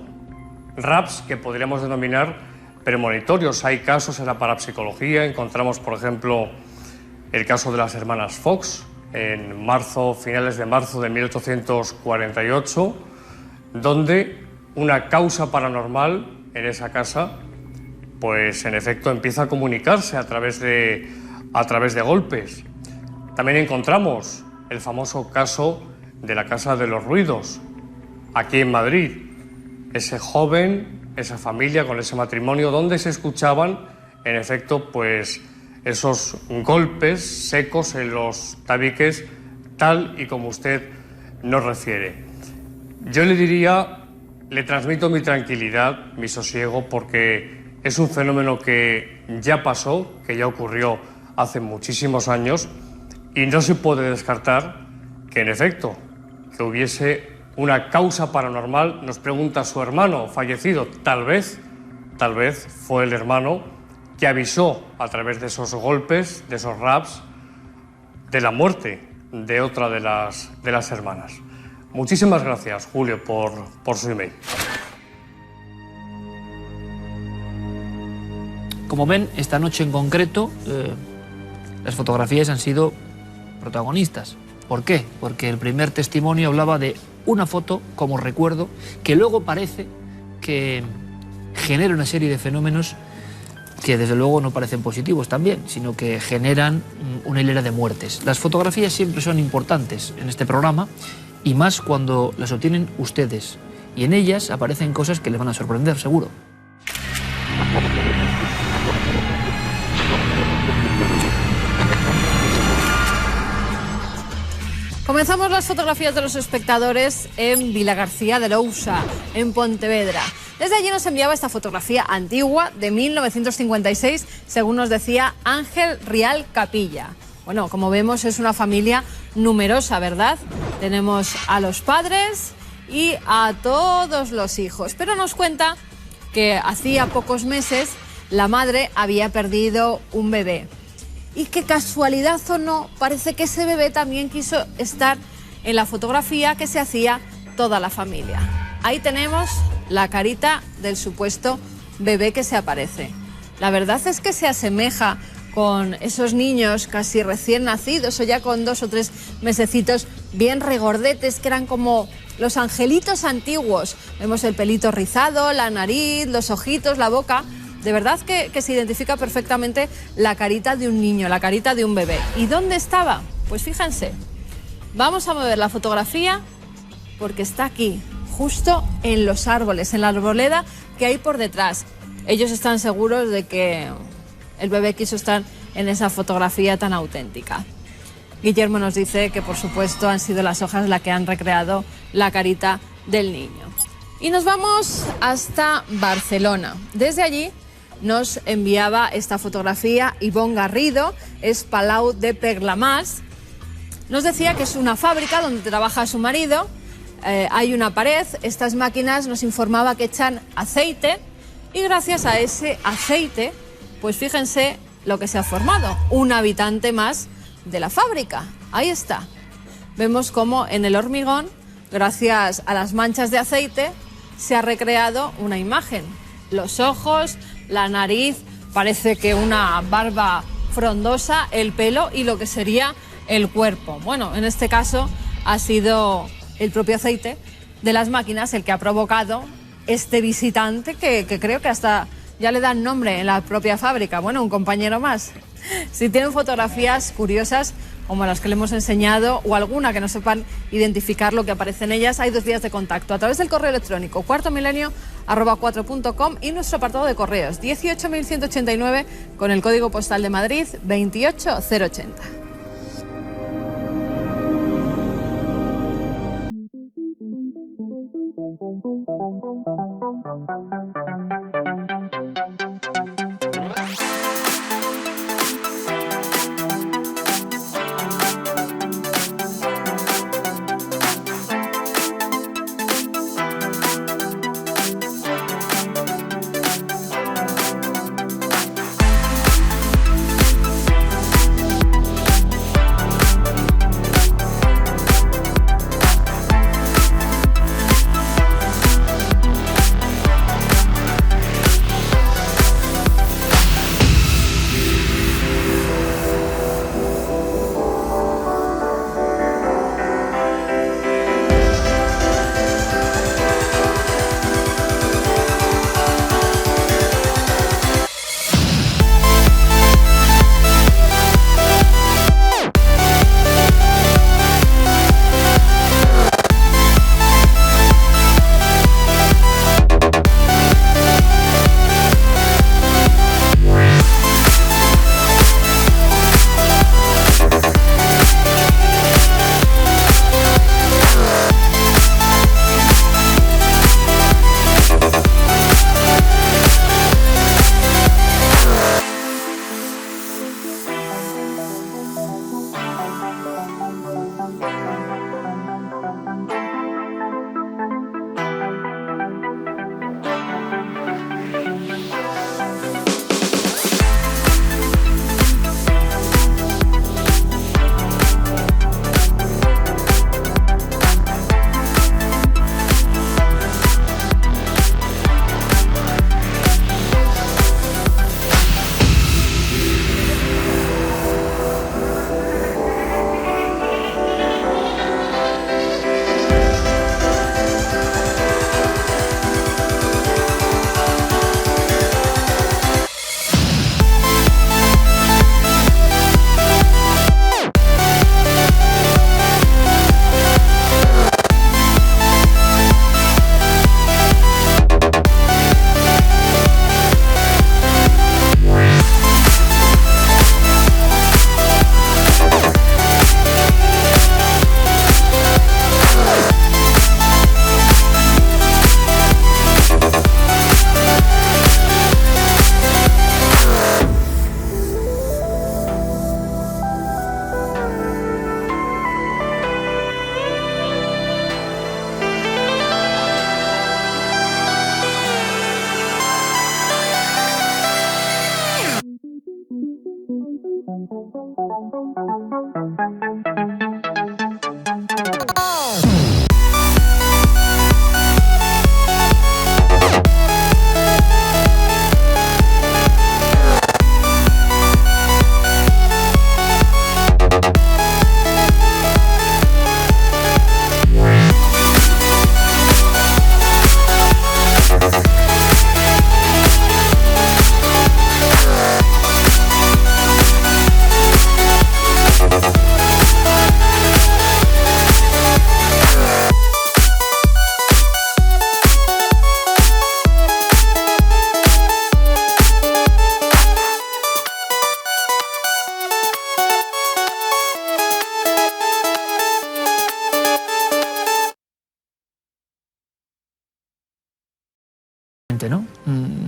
Raps que podríamos denominar premonitorios. Hay casos en la parapsicología, encontramos, por ejemplo, el caso de las hermanas Fox, en finales de marzo de 1848, donde una causa paranormal en esa casa pues en efecto empieza a comunicarse a través de golpes. También encontramos el famoso caso de la Casa de los Ruidos, aquí en Madrid. Ese joven, esa familia con ese matrimonio, donde se escuchaban, en efecto, pues esos golpes secos en los tabiques, tal y como usted nos refiere. Yo le diría, le transmito mi tranquilidad, mi sosiego, porque es un fenómeno que ya pasó, que ya ocurrió hace muchísimos años, y no se puede descartar que, en efecto, que hubiese una causa paranormal. Nos pregunta su hermano fallecido. Tal vez fue el hermano que avisó a través de esos golpes, de esos raps, de la muerte de otra de las hermanas. Muchísimas gracias, Julio, por su email. Como ven, esta noche en concreto, las fotografías han sido protagonistas. ¿Por qué? Porque el primer testimonio hablaba de una foto como recuerdo que luego parece que genera una serie de fenómenos que desde luego no parecen positivos también, sino que generan una hilera de muertes. Las fotografías siempre son importantes en este programa y más cuando las obtienen ustedes. Y en ellas aparecen cosas que les van a sorprender, seguro. Comenzamos las fotografías de los espectadores en Vilagarcía de Lousa, en Pontevedra. Desde allí nos enviaba esta fotografía antigua de 1956, según nos decía Ángel Rial Capilla. Bueno, como vemos es una familia numerosa, ¿verdad? Tenemos a los padres y a todos los hijos. Pero nos cuenta que hacía pocos meses la madre había perdido un bebé. Y que casualidad o no, parece que ese bebé también quiso estar en la fotografía que se hacía toda la familia. Ahí tenemos la carita del supuesto bebé que se aparece. La verdad es que se asemeja con esos niños casi recién nacidos o ya con 2 o 3 mesecitos bien regordetes, que eran como los angelitos antiguos. Vemos el pelito rizado, la nariz, los ojitos, la boca. De verdad que se identifica perfectamente la carita de un niño, la carita de un bebé. ¿Y dónde estaba? Pues fíjense, vamos a mover la fotografía porque está aquí, justo en los árboles, en la arboleda que hay por detrás. Ellos están seguros de que el bebé quiso estar en esa fotografía tan auténtica. Guillermo nos dice que por supuesto han sido las hojas las que han recreado la carita del niño. Y nos vamos hasta Barcelona. Desde allí nos enviaba esta fotografía Ivonne Garrido, es Palau de Perlamàs. Nos decía que es una fábrica donde trabaja su marido, hay una pared, estas máquinas nos informaba que echan aceite y gracias a ese aceite, pues fíjense lo que se ha formado, un habitante más de la fábrica. Ahí está. Vemos cómo en el hormigón, gracias a las manchas de aceite, se ha recreado una imagen. Los ojos, la nariz, parece que una barba frondosa, el pelo y lo que sería el cuerpo. Bueno, en este caso ha sido el propio aceite de las máquinas el que ha provocado este visitante que creo que hasta ya le dan nombre en la propia fábrica. Bueno, un compañero más. Si tienen fotografías curiosas como las que le hemos enseñado o alguna que no sepan identificar lo que aparece en ellas, hay 2 vías de contacto. A través del correo electrónico cuartomilenio@4.com y nuestro apartado de correos 18189 con el código postal de Madrid 28080.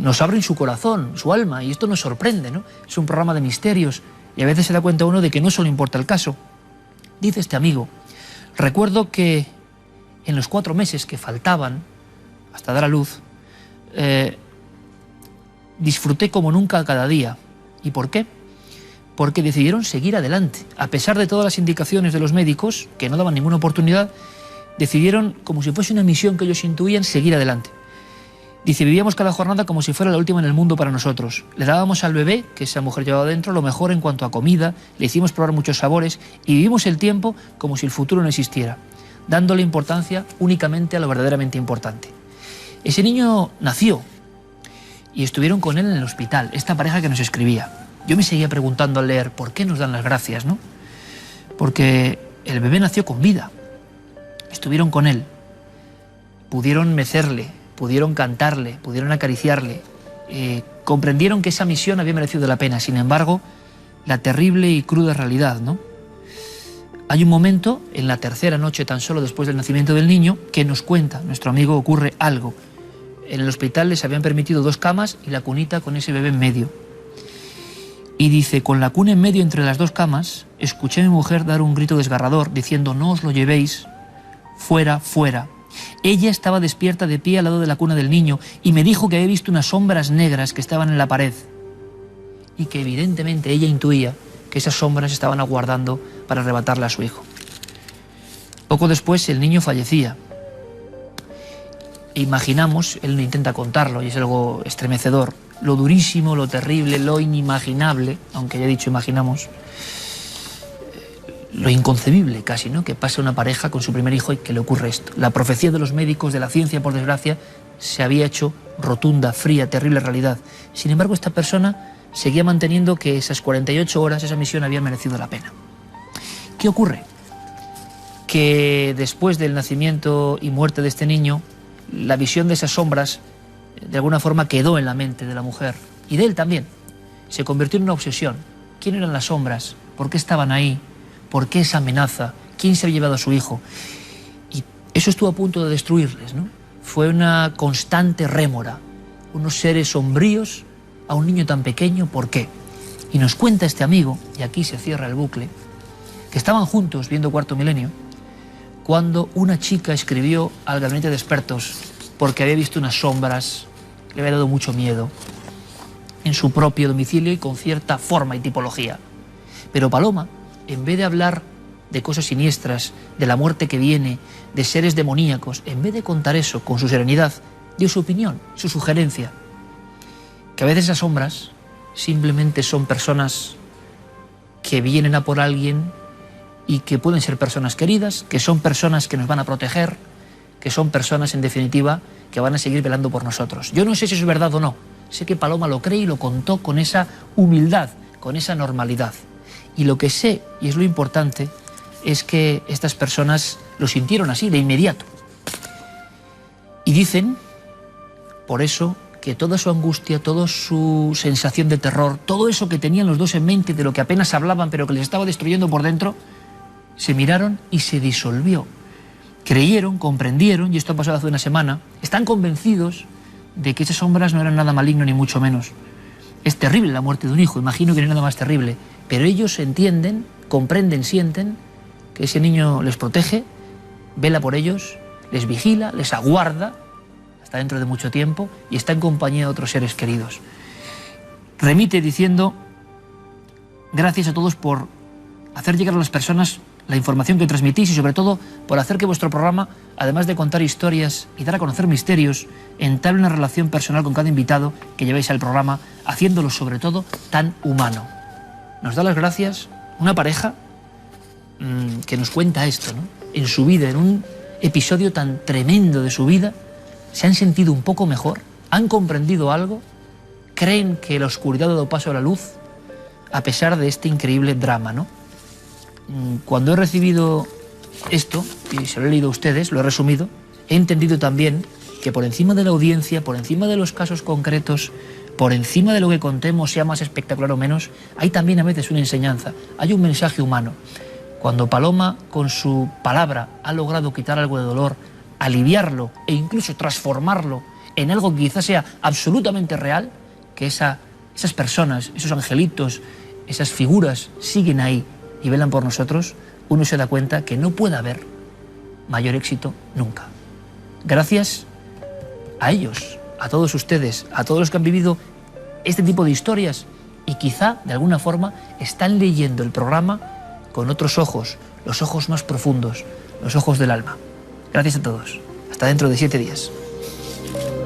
nos abren su corazón, su alma, y esto nos sorprende, ¿no? Es un programa de misterios y a veces se da cuenta uno de que no solo importa el caso. Dice este amigo: recuerdo que en los 4 meses que faltaban hasta dar a luz, disfruté como nunca cada día. ¿Y por qué? Porque decidieron seguir adelante. A pesar de todas las indicaciones de los médicos, que no daban ninguna oportunidad, decidieron, como si fuese una misión que ellos intuían, seguir adelante. Dice, vivíamos cada jornada como si fuera la última en el mundo para nosotros. Le dábamos al bebé, que esa mujer llevaba dentro, lo mejor en cuanto a comida, le hicimos probar muchos sabores y vivimos el tiempo como si el futuro no existiera, dándole importancia únicamente a lo verdaderamente importante. Ese niño nació y estuvieron con él en el hospital, esta pareja que nos escribía. Yo me seguía preguntando al leer, ¿por qué nos dan las gracias, no? Porque el bebé nació con vida. Estuvieron con él, pudieron mecerle, pudieron cantarle, pudieron acariciarle, comprendieron que esa misión había merecido la pena. Sin embargo, la terrible y cruda realidad, ¿no? Hay un momento, en la tercera noche tan solo después del nacimiento del niño, que nos cuenta, nuestro amigo, ocurre algo. En el hospital les habían permitido 2 camas y la cunita con ese bebé en medio. Y dice, con la cuna en medio entre las 2 camas, escuché a mi mujer dar un grito desgarrador, diciendo, no os lo llevéis, fuera, fuera. Ella estaba despierta de pie al lado de la cuna del niño y me dijo que había visto unas sombras negras que estaban en la pared y que evidentemente ella intuía que esas sombras estaban aguardando para arrebatarle a su hijo. Poco después el niño fallecía. E imaginamos, él intenta contarlo y es algo estremecedor, lo durísimo, lo terrible, lo inimaginable, aunque ya he dicho imaginamos, lo inconcebible casi, ¿no? Que pase una pareja con su primer hijo y que le ocurre esto. La profecía de los médicos, de la ciencia, por desgracia, se había hecho rotunda, fría, terrible realidad. Sin embargo, esta persona seguía manteniendo que esas 48 horas, esa misión había merecido la pena. ¿Qué ocurre? Que después del nacimiento y muerte de este niño, la visión de esas sombras de alguna forma quedó en la mente de la mujer y de él también. Se convirtió en una obsesión. ¿Quién eran las sombras? ¿Por qué estaban ahí? ¿Por qué esa amenaza? ¿Quién se había llevado a su hijo? Y eso estuvo a punto de destruirles, ¿no? Fue una constante rémora, unos seres sombríos a un niño tan pequeño. ¿Por qué? Y nos cuenta este amigo, y aquí se cierra el bucle, que estaban juntos viendo Cuarto Milenio cuando una chica escribió al gabinete de expertos porque había visto unas sombras, le había dado mucho miedo en su propio domicilio y con cierta forma y tipología. Pero Paloma, en vez de hablar de cosas siniestras, de la muerte que viene, de seres demoníacos, en vez de contar eso con su serenidad, dio su opinión, su sugerencia, que a veces esas sombras simplemente son personas que vienen a por alguien y que pueden ser personas queridas, que son personas que nos van a proteger, que son personas, en definitiva, que van a seguir velando por nosotros. Yo no sé si eso es verdad o no. Sé que Paloma lo cree y lo contó con esa humildad, con esa normalidad. Y lo que sé, y es lo importante, es que estas personas lo sintieron así, de inmediato. Y dicen, por eso, que toda su angustia, toda su sensación de terror, todo eso que tenían los dos en mente, de lo que apenas hablaban, pero que les estaba destruyendo por dentro, se miraron y se disolvió. Creyeron, comprendieron, y esto ha pasado hace una semana, están convencidos de que esas sombras no eran nada maligno ni mucho menos. Es terrible la muerte de un hijo, imagino que no hay nada más terrible, pero ellos entienden, comprenden, sienten que ese niño les protege, vela por ellos, les vigila, les aguarda hasta dentro de mucho tiempo y está en compañía de otros seres queridos. Remite diciendo, gracias a todos por hacer llegar a las personas la información que transmitís y sobre todo por hacer que vuestro programa, además de contar historias y dar a conocer misterios, entable una relación personal con cada invitado que lleváis al programa, haciéndolo sobre todo tan humano. Nos da las gracias una pareja que nos cuenta esto, ¿no? En su vida, en un episodio tan tremendo de su vida, se han sentido un poco mejor, han comprendido algo, creen que la oscuridad ha dado paso a la luz, a pesar de este increíble drama, ¿no? Cuando he recibido esto, y se lo he leído a ustedes, lo he resumido, he entendido también que por encima de la audiencia, por encima de los casos concretos, por encima de lo que contemos, sea más espectacular o menos, hay también a veces una enseñanza, hay un mensaje humano. Cuando Paloma, con su palabra, ha logrado quitar algo de dolor, aliviarlo e incluso transformarlo en algo que quizás sea absolutamente real, que esas personas, esos angelitos, esas figuras siguen ahí y velan por nosotros, uno se da cuenta que no puede haber mayor éxito nunca. Gracias a ellos, a todos ustedes, a todos los que han vivido este tipo de historias y quizá, de alguna forma, están leyendo el programa con otros ojos, los ojos más profundos, los ojos del alma. Gracias a todos. Hasta dentro de 7 días.